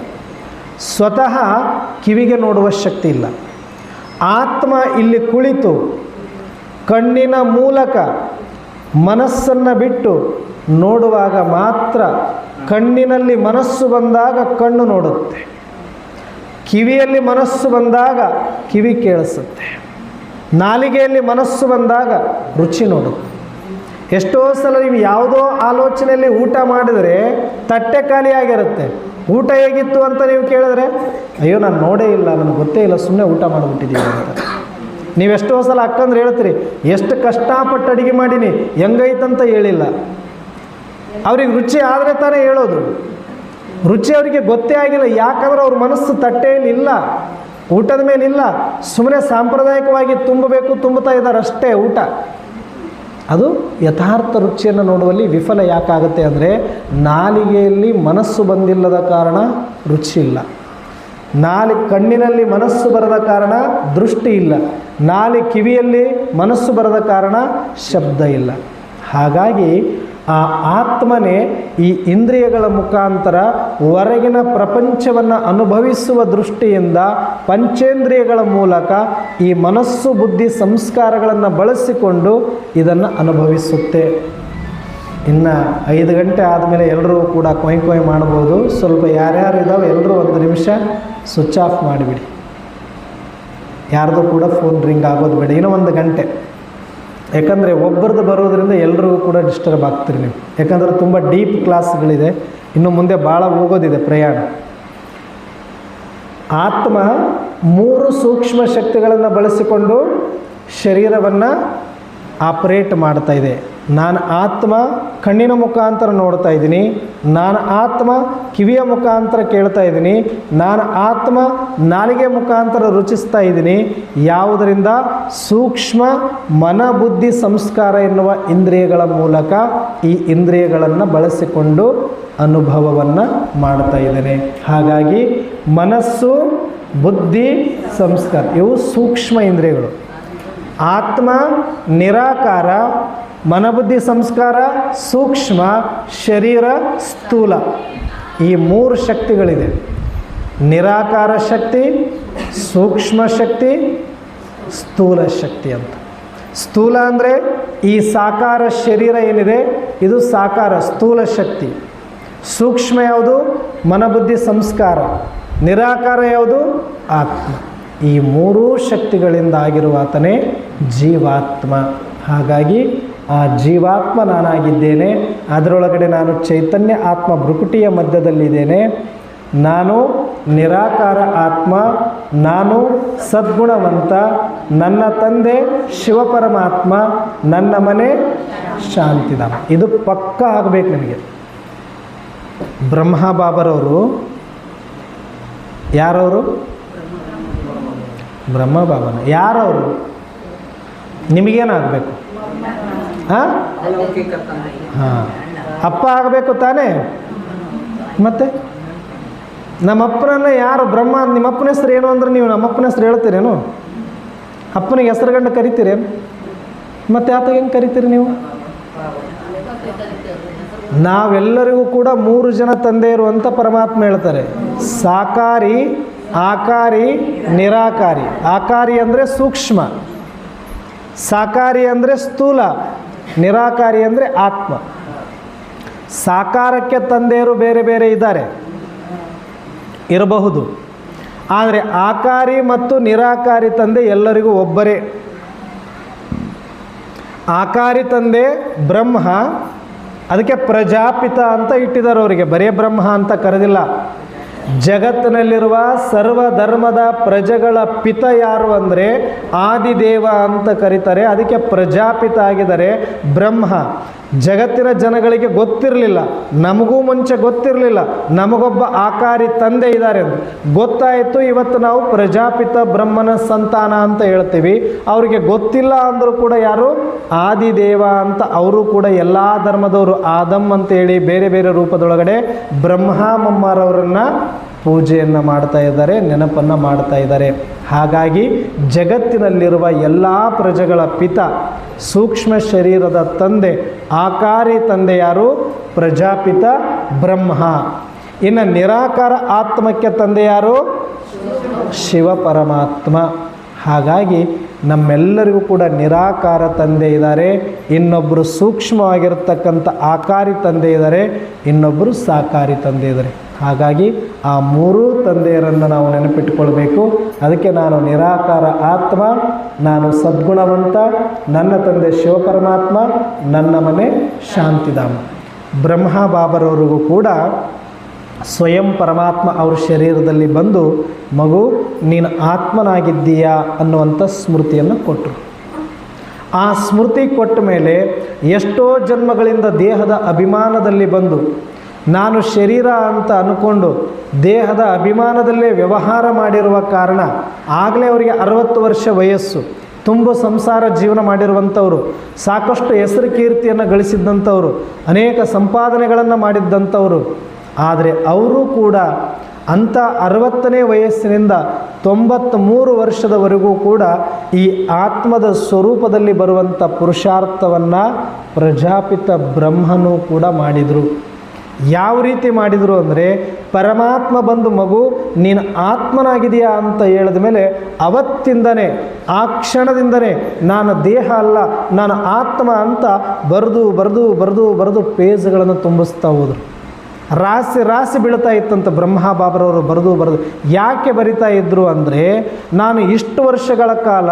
Speaker 2: ಸ್ವತಃ ಕಿವಿಗೆ ನೋಡುವ ಶಕ್ತಿ ಇಲ್ಲ. ಆತ್ಮ ಇಲ್ಲಿ ಕುಳಿತು ಕಣ್ಣಿನ ಮೂಲಕ ಮನಸ್ಸನ್ನು ಬಿಟ್ಟು ನೋಡುವಾಗ ಮಾತ್ರ, ಕಣ್ಣಿನಲ್ಲಿ ಮನಸ್ಸು ಬಂದಾಗ ಕಣ್ಣು ನೋಡುತ್ತೆ, ಕಿವಿಯಲ್ಲಿ ಮನಸ್ಸು ಬಂದಾಗ ಕಿವಿ ಕೇಳಿಸುತ್ತೆ, ನಾಲಿಗೆಯಲ್ಲಿ ಮನಸ್ಸು ಬಂದಾಗ ರುಚಿ ನೋಡುತ್ತೆ. ಎಷ್ಟೋ ಸಲ ನೀವು ಯಾವುದೋ ಆಲೋಚನೆಯಲ್ಲಿ ಊಟ ಮಾಡಿದರೆ ತಟ್ಟೆ ಖಾಲಿಯಾಗಿರುತ್ತೆ. ಊಟ ಹೇಗಿತ್ತು ಅಂತ ನೀವು ಕೇಳಿದ್ರೆ, ಅಯ್ಯೋ ನಾನು ನೋಡೇ ಇಲ್ಲ, ನನಗೆ ಗೊತ್ತೇ ಇಲ್ಲ, ಸುಮ್ಮನೆ ಊಟ ಮಾಡಿಬಿಟ್ಟಿದ್ದೀವಿ ಅಂತ. ನೀವೆಷ್ಟೋ ಸಲ ಅಕ್ಕಂದ್ರೆ ಹೇಳ್ತೀರಿ, ಎಷ್ಟು ಕಷ್ಟಪಟ್ಟು ಅಡುಗೆ ಮಾಡೀನಿ, ಹೆಂಗೈತಂತ ಹೇಳಿಲ್ಲ. ಅವ್ರಿಗೆ ರುಚಿ ಆದರೆ ತಾನೇ ಹೇಳೋದು. ರುಚಿ ಅವರಿಗೆ ಗೊತ್ತೇ ಆಗಿಲ್ಲ, ಯಾಕಂದ್ರೆ ಅವ್ರ ಮನಸ್ಸು ತಟ್ಟೆಯಲ್ಲಿ ಇಲ್ಲ, ಊಟದ ಮೇಲೆ ಇಲ್ಲ. ಸುಮ್ಮನೆ ಸಾಂಪ್ರದಾಯಿಕವಾಗಿ ತುಂಬುತ್ತಾ ಇದ್ದಾರೆ ಅಷ್ಟೇ ಊಟ. ಅದು ಯಥಾರ್ಥ ರುಚಿಯನ್ನು ನೋಡುವಲ್ಲಿ ವಿಫಲ ಯಾಕಾಗುತ್ತೆ ಅಂದರೆ ನಾಲಿಗೆಯಲ್ಲಿ ಮನಸ್ಸು ಬಂದಿಲ್ಲದ ಕಾರಣ ರುಚಿ ಇಲ್ಲ, ಕಣ್ಣಿನಲ್ಲಿ ಮನಸ್ಸು ಬರದ ಕಾರಣ ದೃಷ್ಟಿ ಇಲ್ಲ, ಕಿವಿಯಲ್ಲಿ ಮನಸ್ಸು ಬರದ ಕಾರಣ ಶಬ್ದ ಇಲ್ಲ. ಹಾಗಾಗಿ ಆ ಆತ್ಮನೇ ಈ ಇಂದ್ರಿಯಗಳ ಮುಖಾಂತರ ಹೊರಗಿನ ಪ್ರಪಂಚವನ್ನು ಅನುಭವಿಸುವ ದೃಷ್ಟಿಯಿಂದ ಪಂಚೇಂದ್ರಿಯಗಳ ಮೂಲಕ ಈ ಮನಸ್ಸು ಬುದ್ಧಿ ಸಂಸ್ಕಾರಗಳನ್ನು ಬಳಸಿಕೊಂಡು ಇದನ್ನು ಅನುಭವಿಸುತ್ತೆ. ಇನ್ನು 5 ಗಂಟೆ ಆದಮೇಲೆ ಎಲ್ಲರೂ ಕೂಡ ಕೊಯ್ ಮಾಡ್ಬೋದು. ಸ್ವಲ್ಪ ಯಾರ್ಯಾರು ಇದ್ದಾವೆ ಎಲ್ಲರೂ 1 ನಿಮಿಷ ಸ್ವಿಚ್ ಆಫ್ ಮಾಡಿಬಿಡಿ. ಯಾರ್ದು ಕೂಡ ಫೋನ್ ರಿಂಗ್ ಆಗೋದು ಬೇಡ ಇನ್ನೂ 1 ಗಂಟೆ. ಯಾಕಂದರೆ ಒಬ್ಬರದ್ದು ಬರೋದ್ರಿಂದ ಎಲ್ರಿಗೂ ಕೂಡ ಡಿಸ್ಟರ್ಬ್ ಆಗ್ತೀರಿ ನೀವು. ಯಾಕಂದರೆ ತುಂಬ ಡೀಪ್ ಕ್ಲಾಸ್ಗಳಿದೆ, ಇನ್ನು ಮುಂದೆ ಭಾಳ ಹೋಗೋದಿದೆ ಪ್ರಯಾಣ. ಆತ್ಮ 3 ಸೂಕ್ಷ್ಮ ಶಕ್ತಿಗಳನ್ನು ಬಳಸಿಕೊಂಡು ಶರೀರವನ್ನು ಆಪರೇಟ್ ಮಾಡ್ತಾ ಇದೆ. ನಾನು ಆತ್ಮ ಕಣ್ಣಿನ ಮುಖಾಂತರ ನೋಡ್ತಾ ಇದ್ದೀನಿ, ನಾನು ಆತ್ಮ ಕಿವಿಯ ಮುಖಾಂತರ ಕೇಳ್ತಾ ಇದ್ದೀನಿ, ನಾನು ಆತ್ಮ ನಾಲಿಗೆ ಮುಖಾಂತರ ರುಚಿಸ್ತಾ ಇದ್ದೀನಿ. ಯಾವುದರಿಂದ? ಸೂಕ್ಷ್ಮ ಮನ ಬುದ್ಧಿ ಸಂಸ್ಕಾರ ಎನ್ನುವ ಇಂದ್ರಿಯಗಳ ಮೂಲಕ ಈ ಇಂದ್ರಿಯಗಳನ್ನು ಬಳಸಿಕೊಂಡು ಅನುಭವವನ್ನು ಮಾಡ್ತಾ ಇದ್ದೇನೆ. ಹಾಗಾಗಿ ಮನಸ್ಸು ಬುದ್ಧಿ ಸಂಸ್ಕಾರ ಇವು ಸೂಕ್ಷ್ಮ ಇಂದ್ರಿಯಗಳು. ಆತ್ಮ ನಿರಾಕಾರ, ಮನಬುದ್ಧಿ ಸಂಸ್ಕಾರ ಸೂಕ್ಷ್ಮ, ಶರೀರ ಸ್ಥೂಲ. ಈ 3 ಶಕ್ತಿಗಳಿದೆ. ನಿರಾಕಾರ ಶಕ್ತಿ, ಸೂಕ್ಷ್ಮ ಶಕ್ತಿ, ಸ್ಥೂಲ ಶಕ್ತಿ ಅಂತ. ಸ್ಥೂಲ ಅಂದರೆ ಈ ಸಾಕಾರ ಶರೀರ ಏನಿದೆ ಇದು ಸಾಕಾರ ಸ್ಥೂಲ ಶಕ್ತಿ. ಸೂಕ್ಷ್ಮ ಯಾವುದು? ಮನಬುದ್ಧಿ ಸಂಸ್ಕಾರ. ನಿರಾಕಾರ ಯಾವುದು? ಆತ್ಮ. ಈ ಮೂರೂ ಶಕ್ತಿಗಳಿಂದ ಆಗಿರುವ ಆತನೇ ಜೀವಾತ್ಮ. ಹಾಗಾಗಿ ಆ ಜೀವಾತ್ಮ ನಾನಾಗಿದ್ದೇನೆ. ಅದರೊಳಗಡೆ ನಾನು ಚೈತನ್ಯ ಆತ್ಮ ಭ್ರುಕುಟಿಯ ಮಧ್ಯದಲ್ಲಿದ್ದೇನೆ. ನಾನು ನಿರಾಕಾರ ಆತ್ಮ, ನಾನು ಸದ್ಗುಣವಂತ, ನನ್ನ ತಂದೆ ಶಿವಪರಮಾತ್ಮ, ನನ್ನ ಮನೆ ಶಾಂತಿಧಾಮ. ಇದು ಪಕ್ಕ ಆಗಬೇಕು ನಿಮಗೆ. ಬ್ರಹ್ಮ ಬಾಬರವರು ಯಾರವರು? ಬ್ರಹ್ಮ ಬಾಬನ ಯಾರವರು? ನಿಮಗೇನಾಗಬೇಕು? ಹಾಂ ಹಾಂ, ಅಪ್ಪ ಆಗಬೇಕು ತಾನೇ. ಮತ್ತೆ ನಮ್ಮಪ್ಪನನ್ನ ಯಾರು ಬ್ರಹ್ಮ? ನಿಮ್ಮಪ್ಪನ ಹೆಸರು ಏನು ಅಂದ್ರೆ ನೀವು ನಮ್ಮಪ್ಪನ ಹೆಸರು ಹೇಳ್ತೀರೇನು? ಅಪ್ಪನಿಗೆ ಹೆಸರುಗಂಡು ಕರಿತೀರೇನು? ಮತ್ತೆ ಆತಗೆ ಹೆಂಗೆ ಕರಿತೀರಿ ನೀವು? ನಾವೆಲ್ಲರಿಗೂ ಕೂಡ 3 ಜನ ತಂದೆಯರು ಅಂತ ಪರಮಾತ್ಮ ಹೇಳ್ತಾರೆ. ಸಾಕಾರಿ, ಆಕಾರಿ, ನಿರಾಕಾರಿ. ಆಕಾರಿ ಅಂದರೆ ಸೂಕ್ಷ್ಮ, ಸಾಕಾರಿ ಅಂದರೆ ಸ್ಥೂಲ, ನಿರಾಕಾರಿ ಅಂದರೆ ಆತ್ಮ. ಸಾಕಾರಕ್ಕೆ ತಂದೆಯರು ಬೇರೆ ಬೇರೆ ಇದ್ದಾರೆ, ಇರಬಹುದು. ಆದರೆ ಆಕಾರಿ ಮತ್ತು ನಿರಾಕಾರಿ ತಂದೆ ಎಲ್ಲರಿಗೂ ಒಬ್ಬರೇ. ಆಕಾರಿ ತಂದೆ ಬ್ರಹ್ಮ, ಅದಕ್ಕೆ ಪ್ರಜಾಪಿತ ಅಂತ ಇಟ್ಟಿದ್ದಾರೆ ಅವರಿಗೆ, ಬರೇ ಬ್ರಹ್ಮ ಅಂತ ಕರೆದಿಲ್ಲ. ಜಗತ್ತಿನಲ್ಲಿರುವ ಸರ್ವಧರ್ಮದ ಪ್ರಜೆಗಳ ಪಿತ ಯಾರು ಅಂದರೆ ಆದಿದೇವ ಅಂತ ಕರೀತಾರೆ. ಅದಕ್ಕೆ ಪ್ರಜಾಪಿತ ಆಗಿದ್ದಾರೆ ಬ್ರಹ್ಮ. ಜಗತ್ತಿನ ಜನಗಳಿಗೆ ಗೊತ್ತಿರಲಿಲ್ಲ, ನಮಗೂ ಮುಂಚೆ ಗೊತ್ತಿರಲಿಲ್ಲ ನಮಗೊಬ್ಬ ಆಕಾರಿ ತಂದೆ ಇದ್ದಾರೆ ಅಂತ. ಗೊತ್ತಾಯಿತು, ಇವತ್ತು ನಾವು ಪ್ರಜಾಪಿತ ಬ್ರಹ್ಮನ ಸಂತಾನ ಅಂತ ಹೇಳ್ತೀವಿ. ಅವರಿಗೆ ಗೊತ್ತಿಲ್ಲ ಅಂದರೂ ಕೂಡ ಯಾರು? ಆದಿದೇವ ಅಂತ. ಅವರು ಕೂಡ ಎಲ್ಲ ಧರ್ಮದವರು ಆದಮ್ ಅಂತೇಳಿ ಬೇರೆ ಬೇರೆ ರೂಪದೊಳಗಡೆ ಬ್ರಹ್ಮ ಮಮ್ಮಾರವರನ್ನು ಪೂಜೆಯನ್ನು ಮಾಡ್ತಾ ಇದ್ದಾರೆ, ನೆನಪನ್ನು ಮಾಡ್ತಾ ಇದ್ದಾರೆ. ಹಾಗಾಗಿ ಜಗತ್ತಿನಲ್ಲಿರುವ ಎಲ್ಲ ಪ್ರಜೆಗಳ ಪಿತ, ಸೂಕ್ಷ್ಮ ಶರೀರದ ತಂದೆ, ಆಕಾರಿ ತಂದೆ ಯಾರು? ಪ್ರಜಾಪಿತ ಬ್ರಹ್ಮ. ಇನ್ನು ನಿರಾಕಾರ ಆತ್ಮಕ್ಕೆ ತಂದೆ ಯಾರು? ಶಿವ ಪರಮಾತ್ಮ. ಹಾಗಾಗಿ ನಮ್ಮೆಲ್ಲರಿಗೂ ಕೂಡ ನಿರಾಕಾರ ತಂದೆ ಇದ್ದಾರೆ, ಇನ್ನೊಬ್ಬರು ಸೂಕ್ಷ್ಮವಾಗಿರ್ತಕ್ಕಂಥ ಆಕಾರಿ ತಂದೆ ಇದ್ದಾರೆ, ಇನ್ನೊಬ್ಬರು ಸಾಕಾರಿ ತಂದೆ ಇದ್ದಾರೆ. ಹಾಗಾಗಿ ಆ 3 ತಂದೆಯರನ್ನು ನಾವು ನೆನಪಿಟ್ಟುಕೊಳ್ಬೇಕು. ಅದಕ್ಕೆ ನಾನು ನಿರಾಕಾರ ಆತ್ಮ, ನಾನು ಸದ್ಗುಣವಂತ, ನನ್ನ ತಂದೆ ಶಿವಪರಮಾತ್ಮ, ನನ್ನ ಮನೆ ಶಾಂತಿಧಾಮ. ಬ್ರಹ್ಮ ಬಾಬರವರಿಗೂ ಕೂಡ ಸ್ವಯಂ ಪರಮಾತ್ಮ ಅವ್ರ ಶರೀರದಲ್ಲಿ ಬಂದು ಮಗು ನೀನು ಆತ್ಮನಾಗಿದ್ದೀಯಾ ಅನ್ನುವಂಥ ಸ್ಮೃತಿಯನ್ನು ಕೊಟ್ಟರು. ಆ ಸ್ಮೃತಿ ಕೊಟ್ಟ ಮೇಲೆ ಎಷ್ಟೋ ಜನ್ಮಗಳಿಂದ ದೇಹದ ಅಭಿಮಾನದಲ್ಲಿ ಬಂದು ನಾನು ಶರೀರ ಅಂತ ಅಂದ್ಕೊಂಡು ದೇಹದ ಅಭಿಮಾನದಲ್ಲೇ ವ್ಯವಹಾರ ಮಾಡಿರುವ ಕಾರಣ ಆಗಲೇ ಅವರಿಗೆ 60 ವರ್ಷ ವಯಸ್ಸು, ತುಂಬ ಸಂಸಾರ ಜೀವನ ಮಾಡಿರುವಂಥವರು, ಸಾಕಷ್ಟು ಹೆಸರು ಕೀರ್ತಿಯನ್ನು ಗಳಿಸಿದ್ದಂಥವರು, ಅನೇಕ ಸಂಪಾದನೆಗಳನ್ನು ಮಾಡಿದ್ದಂಥವರು. ಆದರೆ ಅವರು ಕೂಡ ಅಂಥ 60ನೇ ವಯಸ್ಸಿನಿಂದ 93 ವರ್ಷದವರೆಗೂ ಕೂಡ ಈ ಆತ್ಮದ ಸ್ವರೂಪದಲ್ಲಿ ಬರುವಂಥ ಪುರುಷಾರ್ಥವನ್ನು ಪ್ರಜಾಪಿತ ಬ್ರಹ್ಮನೂ ಕೂಡ ಮಾಡಿದರು. ಯಾವ ರೀತಿ ಮಾಡಿದರು ಅಂದರೆ ಪರಮಾತ್ಮ ಬಂದು ಮಗು ನೀನು ಆತ್ಮನಾಗಿದೆಯಾ ಅಂತ ಹೇಳಿದ ಮೇಲೆ ಅವತ್ತಿಂದನೇ, ಆ ಕ್ಷಣದಿಂದನೇ ನಾನು ದೇಹ ಅಲ್ಲ ನಾನು ಆತ್ಮ ಅಂತ ಬರೆದು ಬರೆದು ಬರೆದು ಬರೆದು ಪೇಜ್ಗಳನ್ನು ತುಂಬಿಸ್ತಾ ಹೋದರು. ರಾಶಿ ರಾಶಿ ಬೀಳ್ತಾ ಇತ್ತಂತ ಬ್ರಹ್ಮ ಬಾಬರವರು ಬರೆದು. ಯಾಕೆ ಬರಿತಾ ಇದ್ದರು ಅಂದರೆ ನಾನು ಇಷ್ಟು ವರ್ಷಗಳ ಕಾಲ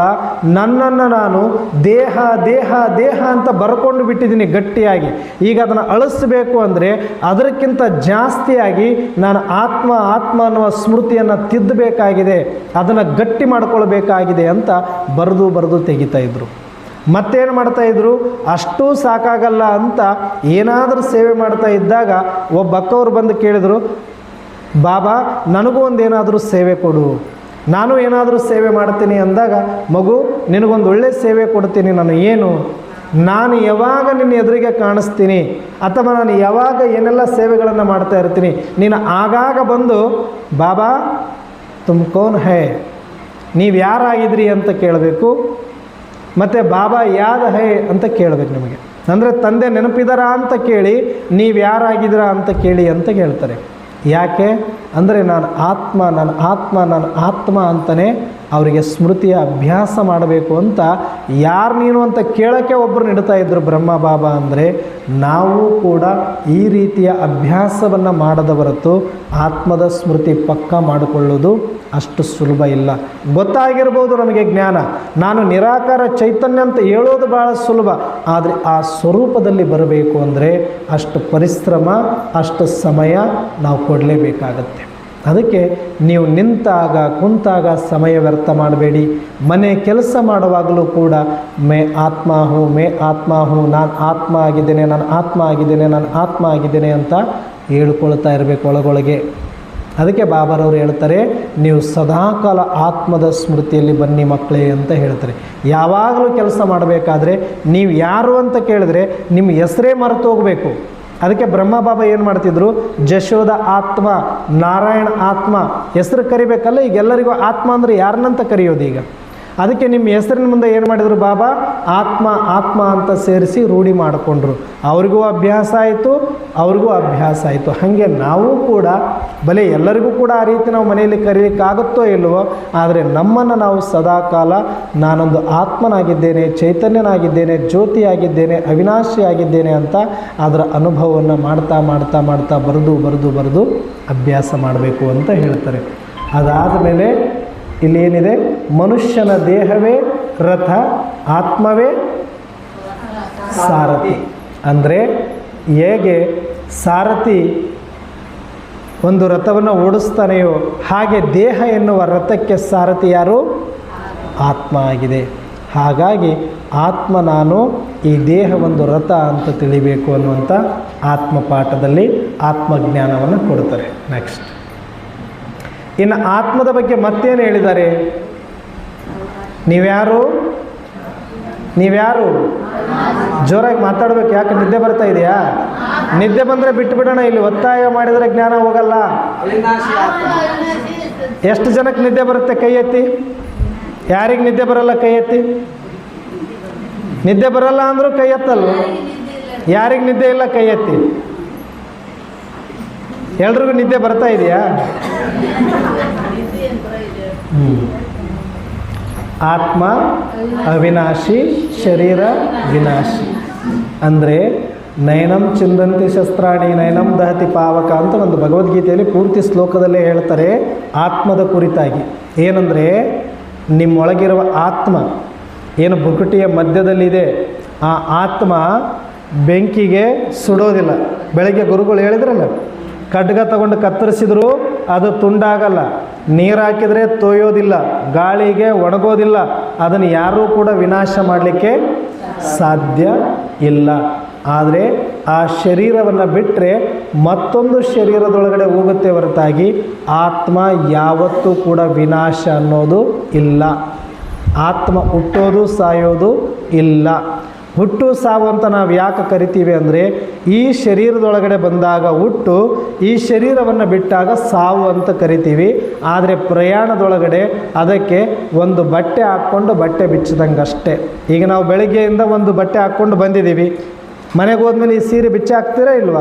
Speaker 2: ನನ್ನನ್ನು ನಾನು ದೇಹ ದೇಹ ದೇಹ ಅಂತ ಬರ್ಕೊಂಡು ಬಿಟ್ಟಿದ್ದೀನಿ ಗಟ್ಟಿಯಾಗಿ. ಈಗ ಅದನ್ನು ಅಳಿಸಬೇಕು ಅಂದರೆ ಅದಕ್ಕಿಂತ ಜಾಸ್ತಿಯಾಗಿ ನಾನು ಆತ್ಮ ಆತ್ಮ ಅನ್ನುವ ಸ್ಮೃತಿಯನ್ನು ತಿದ್ದಬೇಕಾಗಿದೆ, ಅದನ್ನು ಗಟ್ಟಿ ಮಾಡ್ಕೊಳ್ಬೇಕಾಗಿದೆ ಅಂತ ಬರೆದು ತೆಗಿತಾ ಇದ್ದರು. ಮತ್ತೇನು ಮಾಡ್ತಾಯಿದ್ರು, ಅಷ್ಟೂ ಸಾಕಾಗಲ್ಲ ಅಂತ ಏನಾದರೂ ಸೇವೆ ಮಾಡ್ತಾ ಇದ್ದಾಗ ಒಬ್ಬ ಅಕ್ಕವ್ರು ಬಂದು ಕೇಳಿದರು, ಬಾಬಾ ನನಗೂ ಒಂದೇನಾದರೂ ಸೇವೆ ಕೊಡು, ನಾನು ಏನಾದರೂ ಸೇವೆ ಮಾಡ್ತೀನಿ ಅಂದಾಗ ಮಗು ನಿನಗೊಂದು ಒಳ್ಳೆ ಸೇವೆ ಕೊಡ್ತೀನಿ. ನಾನು ಏನು? ನಾನು ಯಾವಾಗ ನಿನ್ನ ಎದುರಿಗೆ ಕಾಣಿಸ್ತೀನಿ ಅಥವಾ ನಾನು ಯಾವಾಗ ಏನೆಲ್ಲ ಸೇವೆಗಳನ್ನು ಮಾಡ್ತಾ ಇರ್ತೀನಿ ನೀನು ಆಗಾಗ ಬಂದು ಬಾಬಾ ತುಮ್ ಕೌನ್ ಹೈ, ನೀವು ಯಾರಾಗಿದ್ರಿ ಅಂತ ಕೇಳಬೇಕು. ಮತ್ತು ಬಾಬಾ ಯಾದ ಹೈ ಅಂತ ಕೇಳಬೇಕು ನಿಮಗೆ. ಅಂದರೆ ತಂದೆ ನೆನಪಿದಾರಾ ಅಂತ ಕೇಳಿ, ನೀವು ಯಾರಾಗಿದ್ದೀರಾ ಅಂತ ಕೇಳಿ ಅಂತ ಕೇಳ್ತಾರೆ. ಯಾಕೆ ಅಂದರೆ ನಾನು ಆತ್ಮ ಅಂತಲೇ ಅವರಿಗೆ ಸ್ಮೃತಿಯ ಅಭ್ಯಾಸ ಮಾಡಬೇಕು ಅಂತ ಯಾರು ನೀನು ಅಂತ ಕೇಳೋಕ್ಕೆ ಒಬ್ಬರು ನೀಡ್ತಾ ಇದ್ದರು ಬ್ರಹ್ಮ ಬಾಬಾ. ಅಂದರೆ ನಾವು ಕೂಡ ಈ ರೀತಿಯ ಅಭ್ಯಾಸವನ್ನು ಮಾಡದ ಹೊರತು ಆತ್ಮದ ಸ್ಮೃತಿ ಪಕ್ಕ ಮಾಡಿಕೊಳ್ಳೋದು ಅಷ್ಟು ಸುಲಭ ಇಲ್ಲ. ಗೊತ್ತಾಗಿರ್ಬೋದು ನಮಗೆ ಜ್ಞಾನ, ನಾನು ನಿರಾಕಾರ ಚೈತನ್ಯ ಅಂತ ಹೇಳೋದು ಭಾಳ ಸುಲಭ, ಆದರೆ ಆ ಸ್ವರೂಪದಲ್ಲಿ ಬರಬೇಕು ಅಂದರೆ ಅಷ್ಟು ಪರಿಶ್ರಮ, ಅಷ್ಟು ಸಮಯ ನಾವು ಕೊಡಲೇಬೇಕಾಗತ್ತೆ. ಅದಕ್ಕೆ ನೀವು ನಿಂತಾಗ ಕುಂತಾಗ ಸಮಯ ವ್ಯರ್ಥ ಮಾಡಬೇಡಿ. ಮನೆ ಕೆಲಸ ಮಾಡುವಾಗಲೂ ಕೂಡ ಮೇ ಆತ್ಮ ಹೂ, ನಾನು ಆತ್ಮ ಆಗಿದ್ದೇನೆ, ನಾನು ಆತ್ಮ ಆಗಿದ್ದೇನೆ, ನಾನು ಆತ್ಮ ಆಗಿದ್ದೇನೆ ಅಂತ ಹೇಳ್ಕೊಳ್ತಾ ಇರಬೇಕು ಒಳಗೊಳಗೆ. ಅದಕ್ಕೆ ಬಾಬಾರವರು ಹೇಳ್ತಾರೆ, ನೀವು ಸದಾಕಾಲ ಆತ್ಮದ ಸ್ಮೃತಿಯಲ್ಲಿ ಬನ್ನಿ ಮಕ್ಕಳೇ ಅಂತ ಹೇಳ್ತಾರೆ. ಯಾವಾಗಲೂ ಕೆಲಸ ಮಾಡಬೇಕಾದ್ರೆ ನೀವು ಯಾರು ಅಂತ ಕೇಳಿದ್ರೆ ನಿಮ್ಮ ಹೆಸರೇ ಮರೆತು ಹೋಗಬೇಕು. ಅದಕ್ಕೆ ಬ್ರಹ್ಮ ಬಾಬಾ ಏನು ಮಾಡ್ತಿದ್ರು, ಜಶೋದ ಆತ್ಮ, ನಾರಾಯಣ ಆತ್ಮ ಹೆಸರು ಕರಿಬೇಕಲ್ಲ. ಈಗ ಎಲ್ಲರಿಗೂ ಆತ್ಮ ಅಂದರೆ ಯಾರನ್ನಂತ ಕರೆಯೋದು ಈಗ. ಅದಕ್ಕೆ ನಿಮ್ಮ ಹೆಸರಿನ ಮುಂದೆ ಏನು ಮಾಡಿದರು ಬಾಬಾ, ಆತ್ಮ ಆತ್ಮ ಅಂತ ಸೇರಿಸಿ ರೂಢಿ ಮಾಡಿಕೊಂಡ್ರು. ಅವ್ರಿಗೂ ಅಭ್ಯಾಸ ಆಯಿತು, ಅವ್ರಿಗೂ ಅಭ್ಯಾಸ ಆಯಿತು. ಹಾಗೆ ನಾವು ಕೂಡ ಬಲೆ ಎಲ್ಲರಿಗೂ ಕೂಡ ಆ ರೀತಿ ನಾವು ಮನೆಯಲ್ಲಿ ಕರೀಲಿಕ್ಕಾಗುತ್ತೋ ಇಲ್ಲವೋ, ಆದರೆ ನಮ್ಮನ್ನು ನಾವು ಸದಾಕಾಲ ನಾನೊಂದು ಆತ್ಮನಾಗಿದ್ದೇನೆ, ಚೈತನ್ಯನಾಗಿದ್ದೇನೆ, ಜ್ಯೋತಿಯಾಗಿದ್ದೇನೆ, ಅವಿನಾಶಿಯಾಗಿದ್ದೇನೆ ಅಂತ ಅದರ ಅನುಭವವನ್ನು ಮಾಡ್ತಾ ಮಾಡ್ತಾ ಮಾಡ್ತಾ ಬರೆದು ಅಭ್ಯಾಸ ಮಾಡಬೇಕು ಅಂತ ಹೇಳ್ತಾರೆ. ಅದಾದ ಮೇಲೆ ಇಲ್ಲೇನಿದೆ, ಮನುಷ್ಯನ ದೇಹವೇ ರಥ, ಆತ್ಮವೇ ಸಾರಥಿ. ಅಂದರೆ ಹೇಗೆ ಸಾರಥಿ ಒಂದು ರಥವನ್ನು ಓಡಿಸ್ತಾನೆಯೋ ಹಾಗೆ ದೇಹ ಎನ್ನುವ ರಥಕ್ಕೆ ಸಾರಥಿ ಯಾರು? ಆತ್ಮ ಆಗಿದೆ. ಹಾಗಾಗಿ ಆತ್ಮ ನಾನು, ಈ ದೇಹ ಒಂದು ರಥ ಅಂತ ತಿಳಿಬೇಕು ಅನ್ನುವಂಥ ಆತ್ಮಪಾಠದಲ್ಲಿ ಆತ್ಮಜ್ಞಾನವನ್ನು ಕೊಡ್ತಾರೆ. ನೆಕ್ಸ್ಟ್ ಇನ್ನು ಆತ್ಮದ ಬಗ್ಗೆ ಮತ್ತೇನು ಹೇಳಿದ್ದಾರೆ? ನೀವ್ಯಾರು ಜೋರಾಗಿ ಮಾತಾಡಬೇಕು. ಯಾಕೆ ನಿದ್ದೆ ಬರ್ತಾ ಇದೆಯಾ? ನಿದ್ದೆ ಬಂದರೆ ಬಿಟ್ಟು ಬಿಡೋಣ, ಇಲ್ಲಿ ಒತ್ತಾಯ ಮಾಡಿದರೆ ಜ್ಞಾನ ಹೋಗಲ್ಲ. ಎಷ್ಟು ಜನಕ್ಕೆ ನಿದ್ದೆ ಬರುತ್ತೆ ಕೈ ಎತ್ತಿ? ಯಾರಿಗೆ ನಿದ್ದೆ ಬರಲ್ಲ ಕೈ ಎತ್ತಿ? ನಿದ್ದೆ ಬರಲ್ಲ ಅಂದರೂ ಕೈ ಎತ್ತಲ್ಲ. ಯಾರಿಗೆ ನಿದ್ದೆ ಇಲ್ಲ ಕೈ ಎತ್ತಿ? ಎಲ್ರಿಗೂ ನಿದ್ದೆ ಬರ್ತಾ ಇದೆಯಾ? ಆತ್ಮ ಅವಿನಾಶಿ, ಶರೀರ ವಿನಾಶಿ. ಅಂದರೆ ನಯನಂ ಚಿಂದಂತಿ ಶಸ್ತ್ರಾಣಿ ನಯನಂ ದಹತಿ ಪಾವಕ ಅಂತ ಒಂದು ಭಗವದ್ಗೀತೆಯಲ್ಲಿ ಪೂರ್ತಿ ಶ್ಲೋಕದಲ್ಲೇ ಹೇಳ್ತಾರೆ ಆತ್ಮದ ಕುರಿತಾಗಿ. ಏನಂದರೆ ನಿಮ್ಮೊಳಗಿರುವ ಆತ್ಮ ಏನು ಬುಕುಟಿಯ ಮಧ್ಯದಲ್ಲಿದೆ, ಆ ಆತ್ಮ ಬೆಂಕಿಗೆ ಸುಡೋದಿಲ್ಲ. ಬೆಳಗ್ಗೆ ಗುರುಗಳು ಹೇಳಿದ್ರಲ್ಲ, ಖಡ್ಗ ತಗೊಂಡು ಕತ್ತರಿಸಿದ್ರು ಅದು ತುಂಡಾಗಲ್ಲ, ನೀರು ಹಾಕಿದರೆ ತೋಯೋದಿಲ್ಲ, ಗಾಳಿಗೆ ಒಣಗೋದಿಲ್ಲ. ಅದನ್ನು ಯಾರೂ ಕೂಡ ವಿನಾಶ ಮಾಡಲಿಕ್ಕೆ ಸಾಧ್ಯ ಇಲ್ಲ. ಆದರೆ ಆ ಶರೀರವನ್ನು ಬಿಟ್ಟರೆ ಮತ್ತೊಂದು ಶರೀರದೊಳಗಡೆ ಹೋಗುತ್ತೆ ಹೊರತಾಗಿ ಆತ್ಮ ಯಾವತ್ತೂ ಕೂಡ ವಿನಾಶ ಅನ್ನೋದು ಇಲ್ಲ. ಆತ್ಮ ಹುಟ್ಟೋದು ಸಾಯೋದು ಇಲ್ಲ. ಹುಟ್ಟು ಸಾವು ಅಂತ ನಾವು ಯಾಕೆ ಕರಿತೀವಿ ಅಂದರೆ, ಈ ಶರೀರದೊಳಗಡೆ ಬಂದಾಗ ಹುಟ್ಟು, ಈ ಶರೀರವನ್ನು ಬಿಟ್ಟಾಗ ಸಾವು ಅಂತ ಕರಿತೀವಿ. ಆದರೆ ಪ್ರಯಾಣದೊಳಗಡೆ ಅದಕ್ಕೆ ಒಂದು ಬಟ್ಟೆ ಹಾಕ್ಕೊಂಡು ಬಟ್ಟೆ ಬಿಚ್ಚಿದಂಗೆ ಅಷ್ಟೇ. ಈಗ ನಾವು ಬೆಳಗ್ಗೆಯಿಂದ ಒಂದು ಬಟ್ಟೆ ಹಾಕ್ಕೊಂಡು ಬಂದಿದ್ದೀವಿ, ಮನೆಗೆ ಹೋದ್ಮೇಲೆ ಈ ಸೀರೆ ಬಿಚ್ಚಿ ಹಾಕ್ತೀರಾ ಇಲ್ವಾ?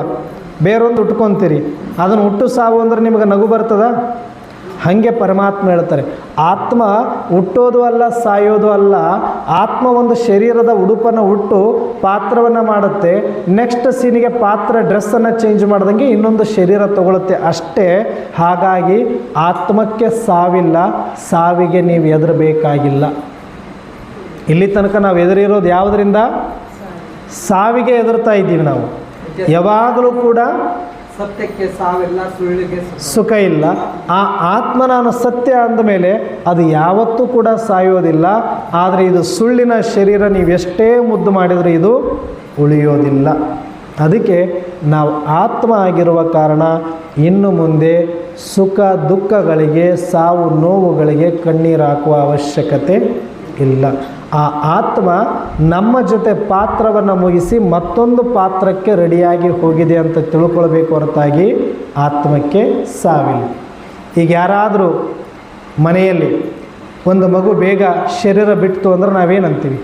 Speaker 2: ಬೇರೊಂದು ಉಟ್ಕೊತೀರಿ. ಅದನ್ನು ಹುಟ್ಟು ಸಾವು ಅಂದರೆ ನಿಮಗೆ ನಗು ಬರ್ತದ? ಹಾಗೆ ಪರಮಾತ್ಮ ಹೇಳ್ತಾರೆ, ಆತ್ಮ ಹುಟ್ಟೋದು ಅಲ್ಲ, ಸಾಯೋದು ಅಲ್ಲ. ಆತ್ಮ ಒಂದು ಶರೀರದ ಉಡುಪನ್ನು ಹುಟ್ಟು ಪಾತ್ರವನ್ನು ಮಾಡುತ್ತೆ, ನೆಕ್ಸ್ಟ್ ಸೀನಿಗೆ ಪಾತ್ರ ಡ್ರೆಸ್ಸನ್ನು ಚೇಂಜ್ ಮಾಡ್ದಂಗೆ ಇನ್ನೊಂದು ಶರೀರ ತಗೊಳುತ್ತೆ ಅಷ್ಟೇ. ಹಾಗಾಗಿ ಆತ್ಮಕ್ಕೆ ಸಾವಿಲ್ಲ, ಸಾವಿಗೆ ನೀವು ಹೆದರಬೇಕಾಗಿಲ್ಲ. ಇಲ್ಲಿ ತನಕ ನಾವು ಹೆದರಿರೋದು ಯಾವುದರಿಂದ? ಸಾವಿಗೆ ಹೆದರ್ತಾ ಇದ್ದೀವಿ ನಾವು. ಯಾವಾಗಲೂ ಕೂಡ
Speaker 4: ಸತ್ಯಕ್ಕೆ ಸಾವಿಲ್ಲ, ಸುಳ್ಳಿಗೆ
Speaker 2: ಸುಖ ಇಲ್ಲ. ಆ ಆತ್ಮ ನಾನು ಸತ್ಯ ಅಂದಮೇಲೆ ಅದು ಯಾವತ್ತೂ ಕೂಡ ಸಾಯೋದಿಲ್ಲ. ಆದರೆ ಇದು ಸುಳ್ಳಿನ ಶರೀರ, ನೀವೆಷ್ಟೇ ಮುದ್ದು ಮಾಡಿದರೆ ಇದು ಉಳಿಯೋದಿಲ್ಲ. ಅದಕ್ಕೆ ನಾವು ಆತ್ಮ ಆಗಿರುವ ಕಾರಣ ಇನ್ನು ಮುಂದೆ ಸುಖ ದುಃಖಗಳಿಗೆ, ಸಾವು ನೋವುಗಳಿಗೆ ಕಣ್ಣೀರು ಹಾಕುವ ಅವಶ್ಯಕತೆ ಇಲ್ಲ. ಆ ಆತ್ಮ ನಮ್ಮ ಜೊತೆ ಪಾತ್ರವನ್ನು ಮುಗಿಸಿ ಮತ್ತೊಂದು ಪಾತ್ರಕ್ಕೆ ರೆಡಿಯಾಗಿ ಹೋಗಿದೆ ಅಂತ ತಿಳ್ಕೊಳ್ಬೇಕು ಹೊರತಾಗಿ ಆತ್ಮಕ್ಕೆ ಸಾವಿಲ್ಲ. ಈಗ ಯಾರಾದರೂ ಮನೆಯಲ್ಲಿ ಒಂದು ಮಗು ಬೇಗ ಶರೀರ ಬಿಟ್ಟು ಅಂದ್ರೆ ನಾವೇನಂತೀವಿ?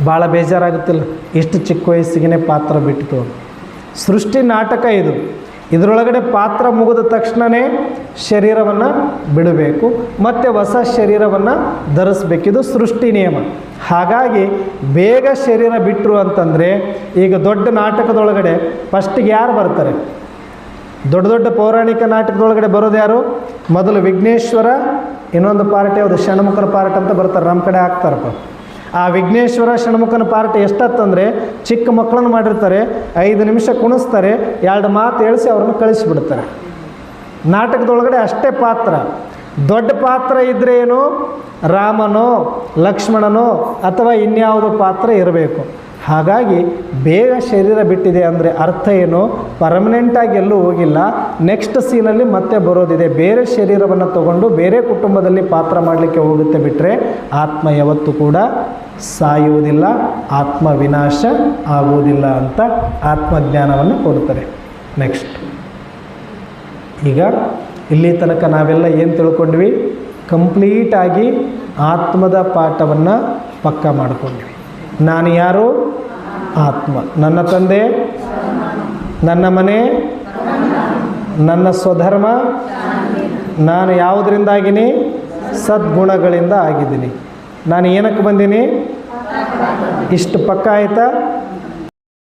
Speaker 2: ಭಾಳ ಬೇಜಾರಾಗುತ್ತಿಲ್ಲ, ಇಷ್ಟು ಚಿಕ್ಕ ವಯಸ್ಸಿಗೆ ಪಾತ್ರ ಬಿಟ್ಟು. ಸೃಷ್ಟಿ ನಾಟಕ ಇದು. ಇದರೊಳಗಡೆ ಪಾತ್ರ ಮುಗಿದ ತಕ್ಷಣವೇ ಶರೀರವನ್ನು ಬಿಡಬೇಕು, ಮತ್ತು ಹೊಸ ಶರೀರವನ್ನು ಧರಿಸ್ಬೇಕು. ಇದು ಸೃಷ್ಟಿ ನಿಯಮ. ಹಾಗಾಗಿ ಬೇಗ ಶರೀರ ಬಿಟ್ಟರು ಅಂತಂದರೆ, ಈಗ ದೊಡ್ಡ ನಾಟಕದೊಳಗಡೆ ಫಸ್ಟಿಗೆ ಯಾರು ಬರ್ತಾರೆ? ದೊಡ್ಡ ದೊಡ್ಡ ಪೌರಾಣಿಕ ನಾಟಕದೊಳಗಡೆ ಬರೋದು ಯಾರು? ಮೊದಲು ವಿಘ್ನೇಶ್ವರ, ಇನ್ನೊಂದು ಪಾರ್ಟಿ ಯಾವುದು ಷಣ್ಮುಖನ ಪಾರ್ಟ್ ಅಂತ ಬರ್ತಾರೆ, ನಮ್ಮ ಕಡೆ ಹಾಕ್ತಾರಪ್ಪ. ಆ ವಿಘ್ನೇಶ್ವರ ಷಣ್ಮುಖನ ಪಾರ್ಟ್ ಎಷ್ಟತ್ತಂದರೆ, ಚಿಕ್ಕ ಮಕ್ಕಳನ್ನು ಮಾಡಿರ್ತಾರೆ, 5 ನಿಮಿಷ ಕುಣಿಸ್ತಾರೆ, 2 ಮಾತು ಹೇಳಿಸಿ ಅವ್ರನ್ನ ಕಳಿಸಿಬಿಡ್ತಾರೆ. ನಾಟಕದೊಳಗಡೆ ಅಷ್ಟೇ ಪಾತ್ರ. ದೊಡ್ಡ ಪಾತ್ರ ಇದ್ದರೆ ಏನು, ರಾಮನೋ ಲಕ್ಷ್ಮಣನೋ ಅಥವಾ ಇನ್ಯಾವುದೋ ಪಾತ್ರ ಇರಬೇಕು. ಹಾಗಾಗಿ ಬೇಗ ಶರೀರ ಬಿಟ್ಟಿದೆ ಅಂದರೆ ಅರ್ಥ ಏನು, ಪರ್ಮನೆಂಟಾಗಿ ಎಲ್ಲೂ ಹೋಗಿಲ್ಲ, ನೆಕ್ಸ್ಟ್ ಸೀನಲ್ಲಿ ಮತ್ತೆ ಬರೋದಿದೆ. ಬೇರೆ ಶರೀರವನ್ನು ತಗೊಂಡು ಬೇರೆ ಕುಟುಂಬದಲ್ಲಿ ಪಾತ್ರ ಮಾಡಲಿಕ್ಕೆ ಹೋಗುತ್ತೆ. ಬಿಟ್ಟರೆ ಆತ್ಮ ಯಾವತ್ತೂ ಕೂಡ ಸಾಯುವುದಿಲ್ಲ, ಆತ್ಮ ವಿನಾಶ ಆಗುವುದಿಲ್ಲ ಅಂತ ಆತ್ಮಜ್ಞಾನವನ್ನು ಕೊಡ್ತಾರೆ. ನೆಕ್ಸ್ಟ್, ಈಗ ಇಲ್ಲಿ ತನಕ ನಾವೆಲ್ಲ ಏನು ತಿಳ್ಕೊಂಡ್ವಿ? ಕಂಪ್ಲೀಟಾಗಿ ಆತ್ಮದ ಪಾಠವನ್ನು ಪಕ್ಕಾ ಮಾಡಿಕೊಂಡ್ವಿ. ನಾನು ಯಾರು? ಆತ್ಮ. ನನ್ನ ತಂದೆ, ನನ್ನ ಮನೆ, ನನ್ನ ಸ್ವಧರ್ಮ, ನಾನು ಯಾವುದರಿಂದಾಗಿನಿ? ಸದ್ಗುಣಗಳಿಂದ ಆಗಿದ್ದೀನಿ. ನಾನು ಏನಕ್ಕೆ ಬಂದೀನಿ? ಇಷ್ಟು ಪಕ್ಕ ಆಯಿತಾ?